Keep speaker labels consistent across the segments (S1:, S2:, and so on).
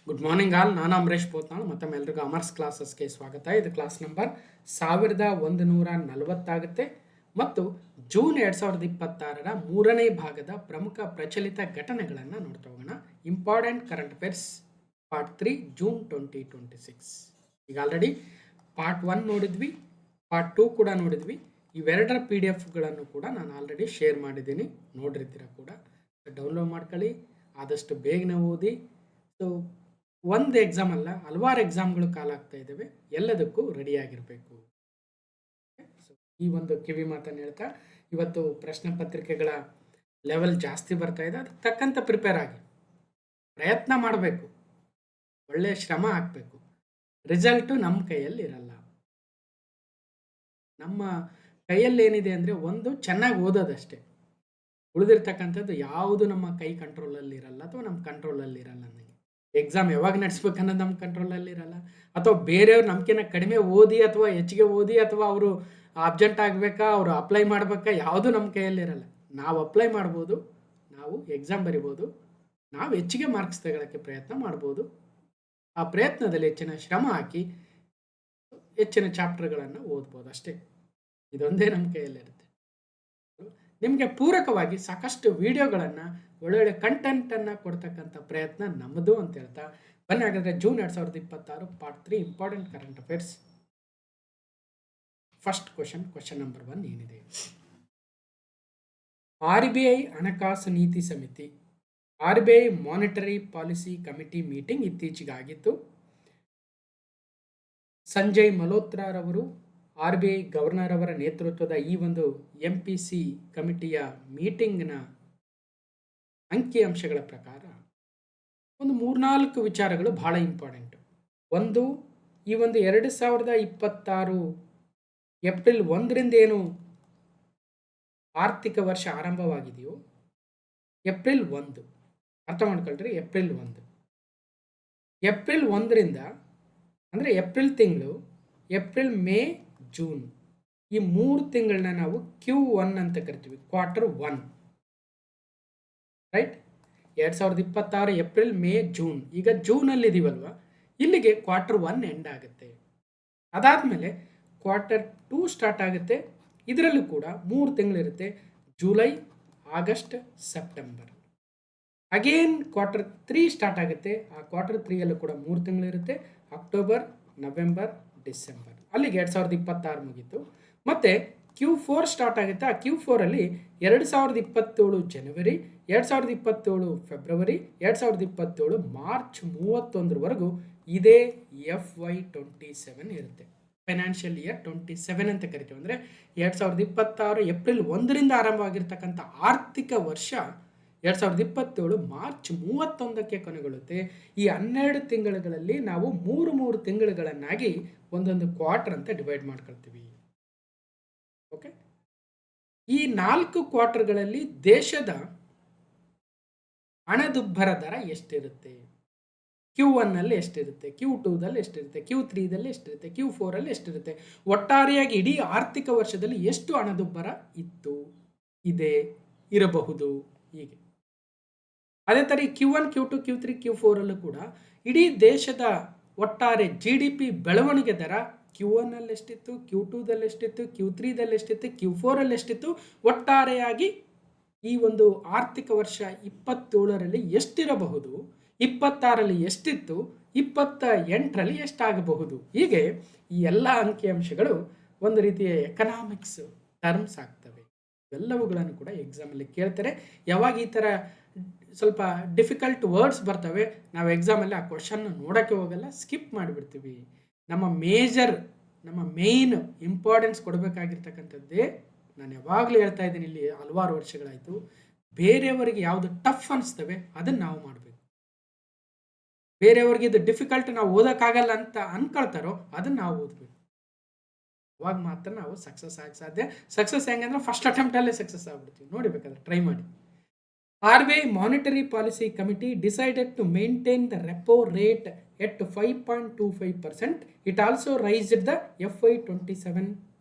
S1: Good morning all. ನಾನು ಅಮರೇಶ್ ಪೋತ್ನಾಳ್. ಮತ್ತೊಮ್ಮೆ ಎಲ್ರಿಗೂ ಅಮರ್ಸ್ ಕ್ಲಾಸಸ್ಗೆ ಸ್ವಾಗತ. ಇದು ಕ್ಲಾಸ್ ನಂಬರ್ 1140 ಆಗುತ್ತೆ ಮತ್ತು ಜೂನ್ 2026ರ 3ನೇ ಭಾಗದ ಪ್ರಮುಖ ಪ್ರಚಲಿತ ಘಟನೆಗಳನ್ನು ನೋಡ್ತಾ ಹೋಗೋಣ. Important current affairs part 3 June 2026. ಈಗ ಆಲ್ರೆಡಿ ಪಾರ್ಟ್ 1 ನೋಡಿದ್ವಿ, ಪಾರ್ಟ್ 2 ಕೂಡ ನೋಡಿದ್ವಿ. ಇವೆರಡರ PDF ಕೂಡ ನಾನು ಆಲ್ರೆಡಿ ಶೇರ್ ಮಾಡಿದ್ದೀನಿ, ನೋಡಿರ್ತೀರ ಕೂಡ. ಡೌನ್ಲೋಡ್ ಮಾಡ್ಕೊಳ್ಳಿ, ಆದಷ್ಟು ಬೇಗನೆ ಓದಿ. ಸೊ ಒಂದು ಎಕ್ಸಾಮ್ ಅಲ್ಲ, ಹಲವಾರು ಎಕ್ಸಾಮ್ಗಳು ಕಾಲಾಗ್ತಾ ಇದ್ದಾವೆ, ಎಲ್ಲದಕ್ಕೂ ರೆಡಿಯಾಗಿರಬೇಕು. ಸೊ ಈ ಒಂದು ಕಿವಿ ಮಾತನ್ನು ಹೇಳ್ತಾ, ಇವತ್ತು ಪ್ರಶ್ನೆ ಪತ್ರಿಕೆಗಳ ಲೆವೆಲ್ ಜಾಸ್ತಿ ಬರ್ತಾ ಇದೆ, ಅದಕ್ಕೆ ತಕ್ಕಂಥ ಪ್ರಿಪೇರ್ ಆಗಿ ಪ್ರಯತ್ನ ಮಾಡಬೇಕು, ಒಳ್ಳೆಯ ಶ್ರಮ ಹಾಕಬೇಕು. ರಿಸಲ್ಟು ನಮ್ಮ ಕೈಯಲ್ಲಿ ಇರಲ್ಲ. ನಮ್ಮ ಕೈಯಲ್ಲಿ ಏನಿದೆ ಅಂದರೆ ಒಂದು ಚೆನ್ನಾಗಿ ಓದೋದಷ್ಟೇ. ಉಳಿದಿರ್ತಕ್ಕಂಥದ್ದು ಯಾವುದು ನಮ್ಮ ಕೈ ಕಂಟ್ರೋಲಲ್ಲಿ ಇರಲ್ಲ ಅಥವಾ ನಮ್ಮ ಕಂಟ್ರೋಲಲ್ಲಿ ಇರಲ್ಲ. ನನಗೆ ಎಕ್ಸಾಮ್ ಯಾವಾಗ ನಡೆಸ್ಬೇಕನ್ನೋದು ನಮ್ಮ ಕಂಟ್ರೋಲಲ್ಲಿ ಇರಲ್ಲ, ಅಥವಾ ಬೇರೆಯವ್ರು ನಮ್ಕಿಂತ ಕಡಿಮೆ ಓದಿ ಅಥವಾ ಹೆಚ್ಚಿಗೆ ಓದಿ ಅಥವಾ ಅವರು ಅಬ್ಜೆಂಟ್ ಆಗಬೇಕಾ, ಅವರು ಅಪ್ಲೈ ಮಾಡಬೇಕಾ, ಯಾವುದು ನಮ್ಮ ಕೈಯಲ್ಲಿ ಇರಲ್ಲ. ನಾವು ಅಪ್ಲೈ ಮಾಡ್ಬೋದು, ನಾವು ಎಕ್ಸಾಮ್ ಬರಿಬೋದು, ನಾವು ಹೆಚ್ಚಿಗೆ ಮಾರ್ಕ್ಸ್ ತಗೊಳ್ಳೋಕ್ಕೆ ಪ್ರಯತ್ನ ಮಾಡ್ಬೋದು. ಆ ಪ್ರಯತ್ನದಲ್ಲಿ ಹೆಚ್ಚಿನ ಶ್ರಮ ಹಾಕಿ ಹೆಚ್ಚಿನ ಚಾಪ್ಟರ್ಗಳನ್ನು ಓದ್ಬೋದು ಅಷ್ಟೇ. ಇದೊಂದೇ ನಮ್ಮ ಕೈಯಲ್ಲಿರುತ್ತೆ. ನಿಮಗೆ ಪೂರಕವಾಗಿ ಸಾಕಷ್ಟು ವಿಡಿಯೋಗಳನ್ನು, ಒಳ್ಳೊಳ್ಳೆ ಕಂಟೆಂಟನ್ನು ಕೊಡ್ತಕ್ಕಂಥ ಪ್ರಯತ್ನ ನಮ್ಮದು ಅಂತ ಹೇಳ್ತಾ ಬನ್ನಿ. ಹಾಗಾದರೆ June 2026 part 3 important current affairs. First question number 1 ಏನಿದೆ? RBI ಹಣಕಾಸು ನೀತಿ ಸಮಿತಿ, RBI monetary policy committee meeting ಇತ್ತೀಚೆಗಾಗಿತ್ತು. ಸಂಜಯ್ ಮಲ್ಹೋತ್ರಾರವರು RBI ಗವರ್ನರ್ ಅವರ ನೇತೃತ್ವದ ಈ ಒಂದು MPC ಕಮಿಟಿಯ ಮೀಟಿಂಗ್ನ ಅಂಕಿಅಂಶಗಳ ಪ್ರಕಾರ ಒಂದು 3-4 ವಿಚಾರಗಳು ಬಹಳ ಇಂಪಾರ್ಟೆಂಟು. ಒಂದು, ಈ ಒಂದು 2026 ಏಪ್ರಿಲ್ 1ರಿಂದ ಏನು ಆರ್ಥಿಕ ವರ್ಷ ಆರಂಭವಾಗಿದೆಯೋ, ಏಪ್ರಿಲ್ 1 ಅರ್ಥ ಮಾಡ್ಕೊಳ್ರಿ. ಏಪ್ರಿಲ್ 1ರಿಂದ ಅಂದರೆ ಏಪ್ರಿಲ್ ತಿಂಗಳು, ಏಪ್ರಿಲ್, ಮೇ, ಜೂನ್, ಈ 3 ತಿಂಗಳನ್ನ ನಾವು Q1 ಅಂತ ಕರಿತೀವಿ, quarter 1. Right? 2026 April, May, June. ಈಗ ಜೂನಲ್ಲಿ ಇದೀವಲ್ವ, ಇಲ್ಲಿಗೆ ಕ್ವಾರ್ಟರ್ 1 ಎಂಡ್ ಆಗುತ್ತೆ. ಅದಾದಮೇಲೆ ಕ್ವಾರ್ಟರ್ 2 ಸ್ಟಾರ್ಟ್ ಆಗುತ್ತೆ. ಇದರಲ್ಲೂ ಕೂಡ 3 ತಿಂಗಳಿರುತ್ತೆ, July, August, September. Again quarter 3 start ಆಗುತ್ತೆ. ಆ ಕ್ವಾರ್ಟರ್ 3ಯಲ್ಲೂ ಕೂಡ 3 ತಿಂಗಳಿರುತ್ತೆ, ಅಕ್ಟೋಬರ್, ನವೆಂಬರ್, ಡಿಸೆಂಬರ್. ಅಲ್ಲಿಗೆ 2026 ಮುಗೀತು. ಮತ್ತು Q4 ಸ್ಟಾರ್ಟ್ ಆಗುತ್ತೆ. ಆ Q4ಅಲ್ಲಿ 2027 ಜನವರಿ, 2027 ಫೆಬ್ರವರಿ, 2027 ಮಾರ್ಚ್ 31ರವರೆಗೂ ಇದೇ FY27 ಇರುತ್ತೆ. ಫೈನಾನ್ಷಿಯಲ್ ಇಯರ್ 27 ಅಂತ ಕರಿತೀವಿ. ಅಂದರೆ 2026 ಏಪ್ರಿಲ್ 1ರಿಂದ ಆರಂಭವಾಗಿರ್ತಕ್ಕಂಥ ಆರ್ಥಿಕ ವರ್ಷ 2027 ಮಾರ್ಚ್ 31ಕ್ಕೆ ಕೊನೆಗೊಳ್ಳುತ್ತೆ. ಈ 12 ತಿಂಗಳುಗಳಲ್ಲಿ ನಾವು 3 ತಿಂಗಳುಗಳನ್ನಾಗಿ ಒಂದೊಂದು ಕ್ವಾರ್ಟರ್ ಅಂತ ಡಿವೈಡ್ ಮಾಡ್ಕೊಳ್ತೀವಿ. ಓಕೆ, ಈ 4 ಕ್ವಾರ್ಟರ್ಗಳಲ್ಲಿ ದೇಶದ ಹಣದುಬ್ಬರ ದರ ಎಷ್ಟಿರುತ್ತೆ? Q1ನಲ್ಲಿ ಎಷ್ಟಿರುತ್ತೆ, Q2ದಲ್ಲಿ ಎಷ್ಟಿರುತ್ತೆ, Q3ದಲ್ಲಿ ಎಷ್ಟಿರುತ್ತೆ, Q4ಅಲ್ಲಿ ಎಷ್ಟಿರುತ್ತೆ, ಒಟ್ಟಾರೆಯಾಗಿ ಇಡೀ ಆರ್ಥಿಕ ವರ್ಷದಲ್ಲಿ ಎಷ್ಟು ಹಣದುಬ್ಬರ ಇತ್ತು, ಇದೆ, ಇರಬಹುದು, ಹೀಗೆ. ಅದೇ ಥರ Q1, Q2, Q3, Q4ಅಲ್ಲೂ ಕೂಡ ಇಡೀ ದೇಶದ ಒಟ್ಟಾರೆ GDP ಬೆಳವಣಿಗೆ ದರ Q1ನಲ್ಲಿ ಎಷ್ಟಿತ್ತು, Q2ದಲ್ಲಿ ಎಷ್ಟಿತ್ತು, Q3ದಲ್ಲಿ ಎಷ್ಟಿತ್ತು, Q4ಅಲ್ಲಿ ಎಷ್ಟಿತ್ತು, ಒಟ್ಟಾರೆಯಾಗಿ ಈ ಒಂದು ಆರ್ಥಿಕ ವರ್ಷ 27ರಲ್ಲಿ ಎಷ್ಟಿರಬಹುದು, 26ರಲ್ಲಿ ಎಷ್ಟಿತ್ತು, 28ರಲ್ಲಿ ಎಷ್ಟಾಗಬಹುದು, ಹೀಗೆ ಈ ಎಲ್ಲ ಅಂಕಿಅಂಶಗಳು ಒಂದು ರೀತಿಯ ಎಕನಾಮಿಕ್ಸ್ ಟರ್ಮ್ಸ್ ಆಗ್ತವೆ. ಎಲ್ಲವುಗಳನ್ನು ಕೂಡ ಎಕ್ಸಾಮಲ್ಲಿ ಕೇಳ್ತಾರೆ. ಯಾವಾಗ ಈ ಥರ ಸ್ವಲ್ಪ ಡಿಫಿಕಲ್ಟ್ ವರ್ಡ್ಸ್ ಬರ್ತವೆ, ನಾವು ಎಕ್ಸಾಮಲ್ಲಿ ಆ ಕ್ವಶನ್ನ ನೋಡೋಕ್ಕೆ ಹೋಗಲ್ಲ, ಸ್ಕಿಪ್ ಮಾಡಿಬಿಡ್ತೀವಿ. ನಮ್ಮ ಮೇಯ್ನ್ ಇಂಪಾರ್ಟೆನ್ಸ್ ಕೊಡಬೇಕಾಗಿರ್ತಕ್ಕಂಥದ್ದೇ ನಾನು ಯಾವಾಗಲೂ ಹೇಳ್ತಾ ಇದ್ದೀನಿ, ಇಲ್ಲಿ ಹಲವಾರು ವರ್ಷಗಳಾಯಿತು. ಬೇರೆಯವರಿಗೆ ಯಾವುದು ಟಫ್ ಅನಿಸ್ತವೆ ಅದನ್ನು ನಾವು ಮಾಡಬೇಕು. ಬೇರೆಯವ್ರಿಗೆ ಇದು ಡಿಫಿಕಲ್ಟ್, ನಾವು ಓದೋಕ್ಕಾಗಲ್ಲ ಅಂತ ಅನ್ಕೊಳ್ತಾರೋ ಅದನ್ನು ನಾವು ಓದಬೇಕು. ಅವಾಗ ಮಾತ್ರ ನಾವು ಸಕ್ಸಸ್ ಆಗಿ ಸಾಧ್ಯ. ಸಕ್ಸಸ್ ಹೆಂಗೆ ಅಂದರೆ ಫಸ್ಟ್ ಅಟೆಂಪ್ಟಲ್ಲೇ ಸಕ್ಸಸ್ ಆಗ್ಬಿಡ್ತೀವಿ. ನೋಡಿಬೇಕಾದ್ರೆ ಟ್ರೈ ಮಾಡಿ. RBI Monetary Policy Committee decided to maintain the repo rate at 5.25%. It also raised the FY27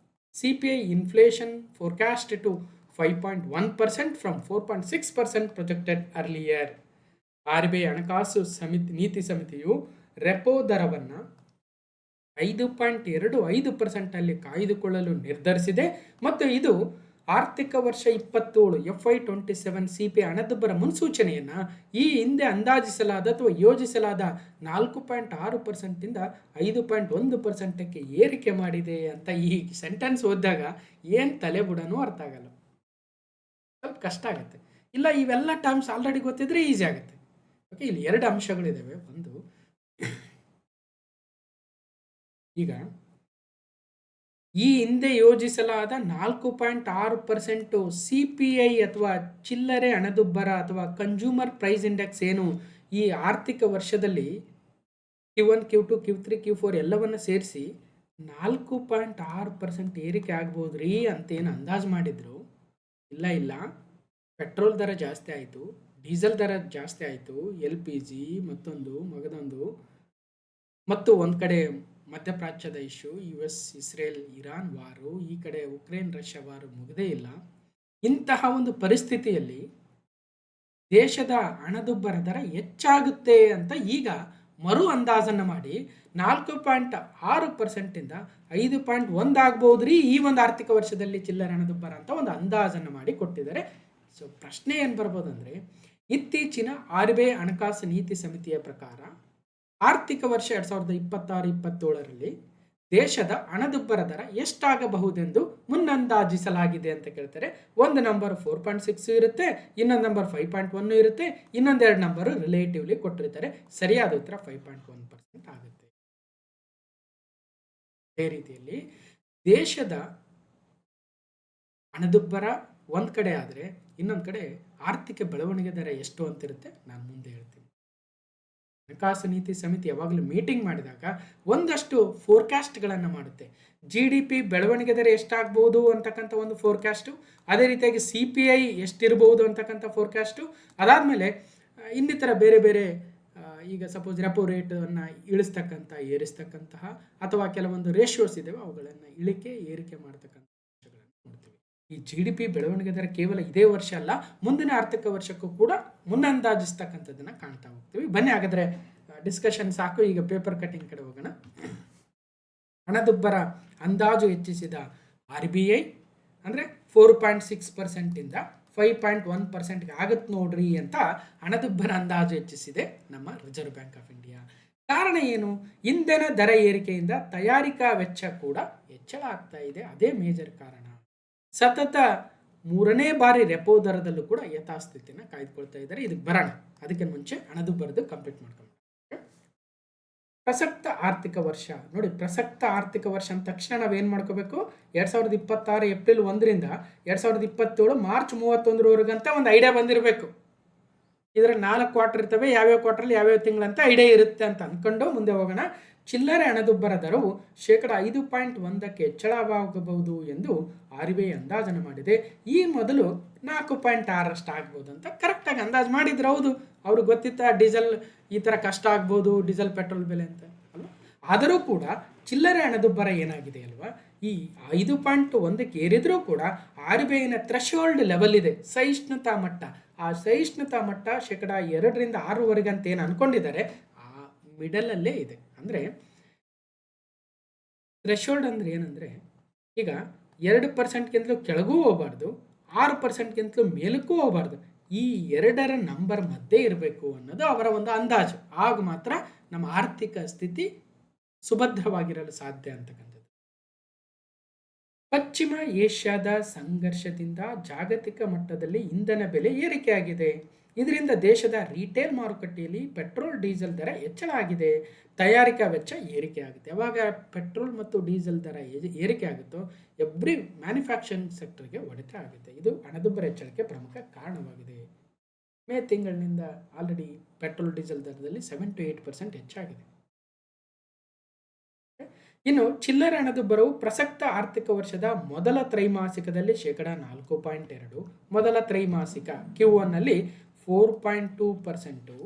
S1: CPI inflation forecast to 5.1% from 4.6% projected earlier. RBI ಹಣಕಾಸು ನೀತಿ ಸಮಿತಿಯು ರೆಪೋ ದರವನ್ನು 5.25% ಅಲ್ಲಿ ಕಾಯ್ದುಕೊಳ್ಳಲು ನಿರ್ಧರಿಸಿದೆ ಮತ್ತು ಇದು ಆರ್ಥಿಕ ವರ್ಷ 27 FY27 CP ಹಣದುಬ್ಬರ ಮುನ್ಸೂಚನೆಯನ್ನು ಈ ಹಿಂದೆ ಅಂದಾಜಿಸಲಾದ ಅಥವಾ ಯೋಜಿಸಲಾದ 4.6% ಇಂದ 5.1%ಕ್ಕೆ ಏರಿಕೆ ಮಾಡಿದೆ ಅಂತ ಈ ಸೆಂಟೆನ್ಸ್ ಓದಿದಾಗ ಏನು ತಲೆ ಬುಡನೂ ಅರ್ಥ ಆಗಲ್ಲ, ಸ್ವಲ್ಪ ಕಷ್ಟ ಆಗುತ್ತೆ. ಇಲ್ಲ ಇವೆಲ್ಲ ಟರ್ಮ್ಸ್ ಆಲ್ರೆಡಿ ಗೊತ್ತಿದ್ರೆ ಈಸಿ ಆಗುತ್ತೆ. ಓಕೆ, ಇಲ್ಲಿ 2 ಅಂಶಗಳಿದ್ದಾವೆ. ಒಂದು, ಈಗ ಈ ಹಿಂದೆ ಯೋಜಿಸಲಾದ 4.6% CPI ಅಥವಾ ಚಿಲ್ಲರೆ ಹಣದುಬ್ಬರ ಅಥವಾ ಕನ್ಸ್ಯೂಮರ್ ಪ್ರೈಸ್ ಇಂಡೆಕ್ಸ್ ಏನು ಈ ಆರ್ಥಿಕ ವರ್ಷದಲ್ಲಿ Q1, Q2, Q3, Q4 ಎಲ್ಲವನ್ನು ಸೇರಿಸಿ 4.6% ಏರಿಕೆ ಆಗ್ಬೋದ್ರಿ ಅಂತೇನು ಅಂದಾಜು ಮಾಡಿದ್ರು. ಇಲ್ಲ, ಪೆಟ್ರೋಲ್ ದರ ಜಾಸ್ತಿ ಆಯಿತು, ಡೀಸೆಲ್ ದರ ಜಾಸ್ತಿ ಆಯಿತು, LPG ಮತ್ತೊಂದು ಮಗದೊಂದು, ಮತ್ತು ಒಂದು ಕಡೆ ಮಧ್ಯಪ್ರಾಚ್ಯದ ಇಶ್ಯೂ, US ಇಸ್ರೇಲ್ ಇರಾನ್ ವಾರು, ಈ ಕಡೆ ಉಕ್ರೇನ್ ರಷ್ಯಾ ವಾರು ಮುಗದೇ ಇಲ್ಲ. ಇಂತಹ ಒಂದು ಪರಿಸ್ಥಿತಿಯಲ್ಲಿ ದೇಶದ ಹಣದುಬ್ಬರ ದರ ಹೆಚ್ಚಾಗುತ್ತೆ ಅಂತ ಈಗ ಮರು ಅಂದಾಜನ್ನು ಮಾಡಿ 4.6% ಇಂದ 5.1 ಆಗ್ಬೋದ್ರಿ ಈ ಒಂದು ಆರ್ಥಿಕ ವರ್ಷದಲ್ಲಿ ಚಿಲ್ಲರೆ ಹಣದುಬ್ಬರ ಅಂತ ಒಂದು ಅಂದಾಜನ್ನು ಮಾಡಿ ಕೊಟ್ಟಿದ್ದಾರೆ. ಸೊ ಪ್ರಶ್ನೆ ಏನು ಬರ್ಬೋದಂದರೆ, ಇತ್ತೀಚಿನ RBI ಹಣಕಾಸು ನೀತಿ ಸಮಿತಿಯ ಪ್ರಕಾರ ಆರ್ಥಿಕ ವರ್ಷ 2026-27ರಲ್ಲಿ ದೇಶದ ಹಣದುಬ್ಬರ ದರ ಎಷ್ಟಾಗಬಹುದೆಂದು ಮುನ್ನಂದಾಜಿಸಲಾಗಿದೆ ಅಂತ ಕೇಳ್ತಾರೆ. ಒಂದು ನಂಬರ್ 4.6 ಇರುತ್ತೆ, ಇನ್ನೊಂದು ನಂಬರ್ 5.1 ಇರುತ್ತೆ, ಇನ್ನೊಂದೆರಡು ನಂಬರು ರಿಲೇಟಿವ್ಲಿ ಕೊಟ್ಟಿರ್ತಾರೆ. ಸರಿಯಾದ ಉತ್ತರ 5.1% ಆಗುತ್ತೆ. ಅದೇ ರೀತಿಯಲ್ಲಿ ದೇಶದ ಹಣದುಬ್ಬರ ಒಂದು ಕಡೆ ಆದರೆ ಇನ್ನೊಂದು ಕಡೆ ಆರ್ಥಿಕ ಬೆಳವಣಿಗೆ ದರ ಎಷ್ಟು ಅಂತಿರುತ್ತೆ, ನಾನು ಮುಂದೆ ಹೇಳ್ತೀನಿ. ಹಣಕಾಸು ನೀತಿ ಸಮಿತಿ ಯಾವಾಗಲೂ ಮೀಟಿಂಗ್ ಮಾಡಿದಾಗ ಒಂದಷ್ಟು ಫೋರ್ಕಾಸ್ಟ್ಗಳನ್ನು ಮಾಡುತ್ತೆ. GDP ಬೆಳವಣಿಗೆ ದರ ಎಷ್ಟಾಗ್ಬೋದು ಅಂತಕ್ಕಂಥ ಒಂದು ಫೋರ್ಕಾಸ್ಟು, ಅದೇ ರೀತಿಯಾಗಿ CPI ಎಷ್ಟಿರ್ಬೋದು ಅಂತಕ್ಕಂಥ ಫೋರ್ಕಾಸ್ಟು, ಅದಾದಮೇಲೆ ಇನ್ನಿತರ ಬೇರೆ ಬೇರೆ ಈಗ ಸಪೋಸ್ ರೆಪೋ ರೇಟನ್ನು ಇಳಿಸ್ತಕ್ಕಂಥ ಏರಿಸ್ತಕ್ಕಂತಹ ಅಥವಾ ಕೆಲವೊಂದು ರೇಷಿಯೋಸ್ ಇದ್ದಾವೆ ಅವುಗಳನ್ನು ಇಳಿಕೆ ಏರಿಕೆ ಮಾಡ್ತಕ್ಕಂಥ ಅಂಶಗಳನ್ನು ನೋಡ್ತೀವಿ. ಈ GDP ಬೆಳವಣಿಗೆ ದರ ಕೇವಲ ಇದೇ ವರ್ಷ ಅಲ್ಲ, ಮುಂದಿನ ಆರ್ಥಿಕ ವರ್ಷಕ್ಕೂ ಕೂಡ ಮುನ್ನಂದಾಜಿಸ್ತಕ್ಕಂಥದ್ದನ್ನು ಕಾಣ್ತಾ ಹೋಗ್ತೀವಿ. ಬನ್ನಿ ಹಾಗಾದರೆ ಡಿಸ್ಕಷನ್ ಸಾಕು, ಈಗ ಪೇಪರ್ ಕಟಿಂಗ್ ಕಡೆ ಹೋಗೋಣ. ಹಣದುಬ್ಬರ ಅಂದಾಜು ಹೆಚ್ಚಿಸಿದ RBI ಅಂದರೆ 4.6% ಇಂದ 5.1% ಆಗುತ್ತೆ ನೋಡ್ರಿ ಅಂತ ಹಣದುಬ್ಬರ ಅಂದಾಜು ಹೆಚ್ಚಿಸಿದೆ ನಮ್ಮ ರಿಸರ್ವ್ ಬ್ಯಾಂಕ್ ಆಫ್ ಇಂಡಿಯಾ. ಕಾರಣ ಏನು? ಇಂಧನ ದರ ಏರಿಕೆಯಿಂದ ತಯಾರಿಕಾ ವೆಚ್ಚ ಕೂಡ ಹೆಚ್ಚಳ ಆಗ್ತಾ ಇದೆ, ಅದೇ ಮೇಜರ್ ಕಾರಣ. ಸತತ 3ನೇ ಬಾರಿ ರೆಪೋ ದರದಲ್ಲೂ ಕೂಡ ಯಥಾಸ್ಥಿತಿನ ಕಾಯ್ದುಕೊಳ್ತಾ ಇದ್ದಾರೆ. ಇದಕ್ಕೆ ಬರೋಣ, ಅದಕ್ಕೆ ಮುಂಚೆ ಹಣದುಬ್ಬರದ್ದು ಕಂಪ್ಲೀಟ್ ಮಾಡ್ಕೊಂಡು. ಪ್ರಸಕ್ತ ಆರ್ಥಿಕ ವರ್ಷ ನೋಡಿ, ಪ್ರಸಕ್ತ ಆರ್ಥಿಕ ವರ್ಷ ಅಂದ ತಕ್ಷಣ ನಾವೇನು ಮಾಡ್ಕೋಬೇಕು, 2026 ಏಪ್ರಿಲ್ 1ರಿಂದ 2027 ಮಾರ್ಚ್ 31ರವರೆಗಂತ ಒಂದು ಐಡಿಯಾ ಬಂದಿರಬೇಕು. ಇದರ 4 ಕ್ವಾರ್ಟರ್ ಇರ್ತವೆ, ಯಾವ್ಯಾವ ಕ್ವಾರ್ಟರ್ಲಿ ಯಾವ್ಯಾವ ತಿಂಗಳಂತ ಐಡಿಯಾ ಇರುತ್ತೆ ಅಂತ ಅಂದ್ಕೊಂಡು ಮುಂದೆ ಹೋಗೋಣ. ಚಿಲ್ಲರೆ ಹಣದುಬ್ಬರ ದರವು 5.1% ಹೆಚ್ಚಳವಾಗಬಹುದು ಎಂದು RBI ಅಂದಾಜನ್ನು ಮಾಡಿದೆ. ಈ ಮೊದಲು 4.6% ಆಗ್ಬೋದು ಅಂತ ಕರೆಕ್ಟಾಗಿ ಅಂದಾಜು ಮಾಡಿದ್ರು. ಹೌದು, ಅವ್ರಿಗೆ ಗೊತ್ತಿತ್ತ ಡೀಸೆಲ್ ಈ ಥರ ಕಷ್ಟ ಆಗ್ಬೋದು, ಡೀಸೆಲ್ ಪೆಟ್ರೋಲ್ ಬೆಲೆ ಅಂತ ಅಲ್ವಾ. ಆದರೂ ಕೂಡ ಚಿಲ್ಲರೆ ಹಣದುಬ್ಬರ ಏನಾಗಿದೆ ಅಲ್ವಾ, ಈ 5.1ಕ್ಕೆ ಏರಿದ್ರೂ ಕೂಡ RBIನ ಥ್ರೆಶೋಲ್ಡ್ ಲೆವೆಲ್ ಇದೆ, ಸಹಿಷ್ಣುತಾ ಮಟ್ಟ. ಆ ಸಹಿಷ್ಣುತಾ ಮಟ್ಟ 2% 6% ಅಂತ ಏನು ಅಂದ್ಕೊಂಡಿದ್ದಾರೆ ಆ ಮಿಡಲಲ್ಲೇ ಇದೆ. ಅಂದರೆ ಥ್ರೆಶೋಲ್ಡ್ ಅಂದರೆ ಏನಂದರೆ, ಈಗ 2%ಗಿಂತಲೂ ಕೆಳಗೂ ಹೋಗಬಾರ್ದು, 6%ಗಿಂತಲೂ ಮೇಲಕ್ಕೂ ಹೋಗಬಾರ್ದು, ಈ 2ರ ನಂಬರ್ ಮಧ್ಯೆ ಇರಬೇಕು ಅನ್ನೋದು ಅವರ ಒಂದು ಅಂದಾಜು. ಆಗ ಮಾತ್ರ ನಮ್ಮ ಆರ್ಥಿಕ ಸ್ಥಿತಿ ಸುಭದ್ರವಾಗಿರಲು ಸಾಧ್ಯ ಅಂತಕ್ಕಂಥದ್ದು. ಪಶ್ಚಿಮ ಏಷ್ಯಾದ ಸಂಘರ್ಷದಿಂದ ಜಾಗತಿಕ ಮಟ್ಟದಲ್ಲಿ ಇಂಧನ ಬೆಲೆ ಏರಿಕೆಯಾಗಿದೆ. ಇದರಿಂದ ದೇಶದ ರಿಟೇಲ್ ಮಾರುಕಟ್ಟೆಯಲ್ಲಿ ಪೆಟ್ರೋಲ್ ಡೀಸೆಲ್ ದರ ಹೆಚ್ಚಳ ಆಗಿದೆ, ತಯಾರಿಕಾ ವೆಚ್ಚ ಏರಿಕೆ ಆಗುತ್ತೆ. ಯಾವಾಗ ಪೆಟ್ರೋಲ್ ಮತ್ತು ಡೀಸೆಲ್ ದರ ಏರಿಕೆ ಆಗುತ್ತೋ ಎವ್ರಿ ಮ್ಯಾನುಫ್ಯಾಕ್ಚರಿಂಗ್ ಸೆಕ್ಟರ್ಗೆ ಹೊಡೆತ ಆಗುತ್ತೆ. ಇದು ಹಣದುಬ್ಬರ ಹೆಚ್ಚಳಕ್ಕೆ ಪ್ರಮುಖ ಕಾರಣವಾಗಿದೆ. ಮೇ ತಿಂಗಳಿನಿಂದ ಆಲ್ರೆಡಿ ಪೆಟ್ರೋಲ್ ಡೀಸೆಲ್ ದರದಲ್ಲಿ 7 to 8% ಹೆಚ್ಚಾಗಿದೆ. ಇನ್ನು ಚಿಲ್ಲರೆ ಹಣದುಬ್ಬರವು ಪ್ರಸಕ್ತ ಆರ್ಥಿಕ ವರ್ಷದ ಮೊದಲ ತ್ರೈಮಾಸಿಕದಲ್ಲಿ 4.2%, ಮೊದಲ ತ್ರೈಮಾಸಿಕ Q1ನಲ್ಲಿ 4.2%,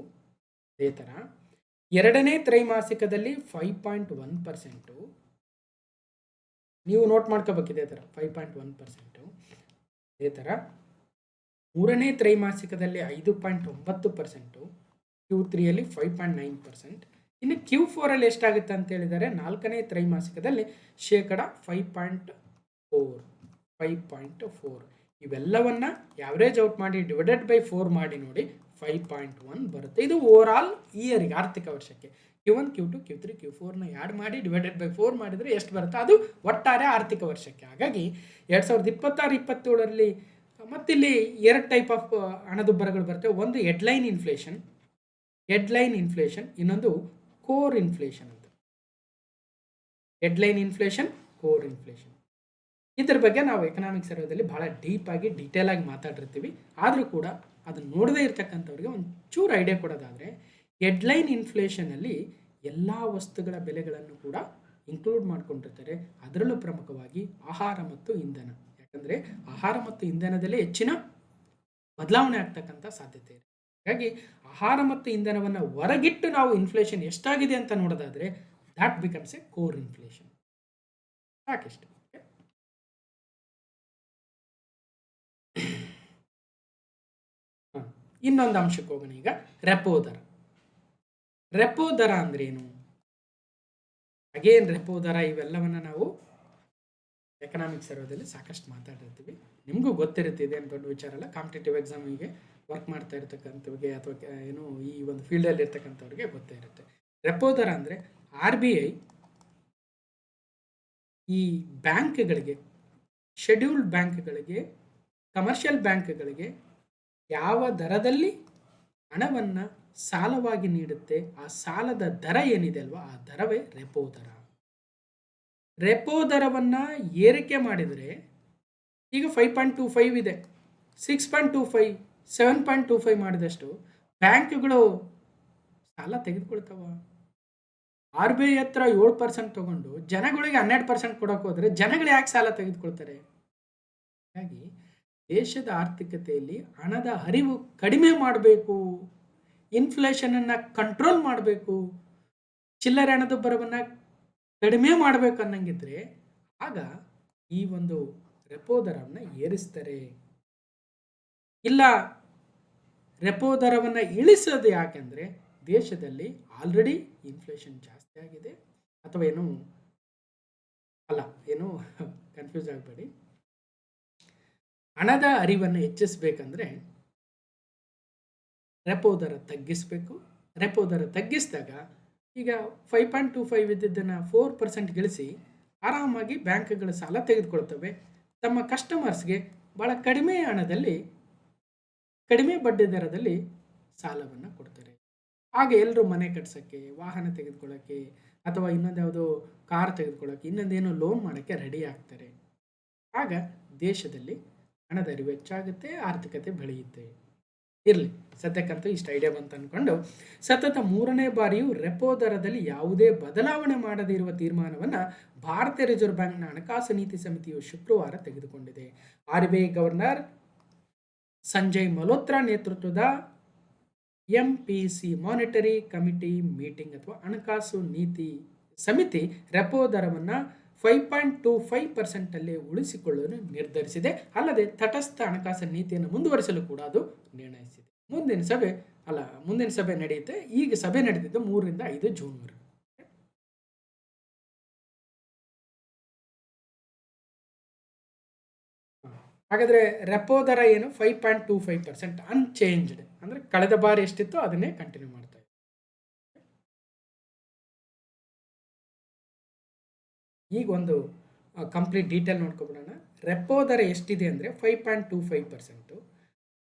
S1: ಅದೇ ಥರ ಎರಡನೇ ತ್ರೈಮಾಸಿಕದಲ್ಲಿ 5.1%, ನೀವು ನೋಟ್ ಮಾಡ್ಕೋಬೇಕಿದೆ ಥರ 5.1%, ಅದೇ ಥರ ಮೂರನೇ ತ್ರೈಮಾಸಿಕದಲ್ಲಿ 5.9%, Q3 5.9%. ಇನ್ನು Q4 ಎಷ್ಟಾಗುತ್ತೆ ಅಂತ ಹೇಳಿದರೆ 4ನೇ ತ್ರೈಮಾಸಿಕದಲ್ಲಿ ಶೇಕಡ 5.4 ಇವೆಲ್ಲವನ್ನ ಯಾವರೇಜ್ ಔಟ್ ಮಾಡಿ ಡಿವೈಡೆಡ್ ಬೈ 4 ಮಾಡಿ ನೋಡಿ 5.1 ಬರುತ್ತೆ. ಇದು ಓವರ್ ಆಲ್ ಇಯರಿಗೆ, ಆರ್ಥಿಕ ವರ್ಷಕ್ಕೆ. Q1, Q2, Q3, Q4ನ ಆ್ಯಡ್ ಮಾಡಿ ಡಿವೈಡೆಡ್ ಬೈ 4 ಮಾಡಿದರೆ ಎಷ್ಟು ಬರುತ್ತೆ, ಅದು ಒಟ್ಟಾರೆ ಆರ್ಥಿಕ ವರ್ಷಕ್ಕೆ. ಹಾಗಾಗಿ 2026-27ರಲ್ಲಿ ಮತ್ತಿಲ್ಲಿ 2 ಟೈಪ್ ಆಫ್ ಹಣದುಬ್ಬರಗಳು ಬರ್ತವೆ. ಒಂದು ಹೆಡ್ಲೈನ್ ಇನ್ಫ್ಲೇಷನ್, ಇನ್ನೊಂದು ಕೋರ್ ಇನ್ಫ್ಲೇಷನ್ ಅಂತ. ಹೆಡ್ಲೈನ್ ಇನ್ಫ್ಲೇಷನ್, ಕೋರ್ ಇನ್ಫ್ಲೇಷನ್, ಇದ್ರ ಬಗ್ಗೆ ನಾವು ಎಕನಾಮಿಕ್ಸ್ ಸರ್ವೇದಲ್ಲಿ ಬಹಳ ಡೀಪ್ ಆಗಿ ಡೀಟೇಲ್ ಆಗಿ ಮಾತಾಡಿರ್ತೀವಿ. ಆದರೂ ಕೂಡ ಅದನ್ನು ನೋಡದೇ ಇರ್ತಕ್ಕಂಥವ್ರಿಗೆ ಒಂದು ಚೂರು ಐಡಿಯಾ ಕೊಡೋದಾದರೆ, ಹೆಡ್ಲೈನ್ ಇನ್ಫ್ಲೇಷನಲ್ಲಿ ಎಲ್ಲ ವಸ್ತುಗಳ ಬೆಲೆಗಳನ್ನು ಕೂಡ ಇನ್ಕ್ಲೂಡ್ ಮಾಡ್ಕೊಂಡಿರ್ತಾರೆ. ಅದರಲ್ಲೂ ಪ್ರಮುಖವಾಗಿ ಆಹಾರ ಮತ್ತು ಇಂಧನ. ಯಾಕಂದರೆ ಆಹಾರ ಮತ್ತು ಇಂಧನದಲ್ಲೇ ಹೆಚ್ಚಿನ ಬದಲಾವಣೆ ಆಗ್ತಕ್ಕಂಥ ಸಾಧ್ಯತೆ ಇದೆ. ಹಾಗಾಗಿ ಆಹಾರ ಮತ್ತು ಇಂಧನವನ್ನು ಹೊರಗಿಟ್ಟು ನಾವು ಇನ್ಫ್ಲೇಷನ್ ಎಷ್ಟಾಗಿದೆ ಅಂತ ನೋಡೋದಾದರೆ that becomes a core inflation. ಸಾಕಿಷ್ಟು. ಇನ್ನೊಂದು ಅಂಶಕ್ಕೆ ಹೋಗೋಣ. ಈಗ ರೆಪೋ ದರ ಅಂದ್ರೇನು? ಅಗೇನ್ ರೆಪೋ ದರ ಇವೆಲ್ಲವನ್ನ ನಾವು ಎಕನಾಮಿಕ್ಸ್ ಸರ್ವೇದಲ್ಲಿ ಸಾಕಷ್ಟು ಮಾತಾಡಿರ್ತೀವಿ. ನಿಮಗೂ ಗೊತ್ತಿರುತ್ತೆ, ಇದೇನು ದೊಡ್ಡ ವಿಚಾರ ಅಲ್ಲ. ಕಾಂಪಿಟೇಟಿವ್ ಎಕ್ಸಾಮಿಗೆ ವರ್ಕ್ ಮಾಡ್ತಾ ಇರ್ತಕ್ಕಂಥವ್ರಿಗೆ ಅಥವಾ ಏನು ಈ ಒಂದು ಫೀಲ್ಡಲ್ಲಿ ಇರ್ತಕ್ಕಂಥವ್ರಿಗೆ ಗೊತ್ತೇ ಇರುತ್ತೆ. ರೆಪೋ ದರ ಅಂದರೆ RBI ಈ ಬ್ಯಾಂಕ್ಗಳಿಗೆ, ಶೆಡ್ಯೂಲ್ಡ್ ಬ್ಯಾಂಕ್ಗಳಿಗೆ, ಕಮರ್ಷಿಯಲ್ ಬ್ಯಾಂಕ್ಗಳಿಗೆ ಯಾವ ದರದಲ್ಲಿ ಹಣವನ್ನು ಸಾಲವಾಗಿ ನೀಡುತ್ತೆ, ಆ ಸಾಲದ ದರ ಏನಿದೆ ಅಲ್ವಾ, ಆ ದರವೇ ರೆಪೋ ದರ. ರೆಪೋ ದರವನ್ನು ಏರಿಕೆ ಮಾಡಿದರೆ ಈಗ 5.25 ಇದೆ, 6.25, 7.25 ಮಾಡಿದಷ್ಟು ಬ್ಯಾಂಕ್ಗಳು ಸಾಲ ತೆಗೆದುಕೊಳ್ತಾವ. RBI ಹತ್ರ 7% ತಗೊಂಡು ಜನಗಳಿಗೆ 12% ಕೊಡೋಕೆ ಹೋದರೆ ಜನಗಳು ಯಾಕೆ ಸಾಲ ತೆಗೆದುಕೊಳ್ತಾರೆ? ಹಾಗಾಗಿ ದೇಶದ ಆರ್ಥಿಕತೆಯಲ್ಲಿ ಹಣದ ಹರಿವು ಕಡಿಮೆ ಮಾಡಬೇಕು, ಇನ್ಫ್ಲೇಷನನ್ನು ಕಂಟ್ರೋಲ್ ಮಾಡಬೇಕು, ಚಿಲ್ಲರೆ ಹಣದುಬ್ಬರವನ್ನು ಕಡಿಮೆ ಮಾಡಬೇಕು ಅನ್ನಂಗಿದ್ರೆ ಆಗ ಈ ಒಂದು ರೆಪೋ ದರವನ್ನು ಏರಿಸ್ತಾರೆ. ಇಲ್ಲ, ರೆಪೋ ದರವನ್ನು ಇಳಿಸೋದು ಯಾಕೆಂದರೆ ದೇಶದಲ್ಲಿ ಆಲ್ರೆಡಿ ಇನ್ಫ್ಲೇಷನ್ ಜಾಸ್ತಿ ಆಗಿದೆ. ಅಥವಾ ಏನು ಕನ್ಫ್ಯೂಸ್ ಆಗಬೇಡಿ, ಹಣದ ಅರಿವನ್ನು ಹೆಚ್ಚಿಸಬೇಕಂದ್ರೆ ರೆಪೋ ದರ ತಗ್ಗಿಸಬೇಕು. ರೆಪೋ ದರ ತಗ್ಗಿಸಿದಾಗ ಈಗ 5.25 ಇದ್ದಿದ್ದನ್ನು 4% ಗಿಳಿಸಿ ಆರಾಮಾಗಿ ಬ್ಯಾಂಕ್ಗಳು ಸಾಲ ತೆಗೆದುಕೊಳ್ತವೆ. ತಮ್ಮ ಕಸ್ಟಮರ್ಸ್ಗೆ ಭಾಳ ಕಡಿಮೆ ಹಣದಲ್ಲಿ, ಕಡಿಮೆ ಬಡ್ಡಿ ದರದಲ್ಲಿ ಸಾಲವನ್ನು ಕೊಡ್ತಾರೆ. ಆಗ ಎಲ್ಲರೂ ಮನೆ ಕಟ್ಸೋಕ್ಕೆ, ವಾಹನ ತೆಗೆದುಕೊಳ್ಳೋಕ್ಕೆ, ಅಥವಾ ಇನ್ನೊಂದು ಯಾವುದೋ ಕಾರ್ ತೆಗೆದುಕೊಳ್ಳೋಕ್ಕೆ, ಇನ್ನೊಂದೇನೋ ಲೋನ್ ಮಾಡೋಕ್ಕೆ ರೆಡಿ ಆಗ್ತಾರೆ. ಆಗ ದೇಶದಲ್ಲಿ ಹಣದ ಅರಿವು ಹೆಚ್ಚಾಗುತ್ತೆ, ಆರ್ಥಿಕತೆ ಬೆಳೆಯುತ್ತೆ. ಇರಲಿ, ಸದ್ಯಕ್ಕಂತೂ ಇಷ್ಟು ಐಡಿಯಾ ಬಂತು ಅಂದ್ಕೊಂಡು ಸತತ 3ನೇ ಬಾರಿಯೂ ರೆಪೋ ದರದಲ್ಲಿ ಯಾವುದೇ ಬದಲಾವಣೆ ಮಾಡದೇ ಇರುವ ತೀರ್ಮಾನವನ್ನು ಭಾರತೀಯ ರಿಸರ್ವ್ ಬ್ಯಾಂಕ್ನ ಹಣಕಾಸು ನೀತಿ ಸಮಿತಿಯು ಶುಕ್ರವಾರ ತೆಗೆದುಕೊಂಡಿದೆ. RBI ಗವರ್ನರ್ ಸಂಜಯ್ ಮಲ್ಹೋತ್ರಾ ನೇತೃತ್ವದ MPC ಮಾನಿಟರಿ ಕಮಿಟಿ ಮೀಟಿಂಗ್ ಅಥವಾ ಹಣಕಾಸು ನೀತಿ ಸಮಿತಿ ರೆಪೋ ದರವನ್ನು 5.25% ಅಲ್ಲೇ ಉಳಿಸಿಕೊಳ್ಳಲು ನಿರ್ಧರಿಸಿದೆ. ಅಲ್ಲದೆ ತಟಸ್ಥ ಹಣಕಾಸು ನೀತಿಯನ್ನು ಮುಂದುವರಿಸಲು ಕೂಡ ಅದು ನಿರ್ಣಯಿಸಿದೆ. ಮುಂದಿನ ಸಭೆ ನಡೆಯುತ್ತೆ. ಈಗ ಸಭೆ ನಡೆದಿದ್ದು 3ರಿಂದ 5 ಜೂನ್ವರೆಗೆ. ಹಾಗಾದರೆ ರೆಪೋ ದರ ಏನು? 5.25% ಅನ್ಚೇಂಜ್ಡ್, ಅಂದರೆ ಕಳೆದ ಬಾರಿ ಎಷ್ಟಿತ್ತು ಅದನ್ನೇ ಕಂಟಿನ್ಯೂ ಮಾಡ್ತಾ ಇದೆ. ಈಗ ಒಂದು ಕಂಪ್ಲೀಟ್ ಡೀಟೇಲ್ ನೋಡ್ಕೊಬಿಡೋಣ. ರೆಪೋ ದರ ಎಷ್ಟಿದೆ ಅಂದರೆ 5.25%.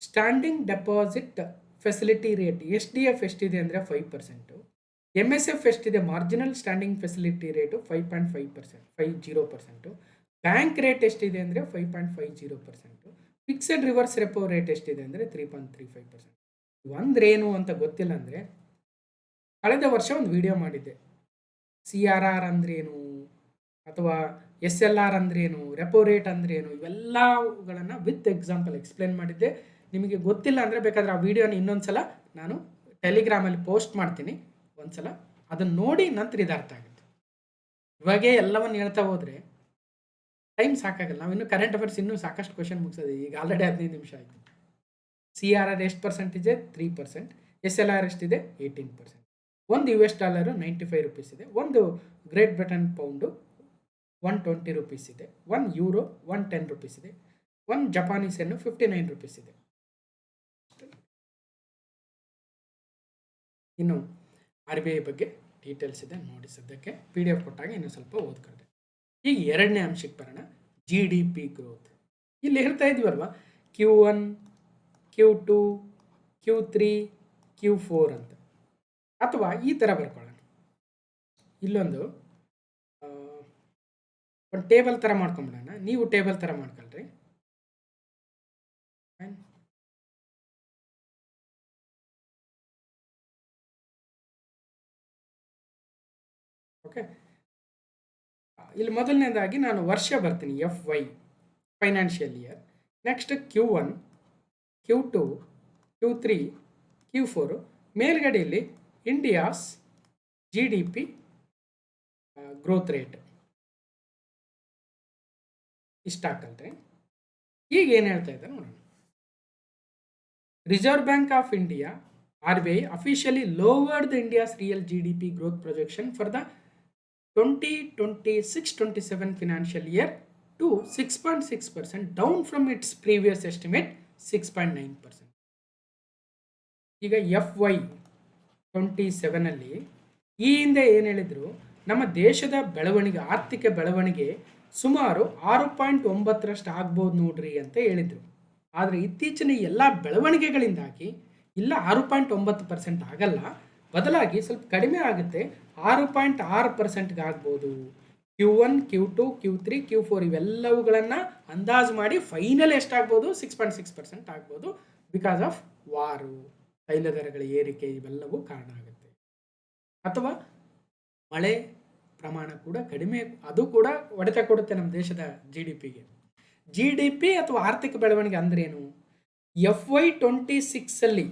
S1: Standing deposit facility rate SDF ಎಷ್ಟಿದೆ ಅಂದರೆ 5%. MSF ಎಷ್ಟಿದೆ? Marginal standing facility rate 5.50%. Bank rate ಎಷ್ಟಿದೆ ಅಂದರೆ 5.50%. ಫಿಕ್ಸೆಡ್ ರಿವರ್ಸ್ ರೆಪೋ ರೇಟ್ ಎಷ್ಟಿದೆ ಅಂದರೆ 3.35%. ಒಂದ್ರೇನು ಅಂತ ಗೊತ್ತಿಲ್ಲ ಅಂದರೆ ಕಳೆದ ವರ್ಷ ಒಂದು ವಿಡಿಯೋ ಮಾಡಿದ್ದೆ. CRR ಅಂದ್ರೇನು ಅಥವಾ SLR ಅಂದ್ರೇನು, ರೆಪೋ ರೇಟ್ ಅಂದ್ರೇನು, ಇವೆಲ್ಲಗಳನ್ನು ವಿತ್ ಎಕ್ಸಾಂಪಲ್ ಎಕ್ಸ್ಪ್ಲೇನ್ ಮಾಡಿದ್ದೆ. ನಿಮಗೆ ಗೊತ್ತಿಲ್ಲ ಅಂದರೆ ಬೇಕಾದರೆ ಆ ವಿಡಿಯೋನ ಇನ್ನೊಂದ್ಸಲ ನಾನು ಟೆಲಿಗ್ರಾಮಲ್ಲಿ ಪೋಸ್ಟ್ ಮಾಡ್ತೀನಿ. ಒಂದ್ಸಲ ಅದನ್ನು ನೋಡಿ ನಂತರ ಇದು ಅರ್ಥ ಆಗುತ್ತೆ. ಇವಾಗೇ ಎಲ್ಲವನ್ನು ಹೇಳ್ತಾ ಹೋದರೆ ಟೈಮ್ ಸಾಕಾಗಲ್ಲ. ನಾವು ಇನ್ನೂ ಕರೆಂಟ್ ಅಫೇರ್ಸ್ ಇನ್ನೂ ಸಾಕಷ್ಟು ಕ್ವಶನ್ ಮುಗಿಸೋದು. ಈಗ ಆಲ್ರೆಡಿ 15 ನಿಮಿಷ ಆಯಿತು. CRR ಎಷ್ಟು ಪರ್ಸೆಂಟೇಜ್? 3%. SLR ಎಷ್ಟಿದೆ 18%. ಒಂದು US ಡಾಲರು $95 ಇದೆ. ಒಂದು ಗ್ರೇಟ್ ಬ್ರಿಟನ್ ಪೌಂಡು $120 ಇದೆ. 1 ಯೂರೋ $110 ಇದೆ. 1 ಜಪಾನೀಸ್ ಎನ್ನು $59 ಇದೆ. ಇನ್ನು RBI ಬಗ್ಗೆ ಡೀಟೇಲ್ಸ್ ಇದೆ ನೋಡಿ, ಸದ್ಯಕ್ಕೆ PDF ಕೊಟ್ಟಾಗ ಇನ್ನೂ ಸ್ವಲ್ಪ ಓದ್ಕೊಂಡೆ. ಈಗ ಎರಡನೇ ಅಂಶಕ್ಕೆ ಬರೋಣ, GDP ಗ್ರೋತ್. ಇಲ್ಲಿ ಹೇಳ್ತಾ ಇದ್ವಲ್ವ Q1, Q2, Q3, Q4 ಅಂತ, ಅಥವಾ ಈ ಥರ ಬರ್ಕೊಳ್ಳೋಣ. ಇಲ್ಲೊಂದು ಒಂದು ಟೇಬಲ್ ಥರ ಮಾಡ್ಕೊಂಬಿಡೋಣ. ನೀವು ಟೇಬಲ್ ಥರ ಮಾಡ್ಕೊಳ್ರಿ. ಓಕೆ, ಇಲ್ಲಿ ಮೊದಲನೇದಾಗಿ ನಾನು ವರ್ಷ ಬರ್ತೀನಿ, FY financial year. Next Q1, Q2, Q3, Q4. ಮೇಲ್ಗಡೆಯಲ್ಲಿ ಇಂಡಿಯಾಸ್ GDP ಗ್ರೋತ್ ರೇಟ್ ಇಷ್ಟ ಹಾಕಲ್ರಿ. ಈಗ ಏನು ಹೇಳ್ತಾ ಇದ್ದಾರೆ ನೋಡೋಣ. Reserve bank of India RBI officially lowered the India's real GDP growth projection for the 2026-27 financial year to 6.6%, down from its previous estimate 6.9%. ಈಗ FY 27 ಅಲ್ಲಿ ಈ ಹಿಂದೆ ಏನು ಹೇಳಿದ್ರು, ನಮ್ಮ ದೇಶದ ಬೆಳವಣಿಗೆ, ಆರ್ಥಿಕ ಬೆಳವಣಿಗೆ ಸುಮಾರು 6.9% ಆಗ್ಬೋದು ನೋಡ್ರಿ ಅಂತ ಹೇಳಿದರು. ಆದರೆ ಇತ್ತೀಚಿನ ಎಲ್ಲ ಬೆಳವಣಿಗೆಗಳಿಂದಾಗಿ ಇಲ್ಲ 6.9% ಆಗಲ್ಲ, ಬದಲಾಗಿ ಸ್ವಲ್ಪ ಕಡಿಮೆ ಆಗುತ್ತೆ, 6.6%ಗೆ ಆಗ್ಬೋದು. Q1, Q2, Q3, Q4 ಇವೆಲ್ಲವುಗಳನ್ನು ಅಂದಾಜು ಮಾಡಿ ಫೈನಲ್ ಎಷ್ಟಾಗ್ಬೋದು 6.6% ಆಗ್ಬೋದು. ಬಿಕಾಸ್ ಆಫ್ ವಾರು, ತೈಲ ದರಗಳ ಏರಿಕೆ ಇವೆಲ್ಲವೂ ಕಾರಣ ಆಗುತ್ತೆ. ಅಥವಾ ಮಳೆ ಪ್ರಮಾಣ ಕೂಡ ಕಡಿಮೆ, ಅದು ಕೂಡ ಹೊಡೆತ ಕೊಡುತ್ತೆ ನಮ್ಮ ದೇಶದ GDPಗೆ. GDP ಅಥವಾ ಆರ್ಥಿಕ ಬೆಳವಣಿಗೆ ಅಂದ್ರೇನು? FY 26 ಅಲ್ಲಿ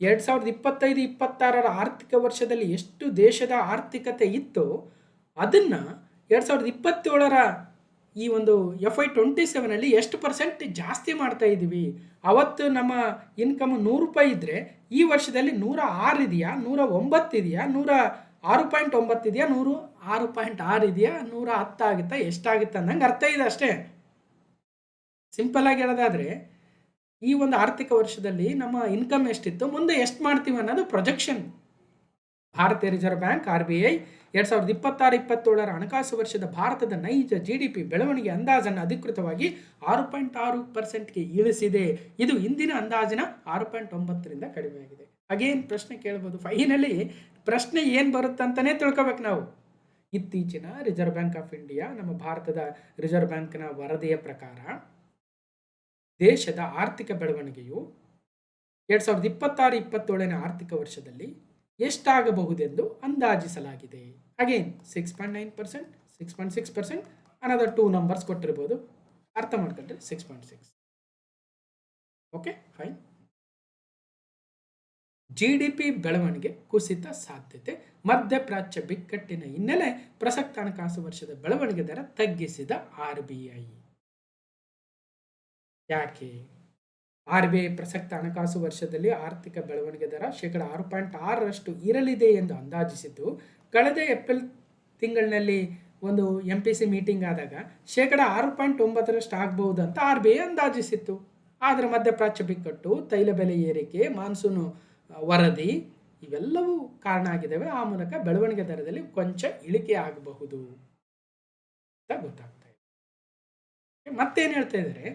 S1: 2025-26 ಆರ್ಥಿಕ ವರ್ಷದಲ್ಲಿ ಎಷ್ಟು ದೇಶದ ಆರ್ಥಿಕತೆ ಇತ್ತು, ಅದನ್ನು 2027 ಈ ಒಂದು FY 27 ಅಲ್ಲಿ ಎಷ್ಟು % ಜಾಸ್ತಿ ಮಾಡ್ತಾ ಇದ್ದೀವಿ. ಅವತ್ತು ನಮ್ಮ ಇನ್ಕಮ್ ₹100 ಇದ್ದರೆ ಈ ವರ್ಷದಲ್ಲಿ 106 ಇದೆಯಾ, 109 ಇದೆಯಾ, 106.9 ಇದೆಯಾ, 106.6 ಇದೆಯಾ, 110 ಆಗುತ್ತಾ, ಎಷ್ಟಾಗುತ್ತೆ ಅನ್ನಂಗೆ ಅರ್ಥ ಇದೆ ಅಷ್ಟೇ. ಸಿಂಪಲ್ ಆಗಿ ಹೇಳೋದಾದರೆ ಈ ಒಂದು ಆರ್ಥಿಕ ವರ್ಷದಲ್ಲಿ ನಮ್ಮ ಇನ್ಕಮ್ ಎಷ್ಟಿತ್ತು, ಮುಂದೆ ಎಷ್ಟು ಮಾಡ್ತೀವಿ ಅನ್ನೋದು ಪ್ರೊಜೆಕ್ಷನ್. ಭಾರತೀಯ ರಿಸರ್ವ್ ಬ್ಯಾಂಕ್ RBI 2026-27 ಹಣಕಾಸು ವರ್ಷದ ಭಾರತದ ನೈಜ GDP ಬೆಳವಣಿಗೆ ಅಂದಾಜನ್ನು ಅಧಿಕೃತವಾಗಿ 6.6%ಗೆ ಇಳಿಸಿದೆ. ಇದು ಹಿಂದಿನ ಅಂದಾಜಿನ 6.9ರಿಂದ ಕಡಿಮೆಯಾಗಿದೆ. ಅಗೇನ್ ಪ್ರಶ್ನೆ ಕೇಳ್ಬೋದು, ಫೈನಲಿ ಪ್ರಶ್ನೆ ಏನು ಬರುತ್ತಂತಲೇ ತಿಳ್ಕೊಬೇಕು ನಾವು. ಇತ್ತೀಚಿನ ರಿಸರ್ವ್ ಬ್ಯಾಂಕ್ ಆಫ್ ಇಂಡಿಯಾ, ನಮ್ಮ ಭಾರತದ ರಿಸರ್ವ್ ಬ್ಯಾಂಕ್ನ ವರದಿಯ ಪ್ರಕಾರ ದೇಶದ ಆರ್ಥಿಕ ಬೆಳವಣಿಗೆಯು 2026-27 ಆರ್ಥಿಕ ವರ್ಷದಲ್ಲಿ ಎಷ್ಟಾಗಬಹುದೆಂದು ಅಂದಾಜಿಸಲಾಗಿದೆ. ಅಗೇನ್ 6.9%, 6.6%, ಅನದರ್ 2 ನಂಬರ್ಸ್ ಕೊಟ್ಟಿರ್ಬೋದು, ಅರ್ಥ ಮಾಡ್ಕೊಂಡ್ರೆ 6.6. Okay fine. GDP ಬೆಳವಣಿಗೆ ಕುಸಿತ ಸಾಧ್ಯತೆ, ಮಧ್ಯಪ್ರಾಚ್ಯ ಬಿಕ್ಕಟ್ಟಿನ ಹಿನ್ನೆಲೆ ಪ್ರಸಕ್ತ ಹಣಕಾಸು ವರ್ಷದ ಬೆಳವಣಿಗೆ ದರ ತಗ್ಗಿಸಿದ RBI. ಯಾಕೆ? RBI ಪ್ರಸಕ್ತ ಹಣಕಾಸು ವರ್ಷದಲ್ಲಿ ಆರ್ಥಿಕ ಬೆಳವಣಿಗೆ ದರ 6.6% ಇರಲಿದೆ ಎಂದು ಅಂದಾಜಿಸಿದ್ದು, ಕಳೆದ ಏಪ್ರಿಲ್ ತಿಂಗಳಿನಲ್ಲಿ ಒಂದು MPC ಮೀಟಿಂಗ್ ಆದಾಗ 6.9% ಆಗಬಹುದು ಅಂತ RBI ಅಂದಾಜಿಸಿತ್ತು. ಆದರೆ ಮಧ್ಯಪ್ರಾಚ್ಯ ಬಿಕ್ಕಟ್ಟು, ತೈಲ ಬೆಲೆ ಏರಿಕೆ, ಮಾನ್ಸೂನು ವರದಿ ಇವೆಲ್ಲವೂ ಕಾರಣ ಆಗಿದ್ದಾವೆ. ಆ ಮೂಲಕ ಬೆಳವಣಿಗೆ ದರದಲ್ಲಿ ಕೊಂಚ ಇಳಿಕೆ ಆಗಬಹುದು ಅಂತ ಗೊತ್ತಾಗ್ತಾ ಇದೆ. ಮತ್ತೇನು ಹೇಳ್ತಾ ಇದ್ದಾರೆ,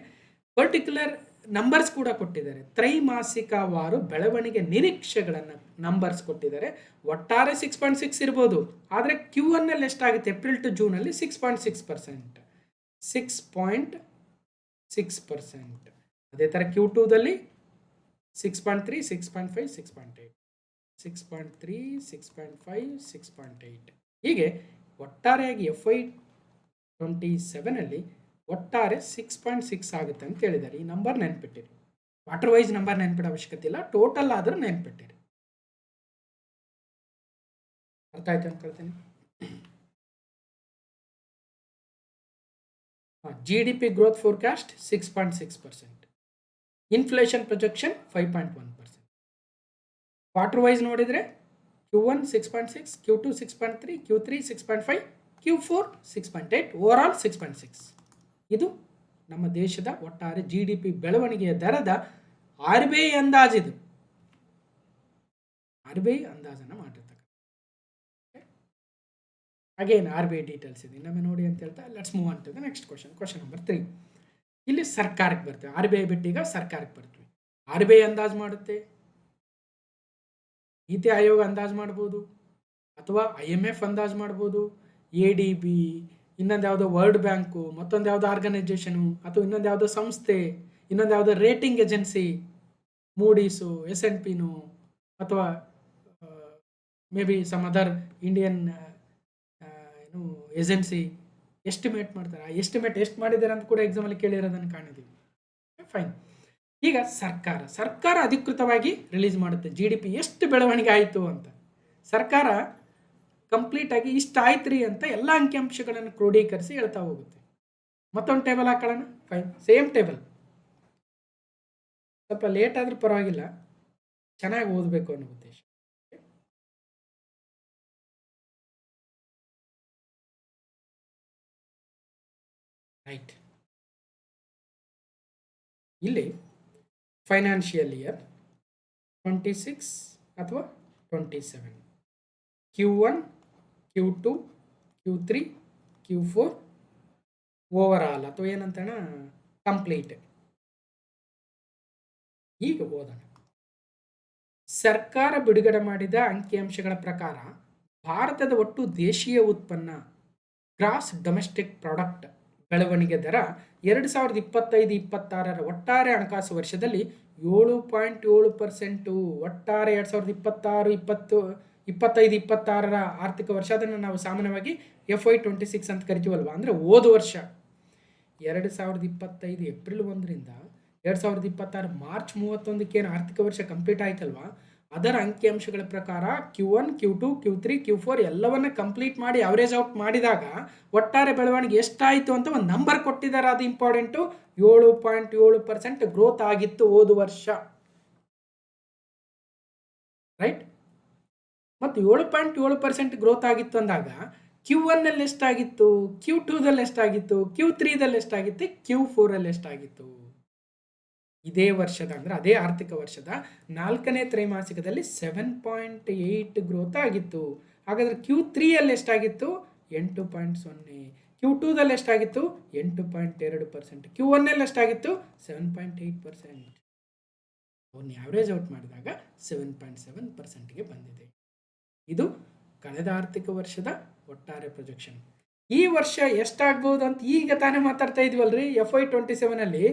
S1: ಪರ್ಟಿಕ್ಯುಲರ್ ನಂಬರ್ಸ್ ಕೂಡ ಕೊಟ್ಟಿದ್ದಾರೆ. ತ್ರೈಮಾಸಿಕವಾರು ಬೆಳವಣಿಗೆ ನಿರೀಕ್ಷೆಗಳನ್ನು ನಂಬರ್ಸ್ ಕೊಟ್ಟಿದ್ದಾರೆ. ಒಟ್ಟಾರೆ 6.6 ಇರ್ಬೋದು, ಆದರೆ Q1 ಅಲ್ಲಿ ಎಷ್ಟಾಗುತ್ತೆ, ಏಪ್ರಿಲ್ ಟು ಜೂನಲ್ಲಿ 6.6%, 6.6%. ಅದೇ ಥರ Q2ದಲ್ಲಿ 6.3, 6.5, 6.8, 6.3, 6.5, 6.8. ಹೀಗೆ ಒಟ್ಟಾರೆಯಾಗಿ FY 27 ಅಲ್ಲಿ ಒಟ್ಟಾರೆ 6.6 ಆಗುತ್ತೆ ಅಂತ ಹೇಳಿದ್ದಾರೆ. ಈ ನಂಬರ್ ನೆನ್ಪಿಟ್ಟಿರಿ. ವಾಟರ್ ವೈಸ್ ನಂಬರ್ ನೆನ್ಪಿಡೋ ಅವಶ್ಯಕತೆ ಇಲ್ಲ, ಟೋಟಲ್ ಆದರೂ ನೆನ್ಪಿಟ್ಟಿರಿ. ಅರ್ಥ ಆಯ್ತು ಅನ್ಕೊಳ್ತೀನಿ. GDP growth forecast 6.6%, inflation projection 5.1%. Quarter wise ನೋಡಿದರೆ Q1 6.6, Q2 6.3, Q3 6.5, Q4 6.8, overall 6.6. ಇದು ನಮ್ಮ ದೇಶದ ಒಟ್ಟಾರೆ GDP ಬೆಳವಣಿಗೆಯ ದರದ RBI ಅಂದಾಜಿದು. RBI ಅಂದಾಜನ್ನು ಮಾಡಿರ್ತಕ್ಕ. ಅಗೇನ್ RBI ಡೀಟೇಲ್ಸ್ ಇದೆ, ಇನ್ನೊಮ್ಮೆ ನೋಡಿ ಅಂತ ಹೇಳ್ತಾ let's move on to the next question number 3. ಇಲ್ಲಿ ಸರ್ಕಾರಕ್ಕೆ ಬರ್ತೇವೆ, RBI ಬಿಟ್ಟು ಈಗ ಸರ್ಕಾರಕ್ಕೆ ಬರ್ತೀವಿ. RBI ಅಂದಾಜು ಮಾಡುತ್ತೆ, ನೀತಿ ಆಯೋಗ ಅಂದಾಜು ಮಾಡ್ಬೋದು, ಅಥವಾ IMF ಅಂದಾಜು ಮಾಡ್ಬೋದು, ADB, ಇನ್ನೊಂದು ಯಾವುದೋ ವರ್ಲ್ಡ್ ಬ್ಯಾಂಕು, ಮತ್ತೊಂದು ಯಾವುದೋ ಆರ್ಗನೈಜೇಷನು, ಅಥವಾ ಇನ್ನೊಂದು ಯಾವುದೋ ಸಂಸ್ಥೆ, ಇನ್ನೊಂದು ಯಾವುದೋ ರೇಟಿಂಗ್ ಏಜೆನ್ಸಿ, ಮೂಡೀಸು, S&Pನು, ಅಥವಾ may be some other Indian agency estimate ಮಾಡ್ತಾರೆ. ಆ ಎಸ್ಟಿಮೇಟ್ ಎಷ್ಟು ಮಾಡಿದ್ದಾರೆ ಅಂತ ಕೂಡ ಎಕ್ಸಾಮಲ್ಲಿ ಕೇಳಿರೋದನ್ನು ಕಾಣಿದ್ದೀವಿ. ಫೈನ್. ಈಗ ಸರ್ಕಾರ ಅಧಿಕೃತವಾಗಿ ರಿಲೀಸ್ ಮಾಡುತ್ತೆ GDP ಎಷ್ಟು ಬೆಳವಣಿಗೆ ಆಯಿತು ಅಂತ. ಸರ್ಕಾರ ಕಂಪ್ಲೀಟಾಗಿ ಇಷ್ಟ ಆಯ್ತು ರೀ ಅಂತ ಎಲ್ಲ ಅಂಕಿಅಂಶಗಳನ್ನು ಕ್ರೋಢೀಕರಿಸಿ ಹೇಳ್ತಾ ಹೋಗುತ್ತೆ. ಮತ್ತೊಂದು ಟೇಬಲ್ ಹಾಕೊಳ್ಳೋಣ. Fine, same table. ಸ್ವಲ್ಪ ಲೇಟ್ ಆದರೂ ಪರವಾಗಿಲ್ಲ, ಚೆನ್ನಾಗಿ ಓದಬೇಕು ಅನ್ನೋ ಉದ್ದೇಶ. ರೈಟ್, ಇಲ್ಲಿ ಫೈನಾನ್ಷಿಯಲ್ ಇಯರ್ 26 ಅಥವಾ 27, Q1, Q2, Q3, Q4 overall ಅಥವಾ ಏನಂತಣ ಕಂಪ್ಲೀಟ್. ಈಗ ಓದೋಣ. ಸರ್ಕಾರ ಬಿಡುಗಡೆ ಮಾಡಿದ ಅಂಕಿಅಂಶಗಳ ಪ್ರಕಾರ ಭಾರತದ ಒಟ್ಟು ದೇಶೀಯ ಉತ್ಪನ್ನ ಗ್ರಾಸ್ ಡೊಮೆಸ್ಟಿಕ್ ಪ್ರಾಡಕ್ಟ್ ಬೆಳವಣಿಗೆ ದರ 2025-26 ಒಟ್ಟಾರೆ ಹಣಕಾಸು ವರ್ಷದಲ್ಲಿ 7.7%. ಒಟ್ಟಾರೆ 2026-25-26 ಆರ್ಥಿಕ ವರ್ಷ, ಅದನ್ನು ನಾವು ಸಾಮಾನ್ಯವಾಗಿ FY26 ಅಂತ ಕರಿತೀವಲ್ವ, ಅಂದರೆ ಹೋದ ವರ್ಷ 2025 ಏಪ್ರಿಲ್ 1ರಿಂದ 2026 ಮಾರ್ಚ್ 31ಕ್ಕೆ ಏನು ಆರ್ಥಿಕ ವರ್ಷ ಕಂಪ್ಲೀಟ್ ಆಯ್ತಲ್ವಾ, ಅದರ ಅಂಕಿಅಂಶಗಳ ಪ್ರಕಾರ Q1, Q2, Q3, Q4 ಎಲ್ಲವನ್ನ ಕಂಪ್ಲೀಟ್ ಮಾಡಿ ಅವರೇಜ್ ಔಟ್ ಮಾಡಿದಾಗ ಒಟ್ಟಾರೆ ಬೆಳವಣಿಗೆ ಎಷ್ಟಾಯಿತು ಅಂತ ಒಂದು ನಂಬರ್ ಕೊಟ್ಟಿದ್ದಾರೆ. ಅದು ಇಂಪಾರ್ಟೆಂಟು. 7.7% ಗ್ರೋತ್ ಆಗಿತ್ತು ಹೋದ ವರ್ಷ. ರೈಟ್, ಮತ್ತು 7.7% ಗ್ರೋತ್ ಆಗಿತ್ತು ಅಂದಾಗ Q1ನಲ್ಲಿ ಎಷ್ಟಾಗಿತ್ತು, Q2ದಲ್ಲಿ ಎಷ್ಟಾಗಿತ್ತು, Q3ದಲ್ಲಿ ಎಷ್ಟಾಗಿತ್ತು, Q4ಅಲ್ಲಿ ಎಷ್ಟಾಗಿತ್ತು. ಇದೇ ವರ್ಷದ ಅಂದರೆ ಅದೇ ಆರ್ಥಿಕ ವರ್ಷದ 4ನೇ ತ್ರೈಮಾಸಿಕದಲ್ಲಿ 7.8 ಗ್ರೋತ್ ಆಗಿತ್ತು. ಹಾಗಾದರೆ Q3ಯಲ್ಲಿ ಎಷ್ಟಾಗಿತ್ತು, 8.0. Q2ದಲ್ಲಿ ಎಷ್ಟಾಗಿತ್ತು, 8.2%. Q1ನಲ್ಲಿ ಎಷ್ಟಾಗಿತ್ತು, 7.8%. ಅವನ್ನ ಆವ್ರೇಜ್ ಔಟ್ ಮಾಡಿದಾಗ 7.7%ಗೆ ಬಂದಿದೆ. ಇದು ಕಳೆದ ಆರ್ಥಿಕ ವರ್ಷದ ಒಟ್ಟಾರೆ ಪ್ರೊಜೆಕ್ಷನ್. ಈ ವರ್ಷ ಎಷ್ಟಾಗ್ಬೋದು ಅಂತ ಈಗ ತಾನೇ ಮಾತಾಡ್ತಾ ಇದ್ವಲ್ರಿ. FY27ಅಲ್ಲಿ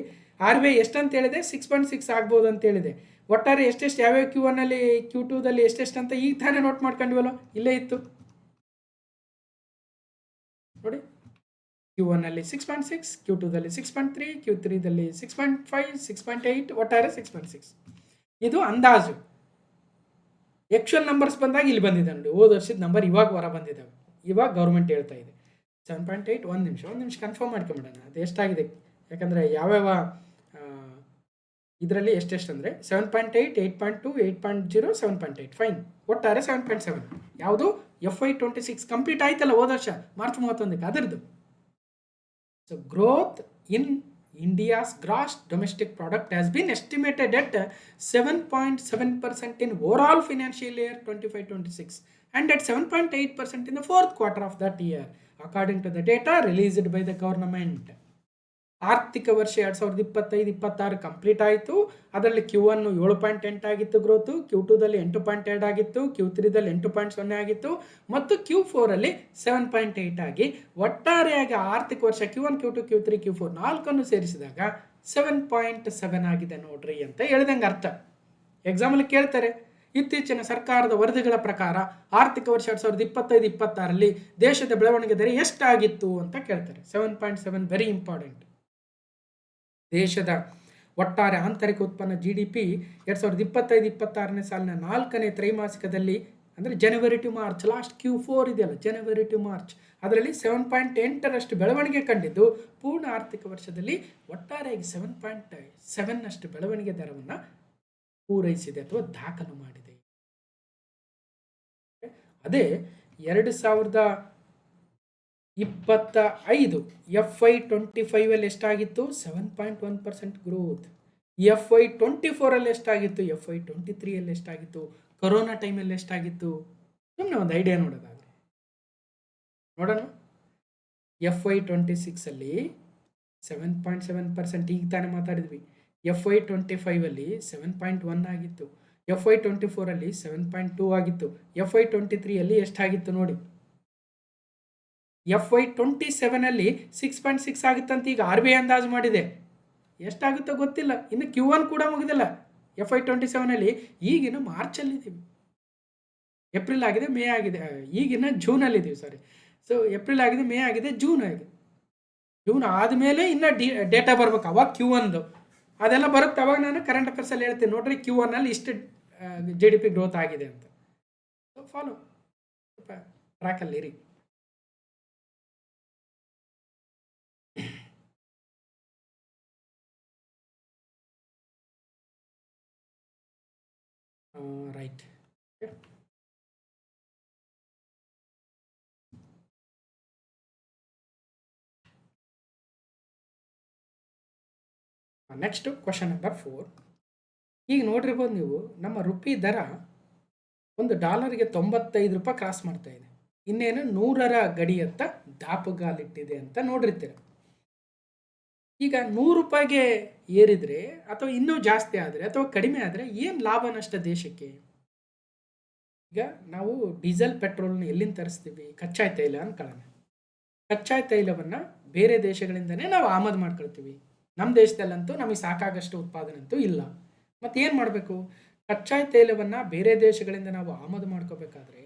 S1: RBI ಎಷ್ಟಂತ ಹೇಳಿದೆ, 6.6 ಆಗ್ಬೋದು ಅಂತ ಹೇಳಿದೆ. ಒಟ್ಟಾರೆ ಎಷ್ಟೆಷ್ಟು ಯಾವ್ಯಾವ Q1ನಲ್ಲಿ Q2ದಲ್ಲಿ ಎಷ್ಟೆಷ್ಟು ಅಂತ ಈಗ ತಾನೇ ನೋಟ್ ಮಾಡ್ಕೊಂಡಿವಲ್ಲ, ಇಲ್ಲೇ ಇತ್ತು ನೋಡಿ. Q1ನಲ್ಲಿ 6.6, Q2ದಲ್ಲಿ 6.3, Q3ದಲ್ಲಿ 6.5, 6.8, ಒಟ್ಟಾರೆ 6.6. ಇದು ಅಂದಾಜು. ಆ್ಯಕ್ಚುಯಲ್ ನಂಬರ್ಸ್ ಬಂದಾಗ ಇಲ್ಲಿ ಬಂದಿದೆ ನೋಡಿ. ಹೋದ ವರ್ಷದ ನಂಬರ್ ಇವಾಗ ಹೊರ ಬಂದಿದ್ದಾವೆ. ಇವಾಗ ಗೌರ್ಮೆಂಟ್ ಹೇಳ್ತಾ ಇದೆ 7.8. ಒಂದು ನಿಮಿಷ ಕನ್ಫರ್ಮ್ ಮಾಡ್ಕೊಂಬಿಡೋಣ ಅದು ಎಷ್ಟಾಗಿದೆ. ಯಾಕಂದರೆ ಯಾವ್ಯಾವ ಇದರಲ್ಲಿ ಎಷ್ಟೆಷ್ಟು ಅಂದರೆ 7.8, 8.2, 8.0, 7.8. ಫೈನ್, ಒಟ್ಟಾರೆ 7.7. ಯಾವುದು FY26 ಕಂಪ್ಲೀಟ್ ಆಯ್ತಲ್ಲ ಹೋದ ವರ್ಷ ಮಾರ್ಚ್ 31ಕ್ಕೆ, ಅದರದ್ದು. So growth in India's gross domestic product has been estimated at 7.7% in overall financial year 25-26 and at 7.8% in the fourth quarter of that year, according to the data released by the government. ಆರ್ಥಿಕ ವರ್ಷ 2025-26 complete ಆಯಿತು. ಅದರಲ್ಲಿ Q1 7.8 ಆಗಿತ್ತು growth, Q2ದಲ್ಲಿ 8.2 ಆಗಿತ್ತು, Q3ದಲ್ಲಿ 8.0 ಆಗಿತ್ತು, ಮತ್ತು Q4ಅಲ್ಲಿ 7.8 ಆಗಿ ಒಟ್ಟಾರೆಯಾಗಿ ಆರ್ಥಿಕ ವರ್ಷ Q1, Q2, Q3, Q4 ನಾಲ್ಕನ್ನು ಸೇರಿಸಿದಾಗ 7.7 ಆಗಿದೆ ನೋಡ್ರಿ ಅಂತ ಹೇಳಿದಂಗೆ ಅರ್ಥ. ಎಕ್ಸಾಮಲ್ಲಿ ಕೇಳ್ತಾರೆ, ಇತ್ತೀಚಿನ ಸರ್ಕಾರದ ವರದಿಗಳ ಪ್ರಕಾರ ಆರ್ಥಿಕ ವರ್ಷ 2025-26ರಲ್ಲಿ ದೇಶದ ಬೆಳವಣಿಗೆ ದರ ಎಷ್ಟಾಗಿತ್ತು ಅಂತ ಕೇಳ್ತಾರೆ. 7.7 ವೆರಿ ಇಂಪಾರ್ಟೆಂಟ್. ದೇಶದ ಒಟ್ಟಾರೆ ಆಂತರಿಕ ಉತ್ಪನ್ನ GDP 2025-26ನೇ ಸಾಲಿನ 4ನೇ ತ್ರೈಮಾಸಿಕದಲ್ಲಿ, ಅಂದರೆ ಜನವರಿ ಟು ಮಾರ್ಚ್, ಲಾಸ್ಟ್ Q4 ಇದೆಯಲ್ಲ, ಜನವರಿ ಟು ಮಾರ್ಚ್, ಅದರಲ್ಲಿ 7.8ರಷ್ಟು ಬೆಳವಣಿಗೆ ಕಂಡಿದ್ದು ಪೂರ್ಣ ಆರ್ಥಿಕ ವರ್ಷದಲ್ಲಿ ಒಟ್ಟಾರೆಯಾಗಿ 7.7ನಷ್ಟು ಬೆಳವಣಿಗೆ ದರವನ್ನು ಪೂರೈಸಿದೆ ಅಥವಾ ದಾಖಲು ಮಾಡಿದೆ. ಅದೇ 2025 FY25 ಎಷ್ಟಾಗಿತ್ತು? 7.1% growth. FY24 ಎಷ್ಟಾಗಿತ್ತು? FY23 ಎಷ್ಟಾಗಿತ್ತು? Corona ಟೈಮಲ್ಲಿ ಎಷ್ಟಾಗಿತ್ತು? ಸುಮ್ಮನೆ ಒಂದು ಐಡಿಯಾ ನೋಡೋದಾದ್ರೆ ನೋಡೋಣ. FY26 7.7%, ಈಗ ತಾನೇ ಮಾತಾಡಿದ್ವಿ. FY25 7.1 ಆಗಿತ್ತು. FY24 7.2 ಆಗಿತ್ತು. FY23 ಎಷ್ಟಾಗಿತ್ತು ನೋಡಿ. FY27 6.6 ಆಗುತ್ತಂತ ಈಗ RBI ಅಂದಾಜು ಮಾಡಿದೆ. ಎಷ್ಟಾಗುತ್ತೋ ಗೊತ್ತಿಲ್ಲ. ಇನ್ನು Q1 ಕೂಡ ಮುಗಿದಿಲ್ಲ. FY27 ಈಗಿನ ಮಾರ್ಚಲ್ಲಿದ್ದೀವಿ. ಏಪ್ರಿಲ್ ಆಗಿದೆ, ಮೇ ಆಗಿದೆ, ಈಗಿನ ಜೂನಲ್ಲಿದ್ದೀವಿ. ಸಾರಿ. ಸೊ ಏಪ್ರಿಲ್ ಆಗಿದೆ, ಮೇ ಆಗಿದೆ, ಜೂನ್ ಆಗಿದೆ. ಜೂನ್ ಆದಮೇಲೆ ಇನ್ನು ಡೇಟಾ ಬರ್ಬೇಕು. ಅವಾಗ Q1 ಅದೆಲ್ಲ ಬರುತ್ತೆ. ಅವಾಗ ನಾನು ಕರೆಂಟ್ ಅಫೇರ್ಸಲ್ಲಿ ಹೇಳ್ತೀನಿ ನೋಡ್ರಿ, Q1 ಇಷ್ಟು GDP ಗ್ರೋತ್ ಆಗಿದೆ ಅಂತ. ಸೊ ಫಾಲೋ ಟ್ರ್ಯಾಕಲ್ಲಿರಿ. ರೈಟ್. Next question number 4. ಈಗ ನೋಡಿರ್ಬೋದು ನೀವು, ನಮ್ಮ ರುಪಿ ದರ ಒಂದು ಡಾಲರ್ಗೆ 95 ರೂಪಾಯಿ ಕ್ರಾಸ್ ಮಾಡ್ತಾ ಇದೆ. ಇನ್ನೇನು 100ರ ಗಡಿಯತ್ತ ದಾಪುಗಾಲಿಟ್ಟಿದೆ ಅಂತ ನೋಡಿರ್ತೀರ. ಈಗ 100 ರೂಪಾಯಿಗೆ ಏರಿದರೆ ಅಥವಾ ಇನ್ನೂ ಜಾಸ್ತಿ ಆದರೆ ಅಥವಾ ಕಡಿಮೆ ಆದರೆ ಏನು ಲಾಭ ನಷ್ಟ ದೇಶಕ್ಕೆ? ಈಗ ನಾವು ಡೀಸೆಲ್ ಪೆಟ್ರೋಲ್ನ ಎಲ್ಲಿಂದ ತರಿಸ್ತೀವಿ? ಕಚ್ಚಾ ತೈಲ ಅನ್ಕೊಳ್ಳೋಣ. ಕಚ್ಚಾ ತೈಲವನ್ನು ಬೇರೆ ದೇಶಗಳಿಂದನೇ ನಾವು ಆಮದು ಮಾಡ್ಕೊಳ್ತೀವಿ. ನಮ್ಮ ದೇಶದಲ್ಲಂತೂ ನಮಗೆ ಸಾಕಾಗಷ್ಟು ಉತ್ಪಾದನೆ ಅಂತೂ ಇಲ್ಲ. ಮತ್ತು ಏನು ಮಾಡಬೇಕು? ಕಚ್ಚಾ ತೈಲವನ್ನು ಬೇರೆ ದೇಶಗಳಿಂದ ನಾವು ಆಮದು ಮಾಡ್ಕೋಬೇಕಾದ್ರೆ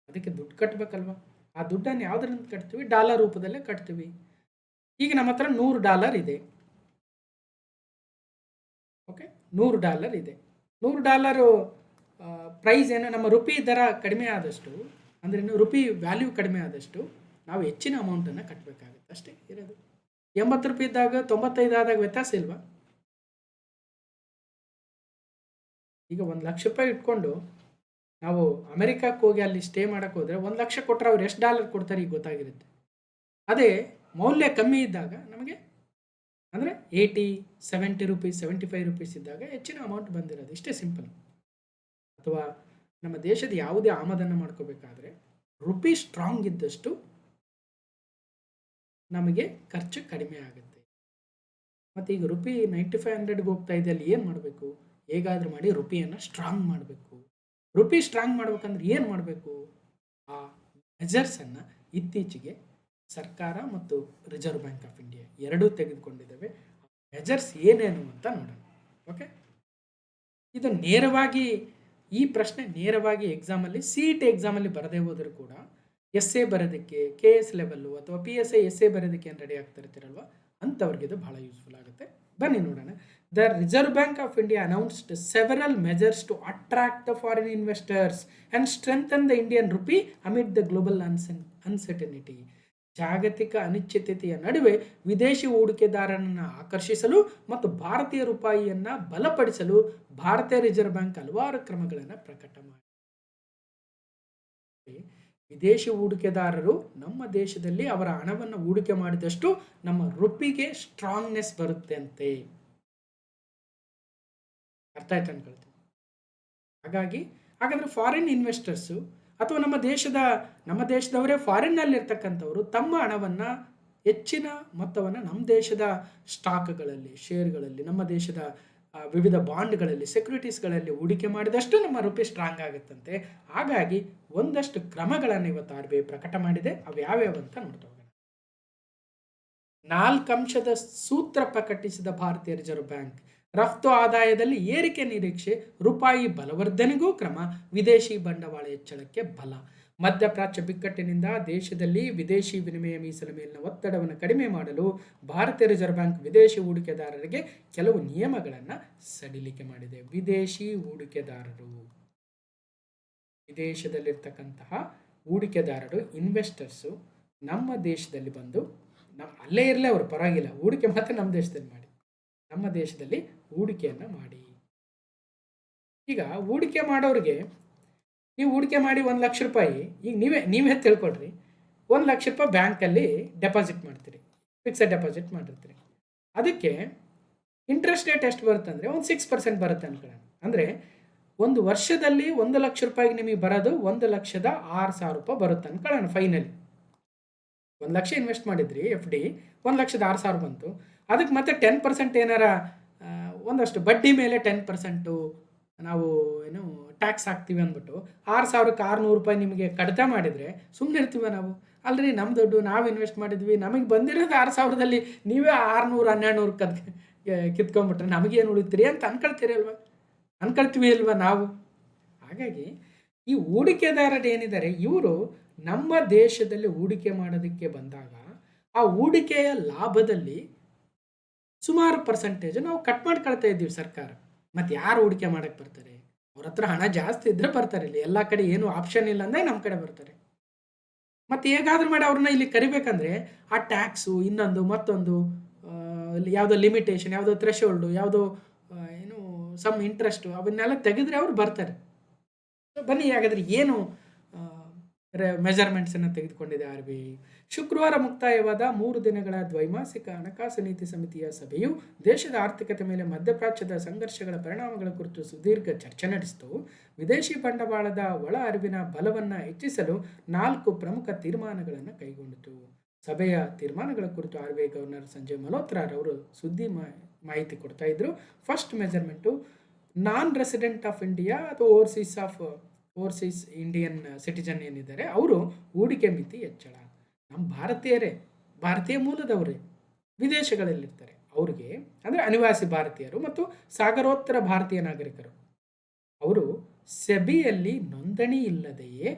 S1: ಅದಕ್ಕೆ ದುಡ್ಡು ಕಟ್ಟಬೇಕಲ್ವ? ಆ ದುಡ್ಡನ್ನು ಯಾವುದರಿಂದ ಕಟ್ತೀವಿ? ಡಾಲರ್ ರೂಪದಲ್ಲೇ ಕಟ್ತೀವಿ. ಈಗ ನಮ್ಮ ಹತ್ರ $100 ಇದೆ. ಓಕೆ, $100 ಇದೆ. $100 ಪ್ರೈಸ್ ಏನು? ನಮ್ಮ ರುಪಿ ದರ ಕಡಿಮೆ ಆದಷ್ಟು, ಅಂದರೆ ರುಪಿ ವ್ಯಾಲ್ಯೂ ಕಡಿಮೆ ಆದಷ್ಟು ನಾವು ಹೆಚ್ಚಿನ ಅಮೌಂಟನ್ನು ಕಟ್ಟಬೇಕಾಗುತ್ತೆ. ಅಷ್ಟೇ ಇರೋದು. 80 ರೂಪಾಯಿ ಇದ್ದಾಗ 95 ಆದಾಗ ವ್ಯತ್ಯಾಸ ಇಲ್ವಾ? ಈಗ 1 ಲಕ್ಷ ರೂಪಾಯಿ ಇಟ್ಕೊಂಡು ನಾವು ಅಮೆರಿಕಕ್ಕೆ ಹೋಗಿ ಅಲ್ಲಿ ಸ್ಟೇ ಮಾಡೋಕ್ಕೆ ಹೋದರೆ 1 ಲಕ್ಷ ಕೊಟ್ಟರೆ ಅವ್ರು ಎಷ್ಟು ಡಾಲರ್ ಕೊಡ್ತಾರೆ ಈಗ ಗೊತ್ತಾಗಿರುತ್ತೆ. ಅದೇ ಮೌಲ್ಯ ಕಮ್ಮಿ ಇದ್ದಾಗ ನಮಗೆ ಅಂದರೆ 80, 70 ರೂಪೀಸ್, 75 ರೂಪೀಸ್ ಇದ್ದಾಗ ಹೆಚ್ಚಿನ ಅಮೌಂಟ್ ಬಂದಿರೋದು. ಇಷ್ಟೇ ಸಿಂಪಲ್. ಅಥವಾ ನಮ್ಮ ದೇಶದ ಯಾವುದೇ ಆಮದನ್ನು ಮಾಡ್ಕೋಬೇಕಾದ್ರೆ ರುಪಿ ಸ್ಟ್ರಾಂಗ್ ಇದ್ದಷ್ಟು ನಮಗೆ ಖರ್ಚು ಕಡಿಮೆ ಆಗುತ್ತೆ. ಮತ್ತು ಈಗ ರುಪಿ 9500ಗೆ ಹೋಗ್ತಾ ಇದೆ. ಅಲ್ಲಿ ಏನು ಮಾಡಬೇಕು? ಹೇಗಾದರೂ ಮಾಡಿ ರುಪಿಯನ್ನು ಸ್ಟ್ರಾಂಗ್ ಮಾಡಬೇಕು. ರುಪಿ ಸ್ಟ್ರಾಂಗ್ ಮಾಡ್ಬೇಕಂದ್ರೆ ಏನು ಮಾಡಬೇಕು? ಆ ಮೆಜರ್ಸನ್ನು ಇತ್ತೀಚೆಗೆ ಸರ್ಕಾರ ಮತ್ತು ರಿಸರ್ವ್ ಬ್ಯಾಂಕ್ ಆಫ್ ಇಂಡಿಯಾ ಎರಡೂ ತೆಗೆದುಕೊಂಡಿದ್ದಾವೆ. ಮೆಜರ್ಸ್ ಏನೇನು ಅಂತ ನೋಡೋಣ. ಓಕೆ, ಇದು ನೇರವಾಗಿ ಈ ಪ್ರಶ್ನೆ ನೇರವಾಗಿ ಎಕ್ಸಾಮಲ್ಲಿ CET ಎಕ್ಸಾಮಲ್ಲಿ ಬರದೇ ಹೋದರೂ ಕೂಡ ಎಸ್ಸೆ ಬರೋದಕ್ಕೆ, KS ಲೆವೆಲ್ಲು ಅಥವಾ PSI ಎಸ್ಸೆ ಬರೋದಕ್ಕೆ ಏನು ರೆಡಿ ಆಗ್ತಾ ಇರ್ತೀರಲ್ವ, ಅಂಥವ್ರಿಗೆ ಇದು ಬಹಳ ಯೂಸ್ಫುಲ್ ಆಗುತ್ತೆ. ಬನ್ನಿ ನೋಡೋಣ. The reserve bank of India announced several measures to attract the foreign investors and strengthen the Indian rupee amid the global uncertainty. ಜಾಗತಿಕ ಅನಿಶ್ಚಿತತೆಯ ನಡುವೆ ವಿದೇಶಿ ಹೂಡಿಕೆದಾರರನ್ನು ಆಕರ್ಷಿಸಲು ಮತ್ತು ಭಾರತೀಯ ರೂಪಾಯಿಯನ್ನು ಬಲಪಡಿಸಲು ಭಾರತೀಯ ರಿಸರ್ವ್ ಬ್ಯಾಂಕ್ ಹಲವಾರು ಕ್ರಮಗಳನ್ನು ಪ್ರಕಟ ಮಾಡಿದೆ. ವಿದೇಶಿ ಹೂಡಿಕೆದಾರರು ನಮ್ಮ ದೇಶದಲ್ಲಿ ಅವರ ಹಣವನ್ನು ಹೂಡಿಕೆ ಮಾಡಿದಷ್ಟು ನಮ್ಮ ರುಪಿಗೆ ಸ್ಟ್ರಾಂಗ್ನೆಸ್ ಬರುತ್ತೆ ಅಂತೆ. ಅರ್ಥ ಆಯ್ತು ಅನ್ಕೊಳ್ತೀವಿ. ಹಾಗಾದ್ರೆ ಫಾರಿನ್ ಇನ್ವೆಸ್ಟರ್ಸು ಅಥವಾ ನಮ್ಮ ದೇಶದವರೇ ಫಾರಿನ್ನಲ್ಲಿರ್ತಕ್ಕಂಥವರು ತಮ್ಮ ಹಣವನ್ನು, ಹೆಚ್ಚಿನ ಮೊತ್ತವನ್ನು ನಮ್ಮ ದೇಶದ ಸ್ಟಾಕ್ಗಳಲ್ಲಿ, ಶೇರ್ಗಳಲ್ಲಿ, ನಮ್ಮ ದೇಶದ ವಿವಿಧ ಬಾಂಡ್ಗಳಲ್ಲಿ, ಸೆಕ್ಯೂರಿಟೀಸ್ಗಳಲ್ಲಿ ಹೂಡಿಕೆ ಮಾಡಿದಷ್ಟು ನಮ್ಮ ರುಪಿ ಸ್ಟ್ರಾಂಗ್ ಆಗುತ್ತಂತೆ. ಹಾಗಾಗಿ ಒಂದಷ್ಟು ಕ್ರಮಗಳನ್ನು ಇವತ್ತು RBI ಪ್ರಕಟ ಮಾಡಿದೆ. ಅವು ಯಾವ್ಯಾವ ಅಂತ ನೋಡ್ತಾ ಹೋಗೋಣ. 4 ಅಂಶದ ಸೂತ್ರ ಪ್ರಕಟಿಸಿದ ಭಾರತೀಯ ರಿಸರ್ವ್ ಬ್ಯಾಂಕ್. ರಫ್ತು ಆದಾಯದಲ್ಲಿ ಏರಿಕೆ ನಿರೀಕ್ಷೆ, ರೂಪಾಯಿ ಬಲವರ್ಧನೆಗೂ ಕ್ರಮ, ವಿದೇಶಿ ಬಂಡವಾಳ ಹೆಚ್ಚಳಕ್ಕೆ ಬಲ. ಮಧ್ಯಪ್ರಾಚ್ಯ ಬಿಕ್ಕಟ್ಟಿನಿಂದ ದೇಶದಲ್ಲಿ ವಿದೇಶಿ ವಿನಿಮಯ ಮೀಸಲು ಮೇಲಿನ ಒತ್ತಡವನ್ನು ಕಡಿಮೆ ಮಾಡಲು ಭಾರತೀಯ ರಿಸರ್ವ್ ಬ್ಯಾಂಕ್ ವಿದೇಶಿ ಹೂಡಿಕೆದಾರರಿಗೆ ಕೆಲವು ನಿಯಮಗಳನ್ನು ಸಡಿಲಿಕೆ ಮಾಡಿದೆ. ವಿದೇಶಿ ಹೂಡಿಕೆದಾರರು, ವಿದೇಶದಲ್ಲಿರ್ತಕ್ಕಂತಹ ಹೂಡಿಕೆದಾರರು, ಇನ್ವೆಸ್ಟರ್ಸು ನಮ್ಮ ದೇಶದಲ್ಲಿ ಬಂದು, ಅಲ್ಲೇ ಇರಲಿ ಅವರು ಪರವಾಗಿಲ್ಲ, ಹೂಡಿಕೆ ಮಾತ್ರ ನಮ್ಮ ದೇಶದಲ್ಲಿ ಮಾಡಿ, ನಮ್ಮ ದೇಶದಲ್ಲಿ ಹೂಡಿಕೆಯನ್ನು ಮಾಡಿ. ಈಗ ಹೂಡಿಕೆ ಮಾಡೋರಿಗೆ ನೀವು ಹೂಡಿಕೆ ಮಾಡಿ 1 ಲಕ್ಷ ರೂಪಾಯಿ, ಈಗ ನೀವೇ ತಿಳ್ಕೊಳ್ರಿ, 1 ಲಕ್ಷ ರೂಪಾಯಿ ಬ್ಯಾಂಕಲ್ಲಿ ಡೆಪಾಸಿಟ್ ಮಾಡ್ತೀರಿ, ಫಿಕ್ಸೆಡ್ ಡೆಪಾಸಿಟ್ ಮಾಡಿರ್ತೀರಿ. ಅದಕ್ಕೆ ಇಂಟ್ರೆಸ್ಟ್ ರೇಟ್ ಎಷ್ಟು ಬರುತ್ತೆ ಅಂದರೆ ಒಂದು 6% ಬರುತ್ತೆ ಅನ್ಕೊಳ್ಳೋಣ. ಅಂದರೆ ಒಂದು ವರ್ಷದಲ್ಲಿ 1 ಲಕ್ಷ ರೂಪಾಯಿಗೆ ನಿಮಗೆ ಬರೋದು 1,06,000 ಬರುತ್ತೆ ಅನ್ಕೊಳ್ಳೋಣ. ಫೈನಲಿ 1 ಲಕ್ಷ ಇನ್ವೆಸ್ಟ್ ಮಾಡಿದ್ರಿ FD, 1,06,000 ಬಂತು. ಅದಕ್ಕೆ ಮತ್ತೆ 10% ಏನಾರ ಒಂದಷ್ಟು ಬಡ್ಡಿ ಮೇಲೆ 10% ನಾವು ಏನು ಟ್ಯಾಕ್ಸ್ ಹಾಕ್ತೀವಿ ಅಂದ್ಬಿಟ್ಟು 6,600 ರೂಪಾಯಿ ನಿಮಗೆ ಕಡಿತ ಮಾಡಿದರೆ ಸುಮ್ಮನೆ ಇರ್ತೀವ ನಾವು? ಅಲ್ರಿ, ನಮ್ಮ ದುಡ್ಡು ನಾವು ಇನ್ವೆಸ್ಟ್ ಮಾಡಿದ್ವಿ, ನಮಗೆ ಬಂದಿರೋದು 6,000ದಲ್ಲಿ ನೀವೇ 600-1,200 ಕಿತ್ಕೊಂಡ್ಬಿಟ್ರೆ ನಮಗೇನು ಉಳಿತೀರಿ ಅಂತ ಅನ್ಕೊಳ್ತೀವಿ ಅಲ್ವಾ ನಾವು? ಹಾಗಾಗಿ ಈ ಹೂಡಿಕೆದಾರರು ಏನಿದ್ದಾರೆ, ಇವರು ನಮ್ಮ ದೇಶದಲ್ಲಿ ಹೂಡಿಕೆ ಮಾಡೋದಕ್ಕೆ ಬಂದಾಗ ಆ ಹೂಡಿಕೆಯ ಲಾಭದಲ್ಲಿ ಸುಮಾರು ಪರ್ಸೆಂಟೇಜ್ ನಾವು ಕಟ್ ಮಾಡ್ಕೊಳ್ತಾ ಇದ್ದೀವಿ ಸರ್ಕಾರ. ಮತ್ತು ಯಾರು ಹೂಡಿಕೆ ಮಾಡಕ್ಕೆ ಬರ್ತಾರೆ? ಅವ್ರ ಹತ್ರ ಹಣ ಜಾಸ್ತಿ ಇದ್ದರೆ ಬರ್ತಾರೆ. ಇಲ್ಲಿ ಎಲ್ಲ ಕಡೆ ಏನು ಆಪ್ಷನ್ ಇಲ್ಲ ಅಂದರೆ ನಮ್ಮ ಕಡೆ ಬರ್ತಾರೆ. ಮತ್ತು ಹೇಗಾದ್ರೂ ಮಾಡಿ ಅವ್ರನ್ನ ಇಲ್ಲಿ ಕರಿಬೇಕಂದ್ರೆ ಆ ಟ್ಯಾಕ್ಸು, ಇನ್ನೊಂದು ಮತ್ತೊಂದು, ಯಾವುದೋ ಲಿಮಿಟೇಷನ್, ಯಾವುದೋ ಥ್ರೆಶೋಲ್ಡು, ಯಾವುದೋ ಏನು ಸಮ್ ಇಂಟ್ರೆಸ್ಟು, ಅವನ್ನೆಲ್ಲ ತೆಗೆದ್ರೆ ಅವ್ರು ಬರ್ತಾರೆ. ಬನ್ನಿ, ಹಾಗಾದರೆ ಏನು ಮೆಜರ್ಮೆಂಟ್ಸನ್ನು ತೆಗೆದುಕೊಂಡಿದೆ RBI? ಶುಕ್ರವಾರ ಮುಕ್ತಾಯವಾದ 3 ದಿನಗಳ ದ್ವೈಮಾಸಿಕ ಹಣಕಾಸು ನೀತಿ ಸಮಿತಿಯ ಸಭೆಯು ದೇಶದ ಆರ್ಥಿಕತೆ ಮೇಲೆ ಮಧ್ಯಪ್ರಾಚ್ಯದ ಸಂಘರ್ಷಗಳ ಪರಿಣಾಮಗಳ ಕುರಿತು ಸುದೀರ್ಘ ಚರ್ಚೆ ನಡೆಸಿತು. ವಿದೇಶಿ ಬಂಡವಾಳದ ಒಳ ಅರಿವಿನ ಬಲವನ್ನು ಹೆಚ್ಚಿಸಲು 4 ಪ್ರಮುಖ ತೀರ್ಮಾನಗಳನ್ನು ಕೈಗೊಂಡಿತು. ಸಭೆಯ ತೀರ್ಮಾನಗಳ ಕುರಿತು RBI ಗವರ್ನರ್ ಸಂಜಯ್ ಮಲ್ಹೋತ್ರಾರವರು ಸುದ್ದಿ ಮಾಹಿತಿ ಕೊಡ್ತಾ ಇದ್ರು. First measurement, non resident of India ಅಥವಾ ಓವರ್ಸೀಸ್ ಇಂಡಿಯನ್ ಸಿಟಿಜನ್ ಏನಿದ್ದಾರೆ ಅವರು ಹೂಡಿಕೆ ಮಿತಿ ಹೆಚ್ಚಳ. ನಮ್ಮ ಭಾರತೀಯ ಮೂಲದವರೇ ವಿದೇಶಗಳಲ್ಲಿರ್ತಾರೆ, ಅವ್ರಿಗೆ ಅಂದರೆ ಅನಿವಾಸಿ ಭಾರತೀಯರು ಮತ್ತು ಸಾಗರೋತ್ತರ ಭಾರತೀಯ ನಾಗರಿಕರು, ಅವರು ಸೆಬಿಯಲ್ಲಿ ನೋಂದಣಿ ಇಲ್ಲದೆಯೇ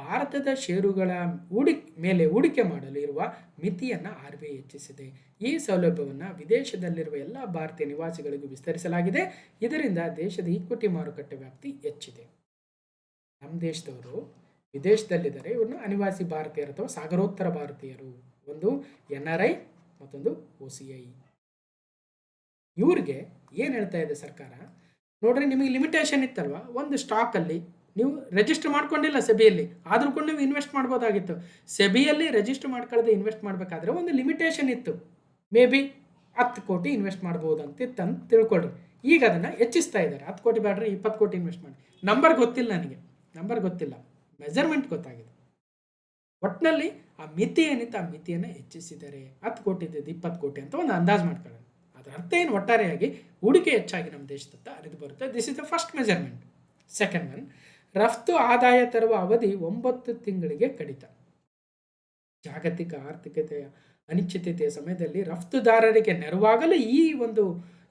S1: ಭಾರತದ ಷೇರುಗಳ ಮೇಲೆ ಹೂಡಿಕೆ ಮಾಡಲು ಇರುವ ಮಿತಿಯನ್ನು RBI ಹೆಚ್ಚಿಸಿದೆ. ಈ ಸೌಲಭ್ಯವನ್ನು ವಿದೇಶದಲ್ಲಿರುವ ಎಲ್ಲ ಭಾರತೀಯ ನಿವಾಸಿಗಳಿಗೂ ವಿಸ್ತರಿಸಲಾಗಿದೆ. ಇದರಿಂದ ದೇಶದ ಈಕ್ವಿಟಿ ಮಾರುಕಟ್ಟೆ ವ್ಯಾಪ್ತಿ ಹೆಚ್ಚಿದೆ. ನಮ್ಮ ದೇಶದವರು ವಿದೇಶದಲ್ಲಿದ್ದಾರೆ, ಇವ್ರನ್ನ ಅನಿವಾಸಿ ಭಾರತೀಯರು ಅಥವಾ ಸಾಗರೋತ್ತರ ಭಾರತೀಯರು, ಒಂದು NRI ಮತ್ತೊಂದು OCI. ಇವ್ರಿಗೆ ಏನು ಹೇಳ್ತಾ ಇದೆ ಸರ್ಕಾರ ನೋಡ್ರಿ, ನಿಮಗೆ ಲಿಮಿಟೇಷನ್ ಇತ್ತಲ್ವ, ಒಂದು ಸ್ಟಾಕಲ್ಲಿ ನೀವು ರಿಜಿಸ್ಟರ್ ಮಾಡ್ಕೊಂಡಿಲ್ಲ ಸೆಬಿಯಲ್ಲಿ, ಆದರೂ ಕೂಡ ನೀವು ಇನ್ವೆಸ್ಟ್ ಮಾಡ್ಬೋದಾಗಿತ್ತು. ಸೆಬಿಯಲ್ಲಿ ರಿಜಿಸ್ಟರ್ ಮಾಡ್ಕೊಳ್ಳದೆ ಇನ್ವೆಸ್ಟ್ ಮಾಡಬೇಕಾದ್ರೆ ಒಂದು ಲಿಮಿಟೇಷನ್ ಇತ್ತು, ಮೇ ಬಿ 10 ಕೋಟಿ ಇನ್ವೆಸ್ಟ್ ಮಾಡ್ಬೋದು ಅಂತ ತಿಳ್ಕೊಳ್ರಿ. ಈಗ ಅದನ್ನು ಹೆಚ್ಚಿಸ್ತಾ ಇದ್ದಾರೆ, 10 ಕೋಟಿ ಬೇಡ್ರಿ 20 ಕೋಟಿ ಇನ್ವೆಸ್ಟ್ ಮಾಡಿ. ನಂಬರ್ ಗೊತ್ತಿಲ್ಲ, ಮೆಜರ್ಮೆಂಟ್ ಗೊತ್ತಾಗಿದೆ. ಒಟ್ಟಿನಲ್ಲಿ ಆ ಮಿತಿ ಏನಿತ್ತು ಆ ಮಿತಿಯನ್ನು ಹೆಚ್ಚಿಸಿದ್ದಾರೆ. 10 ಕೋಟಿ ಇದ್ದಿದ್ದು 20 ಕೋಟಿ ಅಂತ ಒಂದು ಅಂದಾಜು ಮಾಡ್ಕೊಳ್ಳೋಣ. ಅದರ ಅರ್ಥ ಏನು? ಒಟ್ಟಾರೆಯಾಗಿ ಹೂಡಿಕೆ ಹೆಚ್ಚಾಗಿ ನಮ್ಮ ದೇಶದತ್ತ ಹರಿದು ಬರುತ್ತೆ. This is the first measurement. Second one, ರಫ್ತು ಆದಾಯ ತರುವ ಅವಧಿ 9 ತಿಂಗಳಿಗೆ ಕಡಿತ. ಜಾಗತಿಕ ಆರ್ಥಿಕತೆಯ ಅನಿಶ್ಚಿತತೆಯ ಸಮಯದಲ್ಲಿ ರಫ್ತುದಾರರಿಗೆ ನೆರವಾಗಲು ಈ ಒಂದು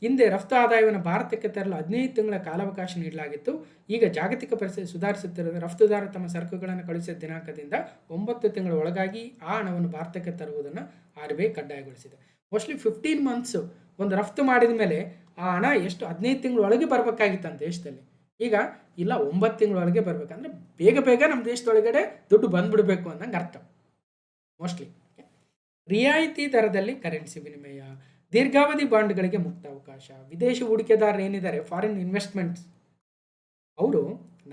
S1: ಹಿಂದೆ ರಫ್ತು ಆದಾಯವನ್ನು ಭಾರತಕ್ಕೆ ತರಲು 15 ತಿಂಗಳ ಕಾಲಾವಕಾಶ ನೀಡಲಾಗಿತ್ತು. ಈಗ ಜಾಗತಿಕ ಪರಿಸ್ಥಿತಿ ಸುಧಾರಿಸುತ್ತಿರುವ ರಫ್ತುದಾರ ತಮ್ಮ ಸರಕುಗಳನ್ನು ಕಳುಹಿಸಿದ ದಿನಾಂಕದಿಂದ 9 ತಿಂಗಳ ಒಳಗಾಗಿ ಆ ಹಣವನ್ನು ಭಾರತಕ್ಕೆ ತರುವುದನ್ನು RBI ಕಡ್ಡಾಯಗೊಳಿಸಿದೆ. ಮೋಸ್ಟ್ಲಿ 15 ಮಂತ್ಸು ಒಂದು ರಫ್ತು ಮಾಡಿದ ಮೇಲೆ ಆ ಹಣ ಎಷ್ಟು 15 ತಿಂಗಳೊಳಗೆ ಬರಬೇಕಾಗಿತ್ತು ನಮ್ಮ ದೇಶದಲ್ಲಿ. ಈಗ ಇಲ್ಲ, 9 ತಿಂಗಳೊಳಗೆ ಬರಬೇಕಂದ್ರೆ ಬೇಗ ನಮ್ಮ ದೇಶದೊಳಗಡೆ ದುಡ್ಡು ಬಂದ್ಬಿಡಬೇಕು ಅನ್ನಂಗೆ ಅರ್ಥ. ಮೋಸ್ಟ್ಲಿ ರಿಯಾಯಿತಿ ದರದಲ್ಲಿ ಕರೆನ್ಸಿ ವಿನಿಮಯ, ದೀರ್ಘಾವಧಿ ಬಾಂಡ್ಗಳಿಗೆ ಮುಕ್ತ ಅವಕಾಶ. ವಿದೇಶಿ ಹೂಡಿಕೆದಾರರು ಏನಿದ್ದಾರೆ, ಫಾರಿನ್ ಇನ್ವೆಸ್ಟ್ಮೆಂಟ್ಸ್, ಅವರು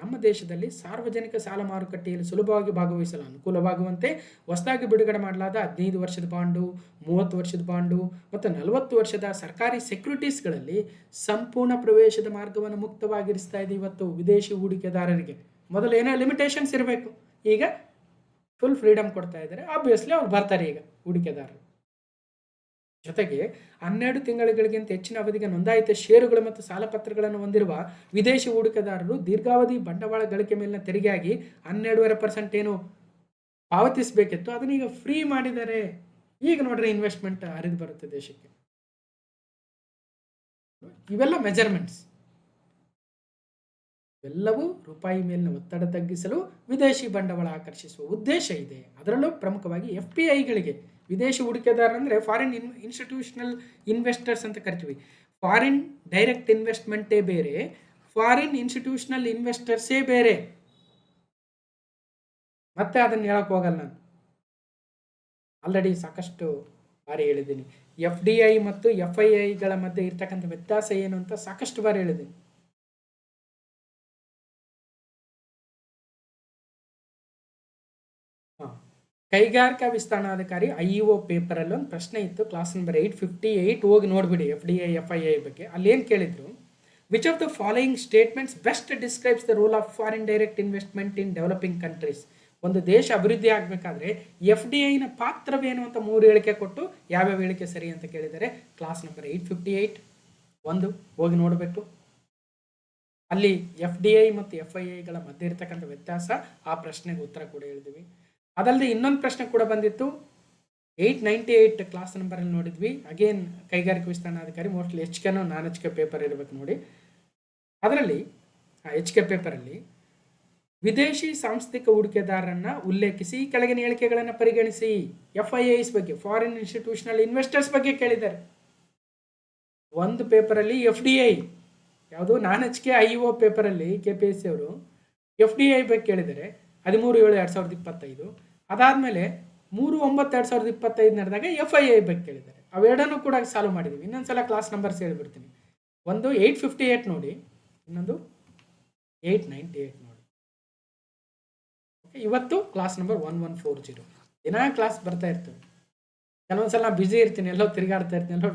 S1: ನಮ್ಮ ದೇಶದಲ್ಲಿ ಸಾರ್ವಜನಿಕ ಸಾಲ ಮಾರುಕಟ್ಟೆಯಲ್ಲಿ ಸುಲಭವಾಗಿ ಭಾಗವಹಿಸಲು ಅನುಕೂಲವಾಗುವಂತೆ ಹೊಸದಾಗಿ ಬಿಡುಗಡೆ ಮಾಡಲಾದ 15 ವರ್ಷದ ಬಾಂಡು, 30 ವರ್ಷದ ಬಾಂಡು ಮತ್ತು 40 ವರ್ಷದ ಸರ್ಕಾರಿ ಸೆಕ್ಯೂರಿಟೀಸ್ಗಳಲ್ಲಿ ಸಂಪೂರ್ಣ ಪ್ರವೇಶದ ಮಾರ್ಗವನ್ನು ಮುಕ್ತವಾಗಿರಿಸ್ತಾ ಇದೆ ಇವತ್ತು ವಿದೇಶಿ ಹೂಡಿಕೆದಾರರಿಗೆ. ಮೊದಲು ಏನೋ ಲಿಮಿಟೇಷನ್ಸ್ ಇರಬೇಕು, ಈಗ ಫುಲ್ ಫ್ರೀಡಮ್ ಕೊಡ್ತಾ ಇದ್ದಾರೆ. ಆಬ್ವಿಯಸ್ಲಿ ಅವ್ರು ಬರ್ತಾರೆ ಈಗ ಹೂಡಿಕೆದಾರರು. ಜೊತೆಗೆ 12 ತಿಂಗಳುಗಳಿಗಿಂತ ಹೆಚ್ಚಿನ ಅವಧಿಗೆ ನೋಂದಾಯಿತ ಷೇರುಗಳು ಮತ್ತು ಸಾಲಪತ್ರಗಳನ್ನು ಹೊಂದಿರುವ ವಿದೇಶಿ ಹೂಡಿಕೆದಾರರು ದೀರ್ಘಾವಧಿ ಬಂಡವಾಳ ಗಳಿಕೆ ಮೇಲಿನ ತೆರಿಗೆಯಾಗಿ 12.5% ಏನು ಪಾವತಿಸಬೇಕಿತ್ತು, ಅದನ್ನ ಈಗ ಫ್ರೀ ಮಾಡಿದ್ದಾರೆ. ಈಗ ನೋಡ್ರಿ ಇನ್ವೆಸ್ಟ್ಮೆಂಟ್ ಹರಿದು ಬರುತ್ತೆ ದೇಶಕ್ಕೆ. ಇವೆಲ್ಲ ಮೆಜರ್ಮೆಂಟ್ಸ್, ಇವೆಲ್ಲವೂ ರೂಪಾಯಿ ಮೇಲಿನ ಒತ್ತಡ ತಗ್ಗಿಸಲು ವಿದೇಶಿ ಬಂಡವಾಳ ಆಕರ್ಷಿಸುವ ಉದ್ದೇಶ ಇದೆ. ಅದರಲ್ಲೂ ಪ್ರಮುಖವಾಗಿ FPIಗಳಿಗೆ, ವಿದೇಶಿ ಹೂಡಿಕೆದಾರರು ಅಂದರೆ ಫಾರಿನ್ ಇನ್ಸ್ಟಿಟ್ಯೂಷನಲ್ ಇನ್ವೆಸ್ಟರ್ಸ್ ಅಂತ ಕರಿತೀವಿ. ಫಾರಿನ್ ಡೈರೆಕ್ಟ್ ಇನ್ವೆಸ್ಟ್ಮೆಂಟೇ ಬೇರೆ, ಫಾರಿನ್ ಇನ್ಸ್ಟಿಟ್ಯೂಷನಲ್ ಇನ್ವೆಸ್ಟರ್ಸೇ ಬೇರೆ. ಮತ್ತೆ ಅದನ್ನು ಹೇಳಕ್ಕೆ ಹೋಗಲ್ಲ ನಾನು, ಆಲ್ರೆಡಿ ಸಾಕಷ್ಟು ಬಾರಿ ಹೇಳಿದ್ದೀನಿ. FDI ಮತ್ತು FIIಗಳ ಮಧ್ಯೆ ಇರ್ತಕ್ಕಂಥ ವ್ಯತ್ಯಾಸ ಏನು ಅಂತ ಸಾಕಷ್ಟು ಬಾರಿ ಹೇಳಿದ್ದೀನಿ. ಹಾಂ, ಕೈಗಾರಿಕಾ ವಿಸ್ತರಣಾಧಿಕಾರಿ IEO ಪೇಪರಲ್ಲಿ ಒಂದು ಪ್ರಶ್ನೆ ಇತ್ತು, ಕ್ಲಾಸ್ ನಂಬರ್ 858. ಹೋಗಿ ನೋಡಿಬಿಡಿ FDI FII ಬಗ್ಗೆ. ಅಲ್ಲೇನು ಕೇಳಿದ್ರು, which of the following statements best describes the role of foreign direct investment in developing countries. ಒಂದು ದೇಶ ಅಭಿವೃದ್ಧಿ ಆಗಬೇಕಾದ್ರೆ FDIನ ಪಾತ್ರವೇನು ಅಂತ 3 ಹೇಳಿಕೆ ಕೊಟ್ಟು ಯಾವ್ಯಾವ ಹೇಳಿಕೆ ಸರಿ ಅಂತ ಕೇಳಿದರೆ ಕ್ಲಾಸ್ ನಂಬರ್ 858 ಒಂದು ಹೋಗಿ ನೋಡಬೇಕು. ಅಲ್ಲಿ FDI ಮತ್ತು FIIಗಳ ಮಧ್ಯೆ ಇರತಕ್ಕಂಥ ವ್ಯತ್ಯಾಸ, ಆ ಪ್ರಶ್ನೆಗೆ ಉತ್ತರ ಕೂಡ ಹೇಳಿದ್ವಿ. ಅದಲ್ಲದೆ ಇನ್ನೊಂದು ಪ್ರಶ್ನೆ ಕೂಡ ಬಂದಿತ್ತು 898 ಕ್ಲಾಸ್ ನಂಬರಲ್ಲಿ ನೋಡಿದ್ವಿ. ಅಗೇನ್ ಕೈಗಾರಿಕಾ ವಿಸ್ತರಣಾಧಿಕಾರಿ, ಮೋಸ್ಟ್ಲಿ HK ನಾನ್ HK ಪೇಪರ್ ಇರಬೇಕು ನೋಡಿ. ಅದರಲ್ಲಿ HK ಪೇಪರಲ್ಲಿ ವಿದೇಶಿ ಸಾಂಸ್ಥಿಕ ಹೂಡಿಕೆದಾರರನ್ನ ಉಲ್ಲೇಖಿಸಿ ಕೆಳಗಿನ ಹೇಳಿಕೆಗಳನ್ನು ಪರಿಗಣಿಸಿ. FIIs ಬಗ್ಗೆ, ಫಾರಿನ್ ಇನ್ಸ್ಟಿಟ್ಯೂಷನಲ್ ಇನ್ವೆಸ್ಟರ್ಸ್ ಬಗ್ಗೆ ಕೇಳಿದ್ದಾರೆ. ಒಂದು ಪೇಪರಲ್ಲಿ FDI, ಯಾವುದು ನಾನ್ HK IEO ಪೇಪರಲ್ಲಿ KPSC ಅವರು FDI ಬಗ್ಗೆ ಕೇಳಿದ್ದಾರೆ 13/7/2025. ಅದಾದಮೇಲೆ 3/9/2025 ನಡೆದಾಗ FII ಬಗ್ಗೆ ಕೇಳಿದ್ದಾರೆ. ಅವೆರಡನ್ನೂ ಕೂಡ ಸಾಲ್ವ್ ಮಾಡಿದ್ದೀವಿ. ಇನ್ನೊಂದ್ಸಲ ಕ್ಲಾಸ್ ನಂಬರ್ಸ್ ಹೇಳ್ಬಿಡ್ತೀನಿ. ಒಂದು 858 ನೋಡಿ, ಇನ್ನೊಂದು 898 ನೋಡಿ. ಇವತ್ತು ಕ್ಲಾಸ್ ನಂಬರ್ 1140. ದಿನ ಕ್ಲಾಸ್ ಬರ್ತಾ ಇರ್ತವೆ. ಕೆಲವೊಂದ್ಸಲ ನಾನು ಬ್ಯುಸಿ ಇರ್ತೀನಿ, ಎಲ್ಲೋ ತಿರುಗಾಡ್ತಾ ಇರ್ತೀನಿ, ಎಲ್ಲೋ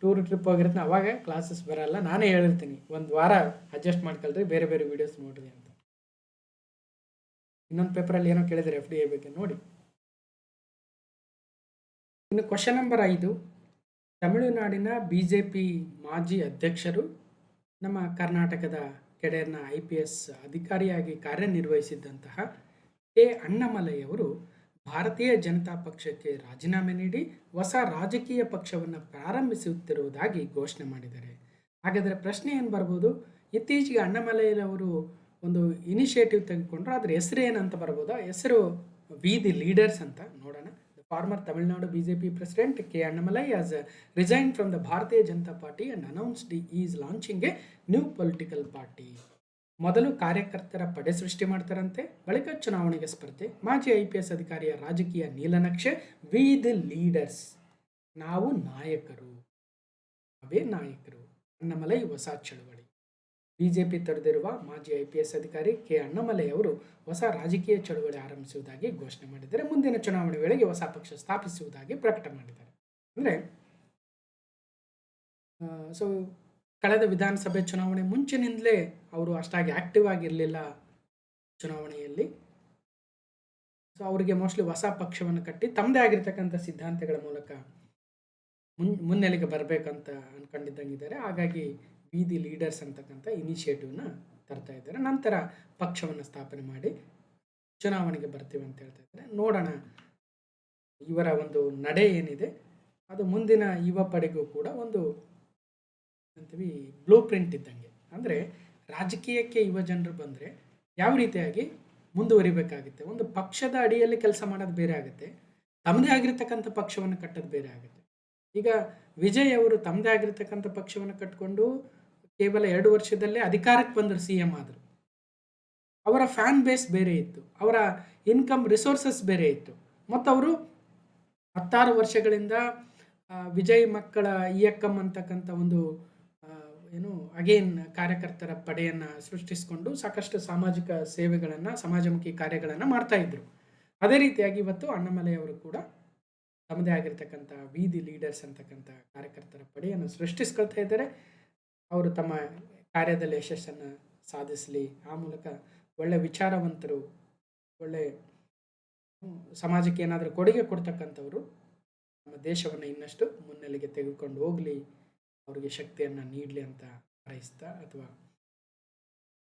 S1: ಟೂರ್ ಟ್ರಿಪ್ ಹೋಗಿರ್ತೀನಿ, ಅವಾಗ ಕ್ಲಾಸಸ್ ಬರಲ್ಲ. ನಾನೇ ಹೇಳಿರ್ತೀನಿ ಒಂದು ವಾರ ಅಡ್ಜಸ್ಟ್ ಮಾಡ್ಕೊಳ್ರಿ, ಬೇರೆ ಬೇರೆ ವೀಡಿಯೋಸ್ ನೋಡ್ರಿ ಅಂತ. ಇನ್ನೊಂದು ಪೇಪರಲ್ಲಿ ಏನೋ ಕೇಳಿದರೆ FDI ಬಗ್ಗೆ ನೋಡಿ. ಇನ್ನು ಕ್ವಶನ್ ನಂಬರ್ 5, ತಮಿಳುನಾಡಿನ BJP ಮಾಜಿ ಅಧ್ಯಕ್ಷರು, ನಮ್ಮ ಕರ್ನಾಟಕದ ಕೆಡೆರ್ನ IPS ಅಧಿಕಾರಿಯಾಗಿ ಕಾರ್ಯನಿರ್ವಹಿಸಿದ್ದಂತಹ ಕೆ ಅಣ್ಣಾಮಲೈ ಅವರು ಭಾರತೀಯ ಜನತಾ ಪಕ್ಷಕ್ಕೆ ರಾಜೀನಾಮೆ ನೀಡಿ ಹೊಸ ರಾಜಕೀಯ ಪಕ್ಷವನ್ನು ಪ್ರಾರಂಭಿಸುತ್ತಿರುವುದಾಗಿ ಘೋಷಣೆ ಮಾಡಿದ್ದಾರೆ. ಹಾಗಾದರೆ ಪ್ರಶ್ನೆ ಏನು ಬರ್ಬೋದು, ಇತ್ತೀಚೆಗೆ ಅಣ್ಣಾಮಲೈ ಅವರು ಒಂದು ಇನಿಷಿಯೇಟಿವ್ ತೆಗೆದುಕೊಂಡ್ರು, ಅದರ ಹೆಸರು ಏನಂತ ಬರ್ಬೋದಾ? ಹೆಸರು ವಿ ದಿ ಲೀಡರ್ಸ್ ಅಂತ. ನೋಡೋಣ. Farmer Tamil Nadu BJP president K Annamalai has resigned from the ಭಾರತೀಯ Janata party and announced he is launching a new political party. ಮೊದಲು ಕಾರ್ಯಕರ್ತರ ಪಡೆ ಸೃಷ್ಟಿ ಮಾಡ್ತಾರಂತೆ, ಬಳಿಕ ಚುನಾವಣೆಗೆ ಸ್ಪರ್ಧೆ. ಮಾಜಿ IPS ಅಧಿಕಾರಿಯ ರಾಜಕೀಯ ನೀಲನಕ್ಷೆ ವಿ ದಿ ಲೀಡರ್ಸ್, ನಾವು ನಾಯಕರು, ಅವೇ ನಾಯಕರು. ಅಣ್ಣಾಮಲೈ ಹೊಸ ಚಳವಳಿ. BJP ತೊರೆದಿರುವ ಮಾಜಿ IPS ಅಧಿಕಾರಿ ಕೆ ಅಣ್ಣಾಮಲೈ ಅವರು ಹೊಸ ರಾಜಕೀಯ ಚಳವಳಿ ಆರಂಭಿಸುವುದಾಗಿ ಘೋಷಣೆ ಮಾಡಿದ್ದಾರೆ. ಮುಂದಿನ ಚುನಾವಣೆ ವೇಳೆಗೆ ಹೊಸ ಪಕ್ಷ ಸ್ಥಾಪಿಸುವುದಾಗಿ ಪ್ರಕಟ ಮಾಡಿದ್ದಾರೆ. ಅಂದರೆ ಸೊ ಕಳೆದ ವಿಧಾನಸಭೆ ಚುನಾವಣೆ ಮುಂಚಿನಿಂದಲೇ ಅವರು ಅಷ್ಟಾಗಿ ಆಕ್ಟಿವ್ ಆಗಿರಲಿಲ್ಲ ಚುನಾವಣೆಯಲ್ಲಿ. ಸೊ ಅವರಿಗೆ ಮೋಸ್ಟ್ಲಿ ಹೊಸ ಪಕ್ಷವನ್ನು ಕಟ್ಟಿ ತಮ್ಮದೇ ಆಗಿರ್ತಕ್ಕಂಥ ಸಿದ್ಧಾಂತಗಳ ಮೂಲಕ ಮುನ್ನೆಲೆಗೆ ಬರಬೇಕಂತ ಅಂದ್ಕೊಂಡಿದ್ದಂಗಿದ್ದಾರೆ. ಹಾಗಾಗಿ ವಿ ದಿ ಲೀಡರ್ಸ್ ಅಂತಕ್ಕಂಥ ಇನಿಷಿಯೇಟಿವ್ನ ತರ್ತಾ ಇದ್ದಾರೆ. ನಂತರ ಪಕ್ಷವನ್ನು ಸ್ಥಾಪನೆ ಮಾಡಿ ಚುನಾವಣೆಗೆ ಬರ್ತೀವಿ ಅಂತ ಹೇಳ್ತಾ ಇದ್ದಾರೆ. ನೋಡೋಣ ಇವರ ಒಂದು ನಡೆ ಏನಿದೆ ಅದು ಮುಂದಿನ ಯುವ ಪಡೆಗೂ ಕೂಡ ಒಂದು ಅಂತೀವಿ ಬ್ಲೂ ಪ್ರಿಂಟ್ ಇದ್ದಂಗೆ. ಅಂದರೆ ರಾಜಕೀಯಕ್ಕೆ ಯುವ ಜನರು ಬಂದರೆ ಯಾವ ರೀತಿಯಾಗಿ ಮುಂದುವರಿಬೇಕಾಗುತ್ತೆ. ಒಂದು ಪಕ್ಷದ ಅಡಿಯಲ್ಲಿ ಕೆಲಸ ಮಾಡೋದು ಬೇರೆ ಆಗುತ್ತೆ, ತಮ್ಮದೇ ಆಗಿರ್ತಕ್ಕಂಥ ಪಕ್ಷವನ್ನು ಕಟ್ಟೋದು ಬೇರೆ ಆಗುತ್ತೆ. ಈಗ ವಿಜಯ್ ಅವರು ತಮ್ಮದೇ ಆಗಿರ್ತಕ್ಕಂಥ ಪಕ್ಷವನ್ನು ಕಟ್ಟಿಕೊಂಡು ಕೇವಲ 2 ವರ್ಷದಲ್ಲೇ ಅಧಿಕಾರಕ್ಕೆ ಬಂದರು, CM ಆದರು. ಅವರ ಫ್ಯಾನ್ ಬೇಸ್ ಬೇರೆ ಇತ್ತು, ಅವರ ಇನ್ಕಮ್ ರಿಸೋರ್ಸಸ್ ಬೇರೆ ಇತ್ತು. ಮತ್ತು ಅವರು 16 ವರ್ಷಗಳಿಂದ ವಿಜಯ್ ಮಕ್ಕಳ EACCM ಅಂತಕ್ಕಂಥ ಒಂದು ಏನು ಅಗೇನ್ ಕಾರ್ಯಕರ್ತರ ಪಡೆಯನ್ನು ಸೃಷ್ಟಿಸಿಕೊಂಡು ಸಾಕಷ್ಟು ಸಾಮಾಜಿಕ ಸೇವೆಗಳನ್ನು, ಸಮಾಜಮುಖಿ ಕಾರ್ಯಗಳನ್ನು ಮಾಡ್ತಾ ಇದ್ರು. ಅದೇ ರೀತಿಯಾಗಿ ಇವತ್ತು ಅಣ್ಣಾಮಲೈ ಅವರು ಕೂಡ ತಮ್ಮದೇ ಆಗಿರ್ತಕ್ಕಂಥ ವಿ ದಿ ಲೀಡರ್ಸ್ ಅಂತಕ್ಕಂಥ ಕಾರ್ಯಕರ್ತರ ಪಡೆಯನ್ನು ಸೃಷ್ಟಿಸ್ಕೊಳ್ತಾ ಇದ್ದಾರೆ. ಅವರು ತಮ್ಮ ಕಾರ್ಯದಲ್ಲಿ ಯಶಸ್ಸನ್ನು ಸಾಧಿಸಲಿ, ಆ ಮೂಲಕ ಒಳ್ಳೆ ವಿಚಾರವಂತರು, ಒಳ್ಳೆ ಸಮಾಜಕ್ಕೆ ಏನಾದರೂ ಕೊಡುಗೆ ಕೊಡ್ತಕ್ಕಂಥವರು ನಮ್ಮ ದೇಶವನ್ನು ಇನ್ನಷ್ಟು ಮುನ್ನೆಲೆಗೆ ತೆಗೆದುಕೊಂಡು ಹೋಗಲಿ, ಅವರಿಗೆ ಶಕ್ತಿಯನ್ನು ನೀಡಲಿ ಅಂತ ಹಾರೈಸ್ತಾ ಅಥವಾ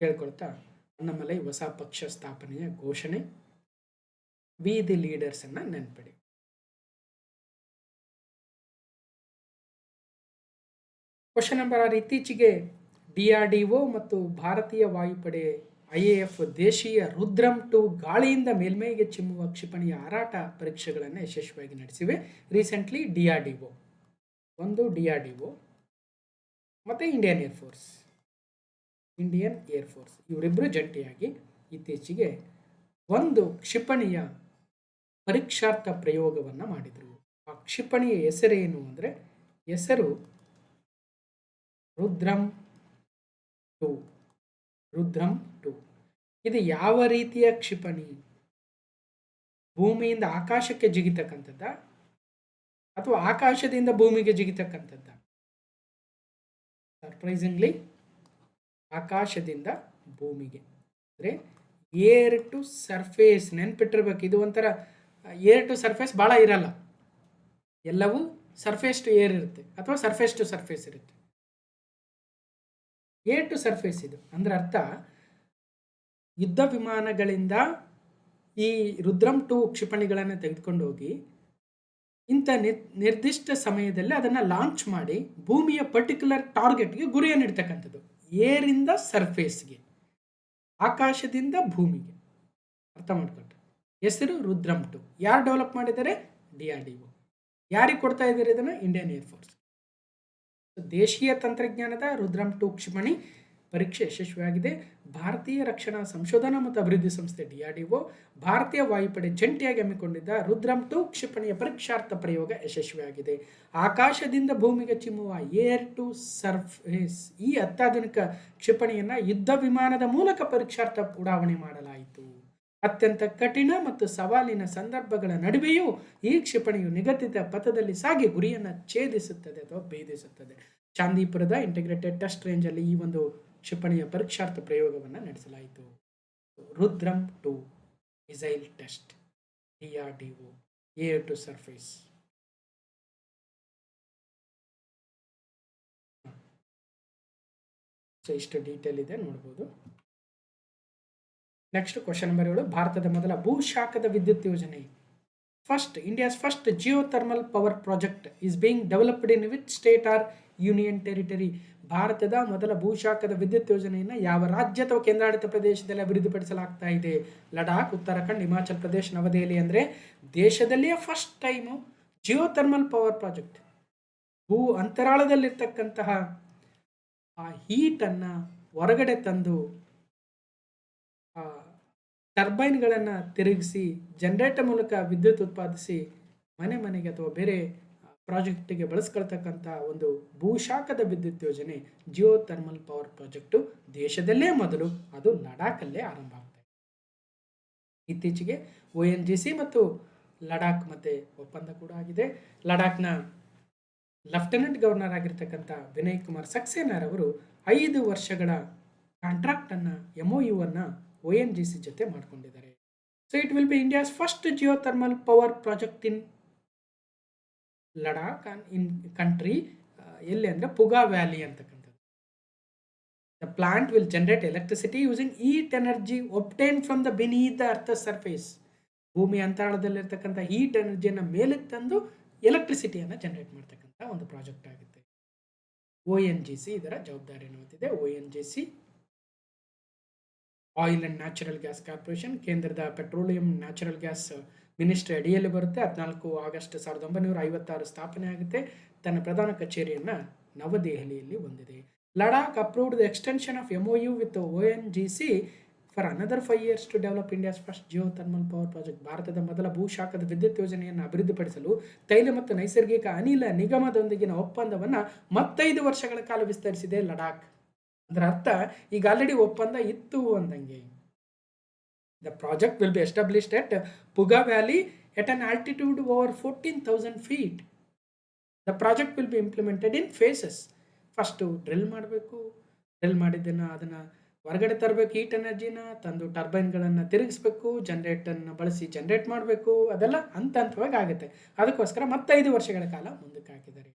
S1: ಕೇಳ್ಕೊಳ್ತಾ ಅಣ್ಣಾಮಲೈ ಹೊಸ ಪಕ್ಷ ಸ್ಥಾಪನೆಯ ಘೋಷಣೆ, ವಿ ದಿ ಲೀಡರ್ಸನ್ನು ನೆನಪಿಡಿ. ಕ್ವಶನ್ ನಂಬರ್ 6, ಇತ್ತೀಚೆಗೆ DRDO ಮತ್ತು ಭಾರತೀಯ ವಾಯುಪಡೆ IAF ದೇಶೀಯ ರುದ್ರಂ 2 ಗಾಳಿಯಿಂದ ಮೇಲ್ಮೈಗೆ ಚಿಮ್ಮುವ ಕ್ಷಿಪಣಿಯ ಹಾರಾಟ ಪರೀಕ್ಷೆಗಳನ್ನು ಯಶಸ್ವಿಯಾಗಿ ನಡೆಸಿವೆ. ರೀಸೆಂಟ್ಲಿ DRDO ಮತ್ತು ಇಂಡಿಯನ್ ಏರ್ಫೋರ್ಸ್ ಇವರಿಬ್ಬರು ಜಂಟಿಯಾಗಿ ಇತ್ತೀಚೆಗೆ ಒಂದು ಕ್ಷಿಪಣಿಯ ಪರೀಕ್ಷಾರ್ಥ ಪ್ರಯೋಗವನ್ನು ಮಾಡಿದರು. ಆ ಕ್ಷಿಪಣಿಯ ಹೆಸರೇನು ಅಂದರೆ ಹೆಸರು ರುದ್ರಂ 2. ಇದು ಯಾವ ರೀತಿಯ ಕ್ಷಿಪಣಿ? ಭೂಮಿಯಿಂದ ಆಕಾಶಕ್ಕೆ ಜಿಗಿತಕ್ಕಂಥದ್ದ ಅಥವಾ ಆಕಾಶದಿಂದ ಭೂಮಿಗೆ ಜಿಗಿತಕ್ಕಂಥದ್ದ? ಸರ್ಪ್ರೈಸಿಂಗ್ಲಿ ಆಕಾಶದಿಂದ ಭೂಮಿಗೆ. ಅಂದರೆ ಏರ್ ಟು ಸರ್ಫೇಸ್, ನೆನ್ಪಿಟ್ಟಿರ್ಬೇಕು. ಇದು ಒಂಥರ ಏರ್ ಟು ಸರ್ಫೇಸ್ ಭಾಳ ಇರಲ್ಲ, ಎಲ್ಲವೂ ಸರ್ಫೇಸ್ ಟು ಏರ್ ಇರುತ್ತೆ ಅಥವಾ ಸರ್ಫೇಸ್ ಟು ಸರ್ಫೇಸ್ ಇರುತ್ತೆ. ಏರ್ ಟು ಸರ್ಫೇಸ್ ಇದು ಅಂದ್ರೆ ಅರ್ಥ, ಯುದ್ಧ ವಿಮಾನಗಳಿಂದ ಈ ರುದ್ರಂ 2 ಕ್ಷಿಪಣಿಗಳನ್ನು ತೆಗೆದುಕೊಂಡು ಹೋಗಿ ಇಂಥ ನಿರ್ದಿಷ್ಟ ಸಮಯದಲ್ಲಿ ಅದನ್ನು ಲಾಂಚ್ ಮಾಡಿ ಭೂಮಿಯ ಪರ್ಟಿಕ್ಯುಲರ್ ಟಾರ್ಗೆಟ್ಗೆ ಗುರಿಯನ್ನು ಇಡ್ತಕ್ಕಂಥದ್ದು. ಏರಿಂದ ಸರ್ಫೇಸ್ಗೆ, ಆಕಾಶದಿಂದ ಭೂಮಿಗೆ. ಅರ್ಥ ಮಾಡ್ಕೊಂಡ್ರೆ ಹೆಸರು ರುದ್ರಂ 2. ಯಾರು ಡೆವಲಪ್ ಮಾಡಿದ್ದಾರೆ? DRDO. ಯಾರಿಗೆ ಕೊಡ್ತಾ ಇದ್ದಾರೆ ಇದನ್ನು? Indian air force. ದೇಶೀಯ ತಂತ್ರಜ್ಞಾನದ ರುದ್ರಂ 2 ಕ್ಷಿಪಣಿ ಪರೀಕ್ಷೆ ಯಶಸ್ವಿಯಾಗಿದೆ. ಭಾರತೀಯ ರಕ್ಷಣಾ ಸಂಶೋಧನಾ ಮತ್ತು ಅಭಿವೃದ್ಧಿ ಸಂಸ್ಥೆ DRDO, ಭಾರತೀಯ ವಾಯುಪಡೆ ಜಂಟಿಯಾಗಿ ಹಮ್ಮಿಕೊಂಡಿದ್ದ ರುದ್ರಂ 2 ಕ್ಷಿಪಣಿಯ ಪರೀಕ್ಷಾರ್ಥ ಪ್ರಯೋಗ ಯಶಸ್ವಿಯಾಗಿದೆ. ಆಕಾಶದಿಂದ ಭೂಮಿಗೆ ಚಿಮ್ಮುವ ಏರ್ ಟು ಸರ್ಫೇಸ್ ಈ ಅತ್ಯಾಧುನಿಕ ಕ್ಷಿಪಣಿಯನ್ನು ಯುದ್ಧ ವಿಮಾನದ ಮೂಲಕ ಪರೀಕ್ಷಾರ್ಥ ಉಡಾವಣೆ ಮಾಡಲಾಯಿತು. ಅತ್ಯಂತ ಕಠಿಣ ಮತ್ತು ಸವಾಲಿನ ಸಂದರ್ಭಗಳ ನಡುವೆಯೂ ಈ ಕ್ಷಿಪಣಿಯು ನಿಗದಿತ ಪಥದಲ್ಲಿ ಸಾಗಿ ಗುರಿಯನ್ನು ಛೇದಿಸುತ್ತದೆ ಅಥವಾ ಭೇದಿಸುತ್ತದೆ. ಚಾಂದಿಪುರದ ಇಂಟಿಗ್ರೇಟೆಡ್ ಟೆಸ್ಟ್ ರೇಂಜಲ್ಲಿ ಈ ಒಂದು ಕ್ಷಿಪಣಿಯ ಪರೀಕ್ಷಾರ್ಥ ಪ್ರಯೋಗವನ್ನು ನಡೆಸಲಾಯಿತು. Rudram 2 missile test, DRDO, air to surface. So ಇಷ್ಟು ಡೀಟೇಲ್ ಇದೆ, ನೋಡ್ಬೋದು. Next question number 7. ಭಾರತದ ಮೊದಲ ಭೂಶಾಖದ ವಿದ್ಯುತ್ ಯೋಜನೆ, India's first geothermal power project is being developed in which state or union territory? ಭಾರತದ ಮೊದಲ ಭೂಶಾಖದ ವಿದ್ಯುತ್ ಯೋಜನೆಯನ್ನು ಯಾವ ರಾಜ್ಯ ಅಥವಾ ಕೇಂದ್ರಾಡಳಿತ ಪ್ರದೇಶದಲ್ಲಿ ಅಭಿವೃದ್ಧಿಪಡಿಸಲಾಗ್ತಾ ಇದೆ? ಲಡಾಖ್, ಉತ್ತರಾಖಂಡ್, ಹಿಮಾಚಲ್ ಪ್ರದೇಶ್, ನವದೆಹಲಿ. ಅಂದರೆ ದೇಶದಲ್ಲಿಯೇ first time geothermal power project, ಭೂ ಅಂತರಾಳದಲ್ಲಿರ್ತಕ್ಕಂತಹ ಆ ಹೀಟನ್ನು ಹೊರಗಡೆ ತಂದು ಟರ್ಬೈನ್ಗಳನ್ನು ತಿರುಗಿಸಿ ಜನರೇಟರ್ ಮೂಲಕ ವಿದ್ಯುತ್ ಉತ್ಪಾದಿಸಿ ಮನೆ ಮನೆಗೆ ಅಥವಾ ಬೇರೆ ಪ್ರಾಜೆಕ್ಟಿಗೆ ಬಳಸ್ಕೊಳ್ತಕ್ಕಂಥ ಒಂದು ಭೂಶಾಖದ ವಿದ್ಯುತ್ ಯೋಜನೆ ಜಿಯೋಥರ್ಮಲ್ ಪವರ್ ಪ್ರಾಜೆಕ್ಟು ದೇಶದಲ್ಲೇ ಮೊದಲು, ಅದು ಲಡಾಖಲ್ಲೇ ಆರಂಭ ಆಗ್ತಾ ಇದೆ. ಇತ್ತೀಚೆಗೆ ONGC ಮತ್ತು ಲಡಾಖ್ ಮತ್ತೆ ಒಪ್ಪಂದ ಕೂಡ ಆಗಿದೆ. ಲಡಾಖ್ನ ಲೆಫ್ಟಿನೆಂಟ್ ಗವರ್ನರ್ ಆಗಿರ್ತಕ್ಕಂಥ ವಿನಯ್ ಕುಮಾರ್ ಸಕ್ಸೇನಾರ್ ಅವರು 5 ವರ್ಷಗಳ ಕಾಂಟ್ರಾಕ್ಟನ್ನು MOU ಅನ್ನು ONGC ಜೊತೆ ಮಾಡ್ಕೊಂಡಿದ್ದಾರೆ. So it will be India's first geothermal power project in Ladakh in country. ಎಲ್ಲಿ ಅಂದರೆ ಪುಗಾ ವ್ಯಾಲಿ ಅಂತಕ್ಕಂಥದ್ದು. The plant will generate electricity using heat energy obtain from the beneath the earth surface. ಭೂಮಿ ಅಂತರಾಳದಲ್ಲಿರ್ತಕ್ಕಂಥ ಹೀಟ್ ಎನರ್ಜಿಯನ್ನು ಮೇಲೆ ತಂದು ಎಲೆಕ್ಟ್ರಿಸಿಟಿಯನ್ನು generate ಮಾಡ್ತಕ್ಕಂಥ ಒಂದು ಪ್ರಾಜೆಕ್ಟ್ ಆಗುತ್ತೆ. ONGC ಇದರ ಜವಾಬ್ದಾರಿಯನ್ನು ಹೊತ್ತಿದೆ. ONGC oil and natural gas corporation, ಕೇಂದ್ರದ ಪೆಟ್ರೋಲಿಯಂ ನ್ಯಾಚುರಲ್ ಗ್ಯಾಸ್ ಮಿನಿಸ್ಟ್ರಿ ಅಡಿಯಲ್ಲಿ ಬರುತ್ತೆ. 14 ಆಗಸ್ಟ್ 1956 ಸ್ಥಾಪನೆ ಆಗುತ್ತೆ. ತನ್ನ ಪ್ರಧಾನ ಕಚೇರಿಯನ್ನು ನವದೆಹಲಿಯಲ್ಲಿ ಹೊಂದಿದೆ. Ladakh approved the extension of MOU with ONGC for another 5 years to develop India's first geothermal power project. ಭಾರತದ ಮೊದಲ ಭೂಶಾಖದ ವಿದ್ಯುತ್ ಯೋಜನೆಯನ್ನು ಅಭಿವೃದ್ಧಿಪಡಿಸಲು ತೈಲ ಮತ್ತು ನೈಸರ್ಗಿಕ ಅನಿಲ ನಿಗಮದೊಂದಿಗಿನ ಒಪ್ಪಂದವನ್ನು 5 ವರ್ಷಗಳ ಕಾಲ ವಿಸ್ತರಿಸಿದೆ ಲಡಾಖ್. ಅದರ ಅರ್ಥ ಈಗ ಆಲ್ರೆಡಿ ಒಪ್ಪಂದ ಇತ್ತು ಅಂದಂಗೆ. The project will be established at Puga valley at an altitude over 14,000 feet. The project will be implemented in phases. First drill ಮಾಡಬೇಕು, ಡ್ರಿಲ್ ಮಾಡಿದ್ದನ್ನು ಅದನ್ನು ಹೊರಗಡೆ ತರಬೇಕು, ಹೀಟ್ ಎನರ್ಜಿನ ತಂದು ಟರ್ಬೈನ್ಗಳನ್ನು ತಿರುಗಿಸ್ಬೇಕು, ಜನರೇಟರ್ನ ಬಳಸಿ ಜನರೇಟ್ ಮಾಡಬೇಕು. ಅದೆಲ್ಲ ಹಂತವಾಗಿ ಆಗುತ್ತೆ. ಅದಕ್ಕೋಸ್ಕರ 5 ವರ್ಷಗಳ ಕಾಲ ಮುಂದಕ್ಕೆ ಹಾಕಿದ್ದಾರೆ.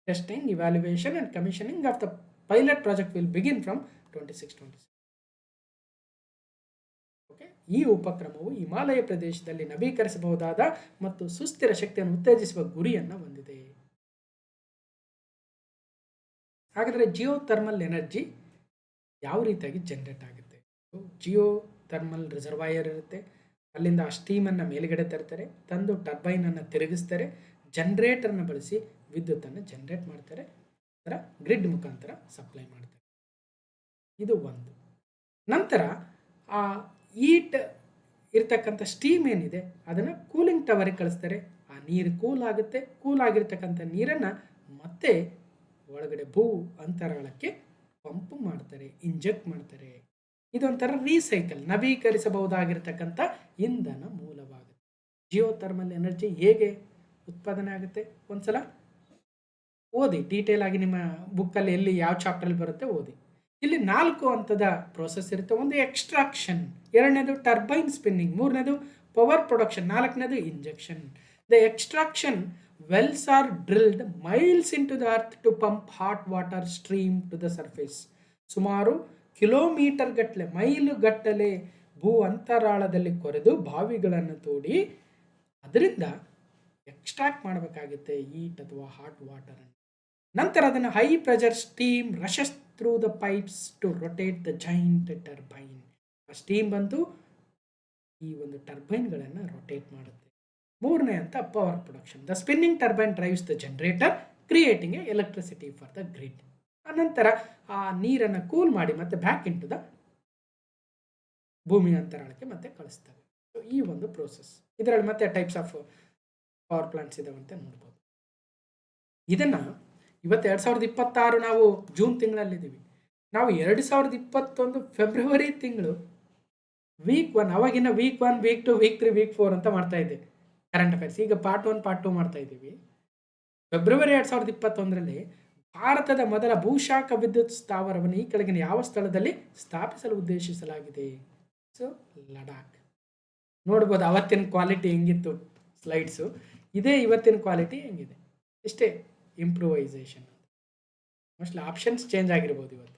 S1: Testing, evaluation and commissioning of the pilot project will begin from 26-27. Okay, ಈ ಉಪಕ್ರಮವು ಹಿಮಾಲಯ ಪ್ರದೇಶದಲ್ಲಿ ನವೀಕರಿಸಬಹುದಾದ ಮತ್ತು ಸುಸ್ಥಿರ ಶಕ್ತಿಯನ್ನು ಉತ್ತೇಜಿಸುವ ಗುರಿಯನ್ನು ಹೊಂದಿದೆ. ಹಾಗಾದರೆ ಜಿಯೋಥರ್ಮಲ್ ಎನರ್ಜಿ ಯಾವ ರೀತಿಯಾಗಿ ಜನರೇಟ್ ಆಗುತ್ತೆ? ಜಿಯೋಥರ್ಮಲ್ ರಿಸರ್ವಾಯರ್ ಇರುತ್ತೆ. ಅಲ್ಲಿಂದ ಆ ಸ್ಟೀಮನ್ನು ಮೇಲುಗಡೆ ತರ್ತಾರೆ, ತಂದು ಟರ್ಬೈನನ್ನು ತಿರುಗಿಸ್ತಾರೆ, ಜನರೇಟರ್ನ ಬಳಸಿ ವಿದ್ಯುತ್ತನ್ನು ಜನರೇಟ್ ಮಾಡ್ತಾರೆ, ಅದರ ಗ್ರಿಡ್ ಮುಖಾಂತರ ಸಪ್ಲೈ ಮಾಡ್ತಾರೆ. ಇದು ಒಂದು. ನಂತರ ಆ ಹೀಟ್ ಇರ್ತಕ್ಕಂಥ ಸ್ಟೀಮ್ ಏನಿದೆ ಅದನ್ನು ಕೂಲಿಂಗ್ ಟವರಿಗೆ ಕಳಿಸ್ತಾರೆ. ಆ ನೀರು ಕೂಲ್ ಆಗುತ್ತೆ. ಕೂಲ್ ಆಗಿರ್ತಕ್ಕಂಥ ನೀರನ್ನು ಮತ್ತೆ ಒಳಗಡೆ ಭೂ ಅಂತರಾಳಕ್ಕೆ ಪಂಪ್ ಮಾಡ್ತಾರೆ, ಇಂಜೆಕ್ಟ್ ಮಾಡ್ತಾರೆ. ಇದೊಂಥರ ರೀಸೈಕಲ್, ನವೀಕರಿಸಬಹುದಾಗಿರ್ತಕ್ಕಂಥ ಇಂಧನ ಮೂಲವಾಗುತ್ತೆ. ಜಿಯೋಥರ್ಮಲ್ ಎನರ್ಜಿ ಹೇಗೆ ಉತ್ಪಾದನೆ ಆಗುತ್ತೆ ಒಂದ್ಸಲ ಓದಿ ಡೀಟೇಲ್ ಆಗಿ ನಿಮ್ಮ ಬುಕ್ಕಲ್ಲಿ ಎಲ್ಲಿ ಯಾವ ಚಾಪ್ಟರ್ಲ್ಲಿ ಬರುತ್ತೆ ಓದಿ. ಇಲ್ಲಿ 4 ಹಂತದ ಪ್ರೋಸೆಸ್ ಇರುತ್ತೆ. ಒಂದು ಎಕ್ಸ್ಟ್ರಾಕ್ಷನ್, ಎರಡನೇದು ಟರ್ಬೈನ್ ಸ್ಪಿನ್ನಿಂಗ್, ಮೂರನೇದು ಪವರ್ ಪ್ರೊಡಕ್ಷನ್, ನಾಲ್ಕನೇದು injection. The extraction wells are drilled miles into the earth to pump hot water stream to the surface. ಸುಮಾರು ಕಿಲೋಮೀಟರ್ ಗಟ್ಟಲೆ ಮೈಲು ಗಟ್ಟಲೆ ಭೂ ಅಂತರಾಳದಲ್ಲಿ ಕೊರೆದು ಬಾವಿಗಳನ್ನು ತೋಡಿ ಅದರಿಂದ ಎಕ್ಸ್ಟ್ರಾಕ್ಟ್ ಮಾಡಬೇಕಾಗುತ್ತೆ ಈಟ್ ಅಥವಾ ಹಾಟ್ ವಾಟರ್. ನಂತರ ಅದನ್ನು high pressure steam rushes through the pipes to rotate the giant turbine. ಆ ಸ್ಟೀಮ್ ಬಂದು ಈ ಒಂದು ಟರ್ಬೈನ್ಗಳನ್ನು ರೊಟೇಟ್ ಮಾಡುತ್ತೆ. ಮೂರನೇ ಅಂತ power production. The spinning turbine drives the generator creating a electricity for the grid. ಅನಂತರ ಆ ನೀರನ್ನು ಕೂಲ್ ಮಾಡಿ ಮತ್ತೆ ಬ್ಯಾಕ್ ಇಂಟು ದ ಭೂಮಿ ಅಂತರಾಳಕ್ಕೆ ಮತ್ತೆ ಕಳಿಸ್ತವೆ. ಸೊ ಈ ಒಂದು ಪ್ರೋಸೆಸ್. ಇದರಲ್ಲಿ ಮತ್ತೆ ಟೈಪ್ಸ್ ಆಫ್ ಪವರ್ ಪ್ಲಾಂಟ್ಸ್ ಇದಾವಂತೆ ನೋಡ್ಬೋದು. ಇದನ್ನು ಇವತ್ತು 2026 ನಾವು ಜೂನ್ ತಿಂಗಳಲ್ಲಿದ್ದೀವಿ. ನಾವು 2021 ಫೆಬ್ರವರಿ ತಿಂಗಳು ವೀಕ್ 1, ಅವಾಗಿನ ವೀಕ್ 1, ವೀಕ್ 2, ವೀಕ್ 3, ವೀಕ್ 4 ಅಂತ ಮಾಡ್ತಾ ಇದ್ದೆ ಕರೆಂಟ್ ಅಫೇರ್ಸ್. ಈಗ ಪಾರ್ಟ್ 1, ಪಾರ್ಟ್ 2 ಮಾಡ್ತಾ ಇದ್ದೀವಿ. ಫೆಬ್ರವರಿ 2021ರಲ್ಲಿ ಭಾರತದ ಮೊದಲ ಭೂಶಾಖ ವಿದ್ಯುತ್ ಸ್ಥಾವರವನ್ನು ಈ ಕೆಳಗಿನ ಯಾವ ಸ್ಥಳದಲ್ಲಿ ಸ್ಥಾಪಿಸಲು ಉದ್ದೇಶಿಸಲಾಗಿದೆ? ಸೊ ಲಡಾಖ್. ನೋಡ್ಬೋದು ಅವತ್ತಿನ ಕ್ವಾಲಿಟಿ ಹೆಂಗಿತ್ತು ಸ್ಲೈಡ್ಸು, ಇದೇ ಇವತ್ತಿನ ಕ್ವಾಲಿಟಿ ಹೆಂಗಿದೆ. ಇಷ್ಟೇ ಇಂಪ್ರೂವೈಸೇಷನ್. ಮೋಸ್ಟ್ಲಿ ಆಪ್ಷನ್ಸ್ ಚೇಂಜ್ ಆಗಿರ್ಬೋದು ಇವತ್ತು.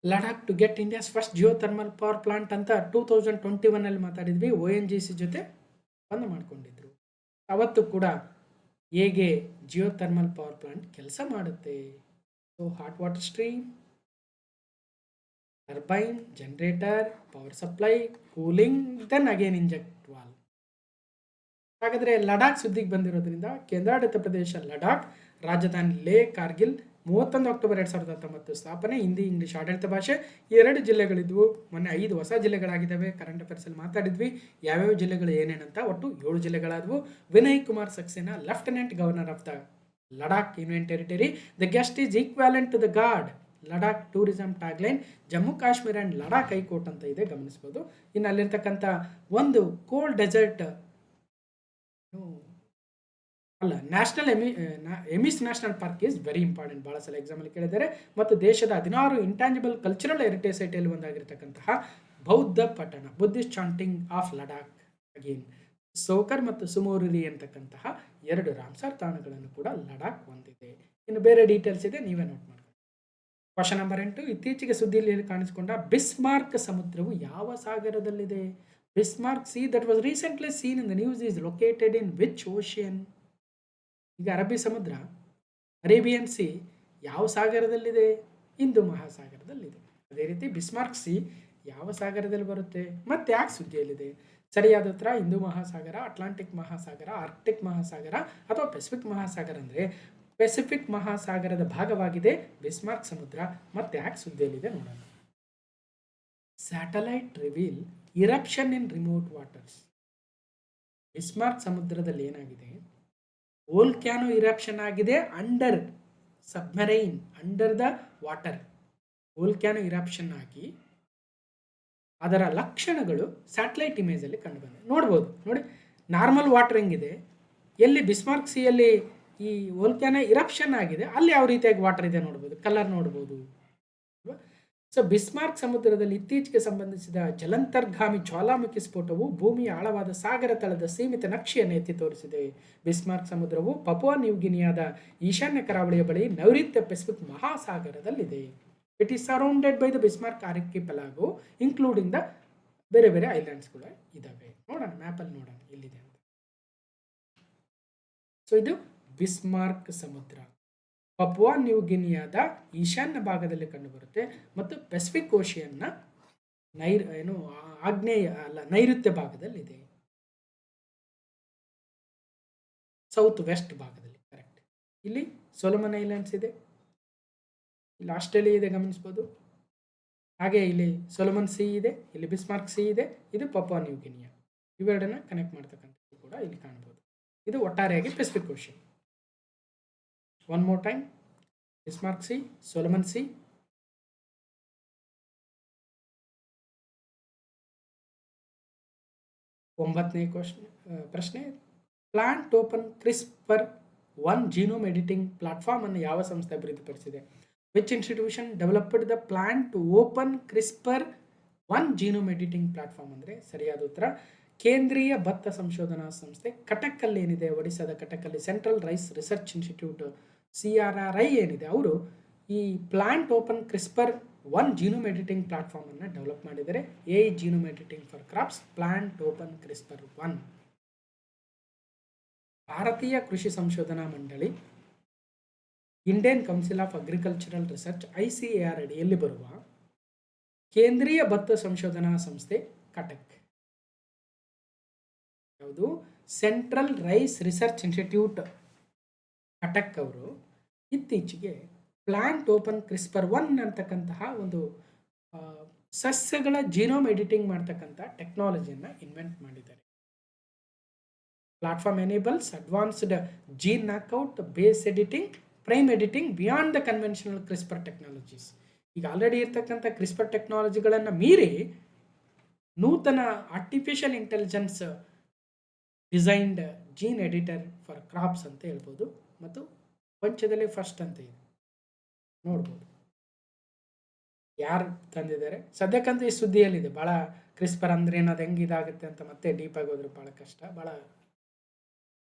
S1: Ladakh to get India's first geothermal power plant ಅಂತ 2021 ಮಾತಾಡಿದ್ವಿ. ONGC ಜೊತೆ ಬಂದ್ ಮಾಡ್ಕೊಂಡಿದ್ರು. ಅವತ್ತು ಕೂಡ ಹೇಗೆ ಜಿಯೋಥರ್ಮಲ್ ಪವರ್ ಪ್ಲಾಂಟ್ ಕೆಲಸ ಮಾಡುತ್ತೆ. So hot water stream, turbine, generator, power supply, cooling, then again inject well. ಹಾಗಾದರೆ ಲಡಾಖ್ ಸುದ್ದಿಗೆ ಬಂದಿರೋದ್ರಿಂದ ಕೇಂದ್ರಾಡಳಿತ ಪ್ರದೇಶ ಲಡಾಖ್, ರಾಜಧಾನಿ ಲೇ, ಕಾರ್ಗಿಲ್, 31 ಅಕ್ಟೋಬರ್ 2019 ಸ್ಥಾಪನೆ. ಹಿಂದಿ ಇಂಗ್ಲಿಷ್ ಆಡಳಿತ ಭಾಷೆ. 2 ಜಿಲ್ಲೆಗಳಿದ್ವು, ಮೊನ್ನೆ 5 ಹೊಸ ಜಿಲ್ಲೆಗಳಾಗಿದ್ದಾವೆ. ಕರೆಂಟ್ ಅಫೇರ್ಸಲ್ಲಿ ಮಾತಾಡಿದ್ವಿ ಯಾವ್ಯಾವ ಜಿಲ್ಲೆಗಳು ಏನೇನಂತ. ಒಟ್ಟು 7 ಜಿಲ್ಲೆಗಳಾದವು. Vinay Kumar Saxena lieutenant governor of the Ladakh union territory. The guest is equivalent to the god. Ladakh tourism tagline Jammu Kashmir and Ladakh high court ಅಂತ ಇದೆ, ಗಮನಿಸ್ಬೋದು. ಇನ್ನು ಅಲ್ಲಿರ್ತಕ್ಕಂಥ ಒಂದು ಕೋಲ್ಡ್ ಡೆಸರ್ಟ್ ಅಲ್ಲ, national ಎಮಿಸ್ national park is very important. ಭಾಳ ಸಲ ಎಕ್ಸಾಮಲ್ಲಿ ಕೇಳಿದ್ದಾರೆ. ಮತ್ತು ದೇಶದ 16 ಇಂಟ್ಯಾಂಜಿಬಲ್ ಕಲ್ಚರಲ್ ಹೆರಿಟೇಜ್ ಸೈಟಲ್ಲಿ ಒಂದಾಗಿರ್ತಕ್ಕಂತಹ ಬೌದ್ಧ ಪಟ್ಟಣ, Buddhist chanting of Ladakh. Again soccer ಮತ್ತು ಸುಮೋರಿರಿ ಅಂತಕ್ಕಂತಹ 2 ರಾಮ್ಸರ್ ತಾಣಗಳನ್ನು ಕೂಡ ಲಡಾಖ್ ಹೊಂದಿದೆ. ಇನ್ನು ಬೇರೆ ಡೀಟೇಲ್ಸ್ ಇದೆ, ನೀವೇ ನೋಟ್ ಮಾಡಿ. ಕ್ವಶನ್ ನಂಬರ್ 8, ಇತ್ತೀಚೆಗೆ ಸುದ್ದಿಯಲ್ಲಿ ಕಾಣಿಸಿಕೊಂಡ ಬಿಸ್ಮಾರ್ಕ್ ಸಮುದ್ರವು ಯಾವ ಸಾಗರದಲ್ಲಿದೆ? Bismarck Sea that was recently seen in the news is located in which ocean? ಈಗ ಅರಬ್ಬಿ ಸಮುದ್ರ, ಅರೇಬಿಯನ್ ಸಿ ಯಾವ ಸಾಗರದಲ್ಲಿದೆ? ಹಿಂದೂ ಮಹಾಸಾಗರದಲ್ಲಿದೆ. ಅದೇ ರೀತಿ ಬಿಸ್ಮಾರ್ಕ್ ಸಿ ಯಾವ ಸಾಗರದಲ್ಲಿ ಬರುತ್ತೆ ಮತ್ತೆ ಯಾಕೆ ಸುದ್ದಿಯಲ್ಲಿದೆ? ಸರಿಯಾದ ಉತ್ತರ ಹಿಂದೂ ಮಹಾಸಾಗರ, ಅಟ್ಲಾಂಟಿಕ್ ಮಹಾಸಾಗರ, ಆರ್ಕ್ಟಿಕ್ ಮಹಾಸಾಗರ ಅಥವಾ ಪೆಸಿಫಿಕ್ ಮಹಾಸಾಗರ. ಅಂದರೆ ಪೆಸಿಫಿಕ್ ಮಹಾಸಾಗರದ ಭಾಗವಾಗಿದೆ ಬಿಸ್ಮಾರ್ಕ್ ಸಮುದ್ರ. ಮತ್ತೆ ಯಾಕೆ ಸುದ್ದಿಯಲ್ಲಿದೆ ನೋಡೋಣ. Satellite reveal eruption in remote waters. Bismarck ಸಮುದ್ರದಲ್ಲಿ ಏನಾಗಿದೆ? ವೋಲ್ಕ್ಯಾನೋ ಇರಪ್ಷನ್ ಆಗಿದೆ under submarine, under the water. Volcano eruption ಆಗಿ ಅದರ ಲಕ್ಷಣಗಳು ಸ್ಯಾಟಲೈಟ್ ಇಮೇಜಲ್ಲಿ ಕಂಡುಬಂದಿದೆ. ನೋಡ್ಬೋದು, ನೋಡಿ ನಾರ್ಮಲ್ ವಾಟರ್ ಹೆಂಗಿದೆ, ಎಲ್ಲಿ ಬಿಸ್ಮಾರ್ಕ್ ಸಿಯಲ್ಲಿ ಈ ವೋಲ್ಕ್ಯಾನೋ ಇರಪ್ಷನ್ ಆಗಿದೆ ಅಲ್ಲಿ ಯಾವ ರೀತಿಯಾಗಿ ವಾಟರ್ ಇದೆ ನೋಡ್ಬೋದು, ಕಲರ್ ನೋಡ್ಬೋದು. ಸೊ ಬಿಸ್ಮಾರ್ಕ್ ಸಮುದ್ರದಲ್ಲಿ ಇತ್ತೀಚೆಗೆ ಸಂಬಂಧಿಸಿದ ಜಲಾಂತರ್ಗಾಮಿ ಜ್ವಾಲಾಮುಖಿ ಸ್ಫೋಟವು ಭೂಮಿಯ ಆಳವಾದ ಸಾಗರ ತಳದ ಸೀಮಿತ ನಕ್ಷೆಯನ್ನು ಎತ್ತಿ ತೋರಿಸಿದೆ. ಬಿಸ್ಮಾರ್ಕ್ ಸಮುದ್ರವು ಪಪುವಾ ನ್ಯೂಗಿನಿಯಾದ ಈಶಾನ್ಯ ಕರಾವಳಿಯ ಬಳಿ ನೈಋತ್ಯ ಪೆಸಿಫಿಕ್ ಮಹಾಸಾಗರದಲ್ಲಿದೆ. It is surrounded by the Bismarck archipelago including the ಬೇರೆ ಬೇರೆ ಐಲ್ಯಾಂಡ್ಸ್ ಕೂಡ ಇದ್ದಾವೆ. ನೋಡೋಣ ಮ್ಯಾಪಲ್ಲಿ ನೋಡೋಣ ಎಲ್ಲಿದೆ ಅಂತ. ಸೊ ಇದು ಬಿಸ್ಮಾರ್ಕ್ ಸಮುದ್ರ ಪಪುವಾ ನ್ಯೂಗಿನಿಯಾದ ಈಶಾನ್ಯ ಭಾಗದಲ್ಲಿ ಕಂಡುಬರುತ್ತೆ ಮತ್ತು ಪೆಸಿಫಿಕ್ ಓಷಿಯನ್ನ ನೈಋತ್ಯ ಭಾಗದಲ್ಲಿದೆ, ಸೌತ್ ವೆಸ್ಟ್ ಭಾಗದಲ್ಲಿ. ಕರೆಕ್ಟ್. ಇಲ್ಲಿ ಸೊಲೊಮನ್ ಐಲ್ಯಾಂಡ್ಸ್ ಇದೆ, ಇಲ್ಲಿ ಆಸ್ಟ್ರೇಲಿಯಾ ಇದೆ, ಗಮನಿಸ್ಬೋದು. ಹಾಗೆ ಇಲ್ಲಿ ಸೊಲೊಮನ್ ಸಿ ಇದೆ, ಇಲ್ಲಿ ಬಿಸ್ಮಾರ್ಕ್ ಸಿ ಇದೆ, ಇದು ಪಪುವಾ ನ್ಯೂಗಿನಿಯಾ. ಇವೆರಡನ್ನ ಕನೆಕ್ಟ್ ಮಾಡ್ತಕ್ಕಂಥದ್ದು ಕೂಡ ಇಲ್ಲಿ ಕಾಣ್ಬೋದು. ಇದು ಒಟ್ಟಾರೆಯಾಗಿ Pacific ocean. One more time, Bismarck Sea, Solomon Sea, 9ನೇ ಪ್ರಶ್ನೆ, plant open CRISPR 1 genome editing platform ಅನ್ನು ಯಾವ ಸಂಸ್ಥೆ ಅಭಿವೃದ್ಧಿಪಡಿಸಿದೆ? Which institution developed the plant open CRISPR 1 genome editing platform ಅಂದರೆ ಸರಿಯಾದ ಉತ್ತರ ಕೇಂದ್ರೀಯ ಭತ್ತ ಸಂಶೋಧನಾ ಸಂಸ್ಥೆ ಕಟಕ್ಕಲ್ಲಿ ಏನಿದೆ, ಒಡಿಸ್ಸಾದ ಕಟಕ್ಕಲ್ಲಿ central rice research institute CRRI ಏನಿದೆ, ಅವರು ಈ plant open CRISPR 1 genome editing platform ಅನ್ನು ಡೆವಲಪ್ ಮಾಡಿದರೆ. AI genome editing for crops, plant open CRISPR 1. ಭಾರತೀಯ ಕೃಷಿ ಸಂಶೋಧನಾ ಮಂಡಳಿ, Indian council of agricultural research ICAR ಅಡಿಯಲ್ಲಿ ಬರುವ ಕೇಂದ್ರೀಯ ಭತ್ತ ಸಂಶೋಧನಾ ಸಂಸ್ಥೆ ಕಟಕ್ ಯಾವುದು? Central rice research institute Cuttack ಅವರು ಇತ್ತೀಚೆಗೆ ಪ್ಲಾಂಟ್ ಓಪನ್ ಕ್ರಿಸ್ಪರ್ 1 ಅಂತಕ್ಕಂತಹ ಒಂದು ಸಸ್ಯಗಳ ಜೀನೋಮ್ ಎಡಿಟಿಂಗ್ ಮಾಡ್ತಕ್ಕಂಥ ಟೆಕ್ನಾಲಜಿಯನ್ನು ಇನ್ವೆಂಟ್ ಮಾಡಿದ್ದಾರೆ. Platform enables advanced gene knockout, base editing, prime editing beyond the conventional CRISPR technologies. ಈಗ ಆಲ್ರೆಡಿ ಇರ್ತಕ್ಕಂಥ ಕ್ರಿಸ್ಪರ್ ಟೆಕ್ನಾಲಜಿಗಳನ್ನು ಮೀರಿ ನೂತನ artificial intelligence designed gene editor for crops ಅಂತ ಹೇಳ್ಬೋದು, ಮತ್ತು ಪ್ರಪಂಚದಲ್ಲೇ ಫಸ್ಟ್ ಅಂತ ಇದೆ, ನೋಡ್ಬೋದು. ಯಾರು ತಂದಿದ್ದಾರೆ ಸದ್ಯಕ್ಕಂತೂ ಈ ಸುದ್ದಿಯಲ್ಲಿದೆ. ಭಾಳ ಕ್ರಿಸ್ಪರ್ ಅಂದ್ರೆ ಏನದು ಹೆಂಗೆ ಇದಾಗುತ್ತೆ ಅಂತ ಮತ್ತೆ ಡೀಪಾಗಿ ಹೋದ್ರೆ ಭಾಳ ಕಷ್ಟ, ಭಾಳ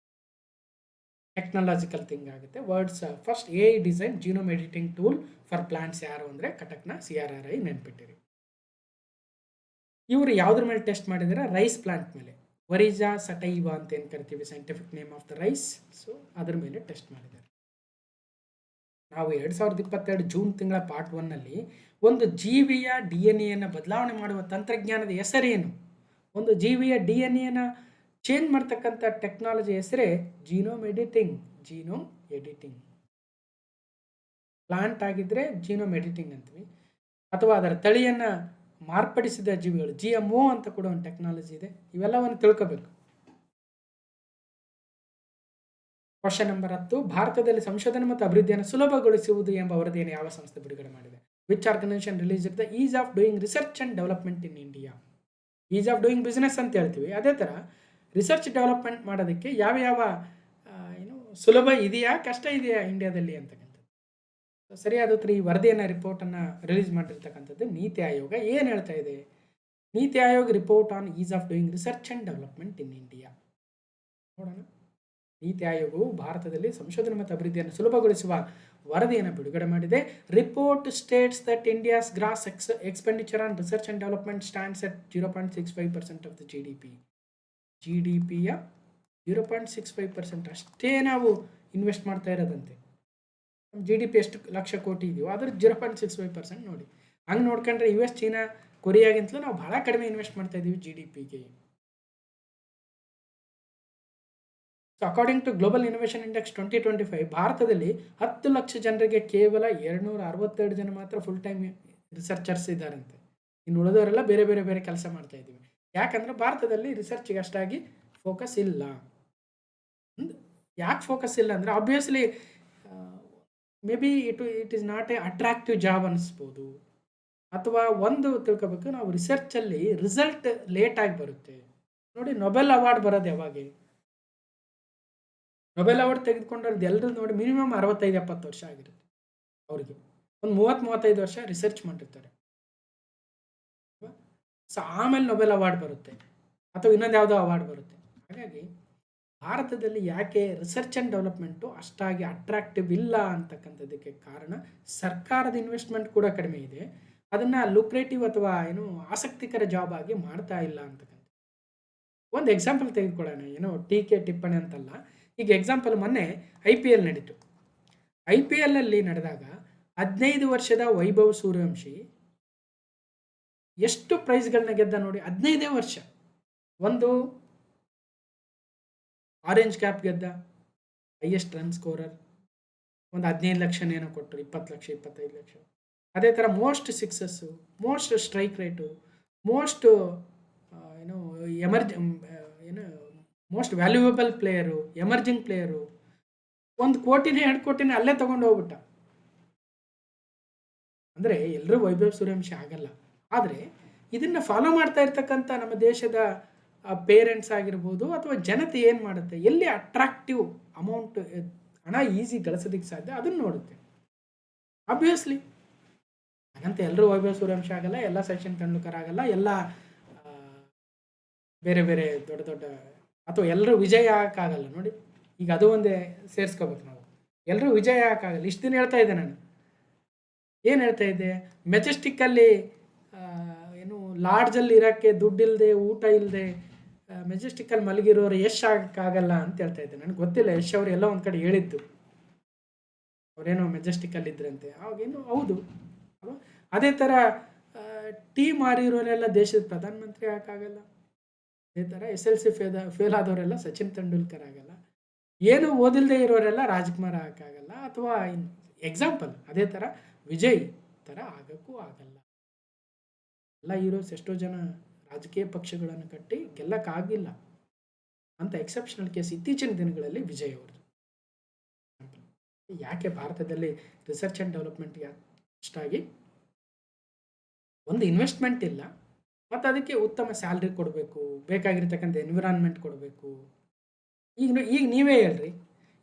S1: ಟೆಕ್ನಾಲಜಿಕಲ್ ಥಿಂಗ್ ಆಗುತ್ತೆ. Words first AI design genome editing tool for plants ಯಾರು ಅಂದರೆ ಕಟಕ್ನ CRRI, ನೆನ್ಪಿಟ್ಟಿರಿ. ಇವರು ಯಾವುದ್ರ ಮೇಲೆ ಟೆಸ್ಟ್ ಮಾಡಿದರೆ? ರೈಸ್ ಪ್ಲಾಂಟ್ ಮೇಲೆ, ವರಿಜಾ ಸಟೈವಾ ಅಂತ ಏನು ಕರಿತೀವಿ, scientific name of the rice. So ಅದ್ರ ಮೇಲೆ ಟೆಸ್ಟ್ ಮಾಡಿದ್ದಾರೆ. ನಾವು 2022 ಜೂನ್ ತಿಂಗಳ ಪಾರ್ಟ್ 1ನಲ್ಲಿ ಒಂದು ಜೀವಿಯ DNA ಬದಲಾವಣೆ ಮಾಡುವ ತಂತ್ರಜ್ಞಾನದ ಹೆಸರೇನು? ಒಂದು ಜೀವಿಯ DNA ಚೇಂಜ್ ಮಾಡ್ತಕ್ಕಂಥ ಟೆಕ್ನಾಲಜಿ ಹೆಸರೇ genome editing. Genome editing. Plant ಆಗಿದ್ರೆ ಜೀನೋಮ್ ಎಡಿಟಿಂಗ್ ಅಂತೀವಿ, ಅಥವಾ ಅದರ ತಳಿಯನ್ನು ಮಾರ್ಪಡಿಸಿದ ಜೀವಿಗಳು GMO ಅಂತ ಕೂಡ ಒಂದು ಟೆಕ್ನಾಲಜಿ ಇದೆ. ಇವೆಲ್ಲವನ್ನು ತಿಳ್ಕೋಬೇಕು. ಕ್ವಶನ್ ನಂಬರ್ 10, ಭಾರತದಲ್ಲಿ ಸಂಶೋಧನೆ ಮತ್ತು ಅಭಿವೃದ್ಧಿಯನ್ನು ಸುಲಭಗೊಳಿಸುವುದು ಎಂಬ ವರದಿಯನ್ನು ಯಾವ ಸಂಸ್ಥೆ ಬಿಡುಗಡೆ ಮಾಡಿದೆ? Which organization released the ease of doing research and development in India? Ease of doing business ಅಂತ ಹೇಳ್ತೀವಿ, ಅದೇ ಥರ ರಿಸರ್ಚ್ ಡೆವಲಪ್ಮೆಂಟ್ ಮಾಡೋದಕ್ಕೆ ಯಾವ ಸುಲಭ ಇದೆಯಾ, ಕಷ್ಟ ಇದೆಯಾ ಇಂಡಿಯಾದಲ್ಲಿ ಅಂತಕ್ಕಂಥದ್ದು. ಸರಿಯಾದ ಉತ್ತರ ಈ ವರದಿಯನ್ನು, ರಿಪೋರ್ಟನ್ನು ರಿಲೀಸ್ ಮಾಡಿರ್ತಕ್ಕಂಥದ್ದು ನೀತಿ ಆಯೋಗ. ಏನು ಹೇಳ್ತಾ ಇದೆ? NITI Aayog report on is of doing research and development in India. ನೋಡೋಣ. ನೀತಿ ಆಯೋಗವು ಭಾರತದಲ್ಲಿ ಸಂಶೋಧನೆ ಮತ್ತು ಅಭಿವೃದ್ಧಿಯನ್ನು ಸುಲಭಗೊಳಿಸುವ ವರದಿಯನ್ನು ಬಿಡುಗಡೆ ಮಾಡಿದೆ. Report states that India's gross expenditure on research and development stands at 0.65% of the GDP-ಯ 0.65% ಅಷ್ಟೇ ನಾವು ಇನ್ವೆಸ್ಟ್ ಮಾಡ್ತಾ ಇರೋದಂತೆ. ನಮ್ಮ GDP ಎಷ್ಟು ಲಕ್ಷ ಕೋಟಿ ಇದೆಯೋ ಅದ್ರ 0.65% ನೋಡಿ. ಹಂಗೆ ನೋಡ್ಕೊಂಡ್ರೆ US, ಚೀನಾ, ಕೊರಿಯಾಗಿಂತಲೂ ನಾವು ಭಾಳ ಕಡಿಮೆ ಇನ್ವೆಸ್ಟ್ ಮಾಡ್ತಾ ಇದ್ದೀವಿ GDP-ಗೆ. So according to global innovation index 2025, ಭಾರತದಲ್ಲಿ 10 ಲಕ್ಷ ಜನರಿಗೆ ಕೇವಲ 262 ಜನ ಮಾತ್ರ ಫುಲ್ ಟೈಮ್ ರಿಸರ್ಚರ್ಸ್ ಇದ್ದಾರಂತೆ. ಇನ್ನು ಉಳಿದವರೆಲ್ಲ ಬೇರೆ ಬೇರೆ ಬೇರೆ ಕೆಲಸ ಮಾಡ್ತಾ ಇದ್ದೀವಿ. ಯಾಕಂದರೆ ಭಾರತದಲ್ಲಿ ರಿಸರ್ಚ್ಗೆ ಅಷ್ಟಾಗಿ ಫೋಕಸ್ ಇಲ್ಲ. ಯಾಕೆ ಫೋಕಸ್ ಇಲ್ಲ ಅಂದರೆ obviously may be it is not a attractive job ಅನ್ನಿಸ್ಬೋದು, ಅಥವಾ ಒಂದು ತಿಳ್ಕೊಬೇಕು, ನಾವು ರಿಸರ್ಚಲ್ಲಿ ರಿಸಲ್ಟ್ ಲೇಟಾಗಿ ಬರುತ್ತೆ. ನೋಡಿ, ನೊಬೆಲ್ ಅವಾರ್ಡ್ ಬರೋದು ಯಾವಾಗ? ನೊಬೆಲ್ ಅವಾರ್ಡ್ ತೆಗೆದುಕೊಂಡವ್ರದ್ದು ಎಲ್ಲರೂ ನೋಡಿ ಮಿನಿಮಮ್ 65-70 ವರ್ಷ ಆಗಿರುತ್ತೆ. ಅವ್ರಿಗೆ ಒಂದು 30-35 ವರ್ಷ ರಿಸರ್ಚ್ ಮಾಡಿರ್ತಾರೆ. ಸೊ ಆಮೇಲೆ ನೊಬೆಲ್ ಅವಾರ್ಡ್ ಬರುತ್ತೆ, ಅಥವಾ ಇನ್ನೊಂದು ಯಾವುದೋ ಅವಾರ್ಡ್ ಬರುತ್ತೆ. ಹಾಗಾಗಿ ಭಾರತದಲ್ಲಿ ಯಾಕೆ ರಿಸರ್ಚ್ ಆ್ಯಂಡ್ ಡೆವಲಪ್ಮೆಂಟು ಅಷ್ಟಾಗಿ ಅಟ್ರಾಕ್ಟಿವ್ ಇಲ್ಲ ಅಂತಕ್ಕಂಥದ್ದಕ್ಕೆ ಕಾರಣ ಸರ್ಕಾರದ ಇನ್ವೆಸ್ಟ್ಮೆಂಟ್ ಕೂಡ ಕಡಿಮೆ ಇದೆ. ಅದನ್ನು ಲುಕ್ರೇಟಿವ್ ಅಥವಾ ಆಸಕ್ತಿಕರ ಜಾಬ್ ಆಗಿ ಮಾಡ್ತಾ ಇಲ್ಲ ಅಂತಕ್ಕಂಥ ಒಂದು ಎಕ್ಸಾಂಪಲ್ ತೆಗೆದುಕೊಳ್ಳೋಣ. ಟೀಕೆ ಟಿಪ್ಪಣಿ ಅಂತಲ್ಲ. ಈಗ ಎಕ್ಸಾಂಪಲ್, ಮೊನ್ನೆ IPL ನಡೀತು. IPL ನಡೆದಾಗ 15 ವರ್ಷದ ವೈಭವ್ ಸೂರ್ಯವಂಶಿ ಎಷ್ಟು ಪ್ರೈಸ್ಗಳನ್ನ ಗೆದ್ದ ನೋಡಿ. 15 ವರ್ಷ. ಒಂದು ಆರೆಂಜ್ ಕ್ಯಾಪ್ ಗೆದ್ದ, ಹೈಯೆಸ್ಟ್ ರನ್ ಸ್ಕೋರರ್, ಒಂದು 15 ಲಕ್ಷನೇನೋ ಕೊಟ್ಟರು, 20 ಲಕ್ಷ 25 ಲಕ್ಷ. ಅದೇ ಥರ most sixes, most strike rate, most most valuable player, emerging player, 1 ಕೋಟಿನೇ 2 ಕೋಟಿನೇ ಅಲ್ಲೇ ತೊಗೊಂಡು ಹೋಗ್ಬಿಟ್ಟ. ಅಂದರೆ ಎಲ್ಲರೂ ವೈಭವ್ ಸೂರ್ಯವಂಶಿ ಆಗಲ್ಲ. ಆದರೆ ಇದನ್ನು ಫಾಲೋ ಮಾಡ್ತಾ ಇರ್ತಕ್ಕಂಥ ನಮ್ಮ ದೇಶದ ಪೇರೆಂಟ್ಸ್ ಆಗಿರ್ಬೋದು ಅಥವಾ ಜನತೆ ಏನು ಮಾಡುತ್ತೆ, ಎಲ್ಲಿ ಅಟ್ರಾಕ್ಟಿವ್ ಅಮೌಂಟ್ ಹಣ ಈಸಿ ಗಳಿಸೋದಕ್ಕೆ ಸಾಧ್ಯ ಅದನ್ನು ನೋಡುತ್ತೆ. ಆಬ್ವಿಯಸ್ಲಿ ಹಾಗಂತ ಎಲ್ಲರೂ ವೈಭವ್ ಸೂರ್ಯವಂಶಿ ಆಗಲ್ಲ, ಎಲ್ಲ ಸಚಿನ್ ತೆಂಡೂಲ್ಕರ್ ಆಗಲ್ಲ, ಎಲ್ಲ ಬೇರೆ ಬೇರೆ ದೊಡ್ಡ ದೊಡ್ಡ ಅಥವಾ ಎಲ್ಲರೂ ವಿಜಯ ಆಗಕ್ಕಾಗಲ್ಲ ನೋಡಿ. ಈಗ ಅದು ಒಂದೇ ಸೇರಿಸ್ಕೋಬೇಕು ನಾವು. ಎಲ್ಲರೂ ವಿಜಯ ಆಗಕ್ಕಾಗಲ್ಲ. ಇಷ್ಟು ದಿನ ಹೇಳ್ತಾ ಇದ್ದೆ ನಾನು, ಏನು ಹೇಳ್ತಾ ಇದ್ದೆ, ಮೆಜೆಸ್ಟಿಕ್ಕಲ್ಲಿ ಏನು ಲಾಡ್ಜಲ್ಲಿ ಇರೋಕ್ಕೆ ದುಡ್ಡಿಲ್ಲದೆ ಊಟ ಇಲ್ಲದೆ ಮೆಜೆಸ್ಟಿಕ್ಕಲ್ಲಿ ಮಲಗಿರೋರು ಯಶ್ ಆಗಕ್ಕಾಗಲ್ಲ ಅಂತ ಹೇಳ್ತಾ ಇದ್ದೆ. ನನಗೆ ಗೊತ್ತಿಲ್ಲ, ಯಶ್ ಅವರು ಎಲ್ಲ ಒಂದು ಕಡೆ ಹೇಳಿದ್ದು, ಅವರೇನೋ ಮೆಜೆಸ್ಟಿಕ್ಕಲ್ಲಿ ಇದ್ರಂತೆ ಅವಾಗೇನು. ಹೌದು, ಅದೇ ಥರ ಟೀ ಮಾರಿರೋರೆಲ್ಲ ದೇಶದ ಪ್ರಧಾನಮಂತ್ರಿ ಆಗಕ್ಕಾಗಲ್ಲ. ಅದೇ ಥರ SLC ಫೇಲ್ ಆದವರೆಲ್ಲ ಸಚಿನ್ ತೆಂಡೂಲ್ಕರ್ ಆಗಲ್ಲ. ಏನು ಓದಿಲ್ಲದೆ ಇರೋರೆಲ್ಲ ರಾಜ್ಕುಮಾರ್ ಆಗಕ್ಕಾಗಲ್ಲ. ಅಥವಾ ಎಕ್ಸಾಂಪಲ್ ಅದೇ ಥರ ವಿಜಯ್ ಥರ ಆಗೋಕ್ಕೂ ಆಗಲ್ಲ. ಎಲ್ಲ ಹೀರೋಸ್ ಎಷ್ಟೋ ಜನ ರಾಜಕೀಯ ಪಕ್ಷಗಳನ್ನು ಕಟ್ಟಿ ಗೆಲ್ಲಕ್ಕಾಗಿಲ್ಲ ಅಂತ ಎಕ್ಸೆಪ್ಷನಲ್ ಕೇಸ್ ಇತ್ತೀಚಿನ ದಿನಗಳಲ್ಲಿ ವಿಜಯ್ ಅವರು. ಯಾಕೆ ಭಾರತದಲ್ಲಿ ರಿಸರ್ಚ್ ಆ್ಯಂಡ್ ಡೆವಲಪ್ಮೆಂಟ್ಗೆ ಅಷ್ಟಾಗಿ ಒಂದು ಇನ್ವೆಸ್ಟ್ಮೆಂಟ್ ಇಲ್ಲ, ಮತ್ತು ಅದಕ್ಕೆ ಉತ್ತಮ ಸ್ಯಾಲ್ರಿ ಕೊಡಬೇಕು, ಬೇಕಾಗಿರ್ತಕ್ಕಂಥ ಎನ್ವಿರಾನ್ಮೆಂಟ್ ಕೊಡಬೇಕು. ಈಗ ನೀವೇ ಹೇಳ್ರಿ,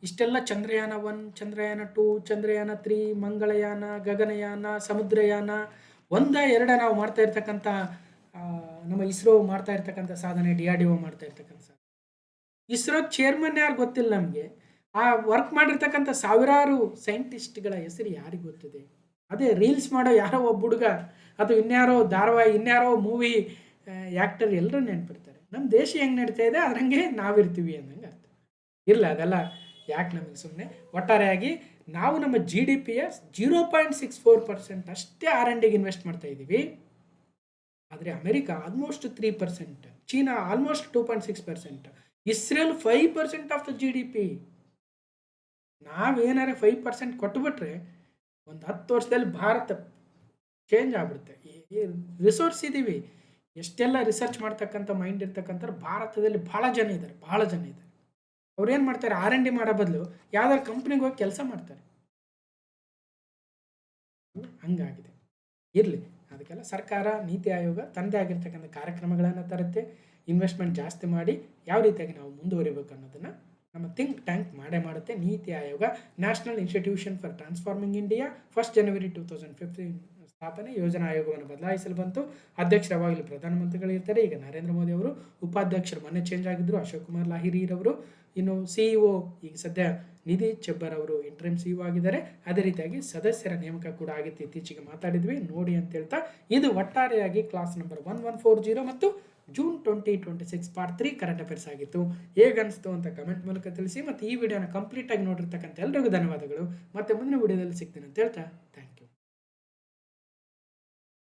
S1: ಇಷ್ಟೆಲ್ಲ ಚಂದ್ರಯಾನ 1, ಚಂದ್ರಯಾನ 2, ಚಂದ್ರಯಾನ 3, ಮಂಗಳಯಾನ, ಗಗನಯಾನ, ಸಮುದ್ರಯಾನ, 1, 2 ನಾವು ಮಾಡ್ತಾ ಇರ್ತಕ್ಕಂಥ ನಮ್ಮ ಇಸ್ರೋ ಮಾಡ್ತಾ ಇರ್ತಕ್ಕಂಥ ಸಾಧನೆ, DRDO ಮಾಡ್ತಾ ಇರ್ತಕ್ಕಂಥ ಸಾಧನೆ. ಇಸ್ರೋ ಚೇರ್ಮನ್ ಯಾರು ಗೊತ್ತಿಲ್ಲ ನಮಗೆ. ಆ ವರ್ಕ್ ಮಾಡಿರ್ತಕ್ಕಂಥ ಸಾವಿರಾರು ಸೈಂಟಿಸ್ಟ್ಗಳ ಹೆಸರು ಯಾರಿಗೆ ಗೊತ್ತಿದೆ? ಅದೇ ರೀಲ್ಸ್ ಮಾಡೋ ಯಾರೋ ಒಬ್ಬ ಹುಡುಗ ಅಥವಾ ಇನ್ಯಾರೋ ಧಾರಾವಾಹಿ, ಇನ್ಯಾರೋ ಮೂವಿ ಆ್ಯಕ್ಟರ್ ಎಲ್ಲರೂ ನೆನಪಿರ್ತಾರೆ. ನಮ್ಮ ದೇಶ ಹೆಂಗೆ ನಡೀತಾ ಇದೆ ಅದ್ರಂಗೆ ನಾವಿರ್ತೀವಿ ಅಂದಂಗೆ ಅರ್ಥ. ಇಲ್ಲ, ಅದೆಲ್ಲ ಯಾಕೆ ನಮಗೆ ಸುಮ್ಮನೆ. ಒಟ್ಟಾರೆಯಾಗಿ ನಾವು ನಮ್ಮ GDPಯ 0.64% ಅಷ್ಟೇ R&Dಗೆ ಇನ್ವೆಸ್ಟ್ ಮಾಡ್ತಾ ಇದ್ದೀವಿ. ಆದರೆ America almost 3%, China almost 2.6%, Israel 5% of the GDP. ನಾವೇನಾರೆ 5% ಕೊಟ್ಬಿಟ್ರೆ ಒಂದು 10 ವರ್ಷದಲ್ಲಿ ಭಾರತ ಚೇಂಜ್ ಆಗ್ಬಿಡುತ್ತೆ. ರಿಸೋರ್ಸ್ ಇದ್ದೀವಿ, ಎಷ್ಟೆಲ್ಲ ರಿಸರ್ಚ್ ಮಾಡ್ತಕ್ಕಂಥ ಮೈಂಡ್ ಇರ್ತಕ್ಕಂಥ ಭಾರತದಲ್ಲಿ ಭಾಳ ಜನ ಇದ್ದಾರೆ. ಅವ್ರು ಏನು ಮಾಡ್ತಾರೆ, R&D ಮಾಡೋ ಬದಲು ಯಾವ್ದಾದ್ರು ಕಂಪ್ನಿಗೆ ಹೋಗಿ ಕೆಲಸ ಮಾಡ್ತಾರೆ. ಹಂಗಾಗಿದೆ. ಇರಲಿ, ಅದಕ್ಕೆಲ್ಲ ಸರ್ಕಾರ, ನೀತಿ ಆಯೋಗ ತನ್ನದೇ ಆಗಿರ್ತಕ್ಕಂಥ ಕಾರ್ಯಕ್ರಮಗಳನ್ನು ತರುತ್ತೆ. ಇನ್ವೆಸ್ಟ್ಮೆಂಟ್ ಜಾಸ್ತಿ ಮಾಡಿ ಯಾವ ರೀತಿಯಾಗಿ ನಾವು ಮುಂದುವರಿಬೇಕು ಅನ್ನೋದನ್ನು ನಮ್ಮ ಥಿಂಕ್ ಟ್ಯಾಂಕ್ ಮಾಡುತ್ತೆ. NITI Aayog, national institution for transforming India, 1 ಜನವರಿ 2015 ಸ್ಥಾಪನೆ. ಯೋಜನಾ ಆಯೋಗವನ್ನು ಬದಲಾಯಿಸಲು ಬಂತು. ಅಧ್ಯಕ್ಷರು ಯಾವಾಗಲೂ ಪ್ರಧಾನಮಂತ್ರಿಗಳಿರ್ತಾರೆ. ಈಗ ನರೇಂದ್ರ ಮೋದಿ ಅವರು, ಉಪಾಧ್ಯಕ್ಷರು ಮೊನ್ನೆ ಚೇಂಜ್ ಆಗಿದ್ದರು, ಅಶೋಕ್ ಕುಮಾರ್ ಲಾಹಿರಿರವರು. ಇನ್ನು CEO ಈಗ ಸದ್ಯ ನಿಧಿ ಚೆಬ್ಬರ್ ಅವರು ಇಂಟ್ರಿಮ್ CEO ಆಗಿದ್ದಾರೆ. ಅದೇ ರೀತಿಯಾಗಿ ಸದಸ್ಯರ ನೇಮಕ ಕೂಡ ಆಗಿತ್ತು, ಇತ್ತೀಚೆಗೆ ಮಾತಾಡಿದ್ವಿ, ನೋಡಿ ಅಂತ ಹೇಳ್ತಾ. ಇದು ಒಟ್ಟಾರೆಯಾಗಿ ಕ್ಲಾಸ್ ನಂಬರ್ 1140 ಮತ್ತು ಜೂನ್ 2026 ಪಾರ್ಟ್ 3 ಕರೆಂಟ್ ಅಫೇರ್ಸ್ ಆಗಿತ್ತು. ಹೇಗನ್ನಿಸ್ತು ಅಂತ ಕಮೆಂಟ್ ಮೂಲಕ ತಿಳಿಸಿ. ಮತ್ತು ಈ ವಿಡಿಯೋನ ಕಂಪ್ಲೀಟಾಗಿ ನೋಡಿರ್ತಕ್ಕಂಥ ಎಲ್ರಿಗೂ ಧನ್ಯವಾದಗಳು. ಮತ್ತೆ ಮುಂದಿನ ವಿಡಿಯೋದಲ್ಲಿ ಸಿಗ್ತೀನಿ ಅಂತ ಹೇಳ್ತಾ ಥ್ಯಾಂಕ್ ಯು.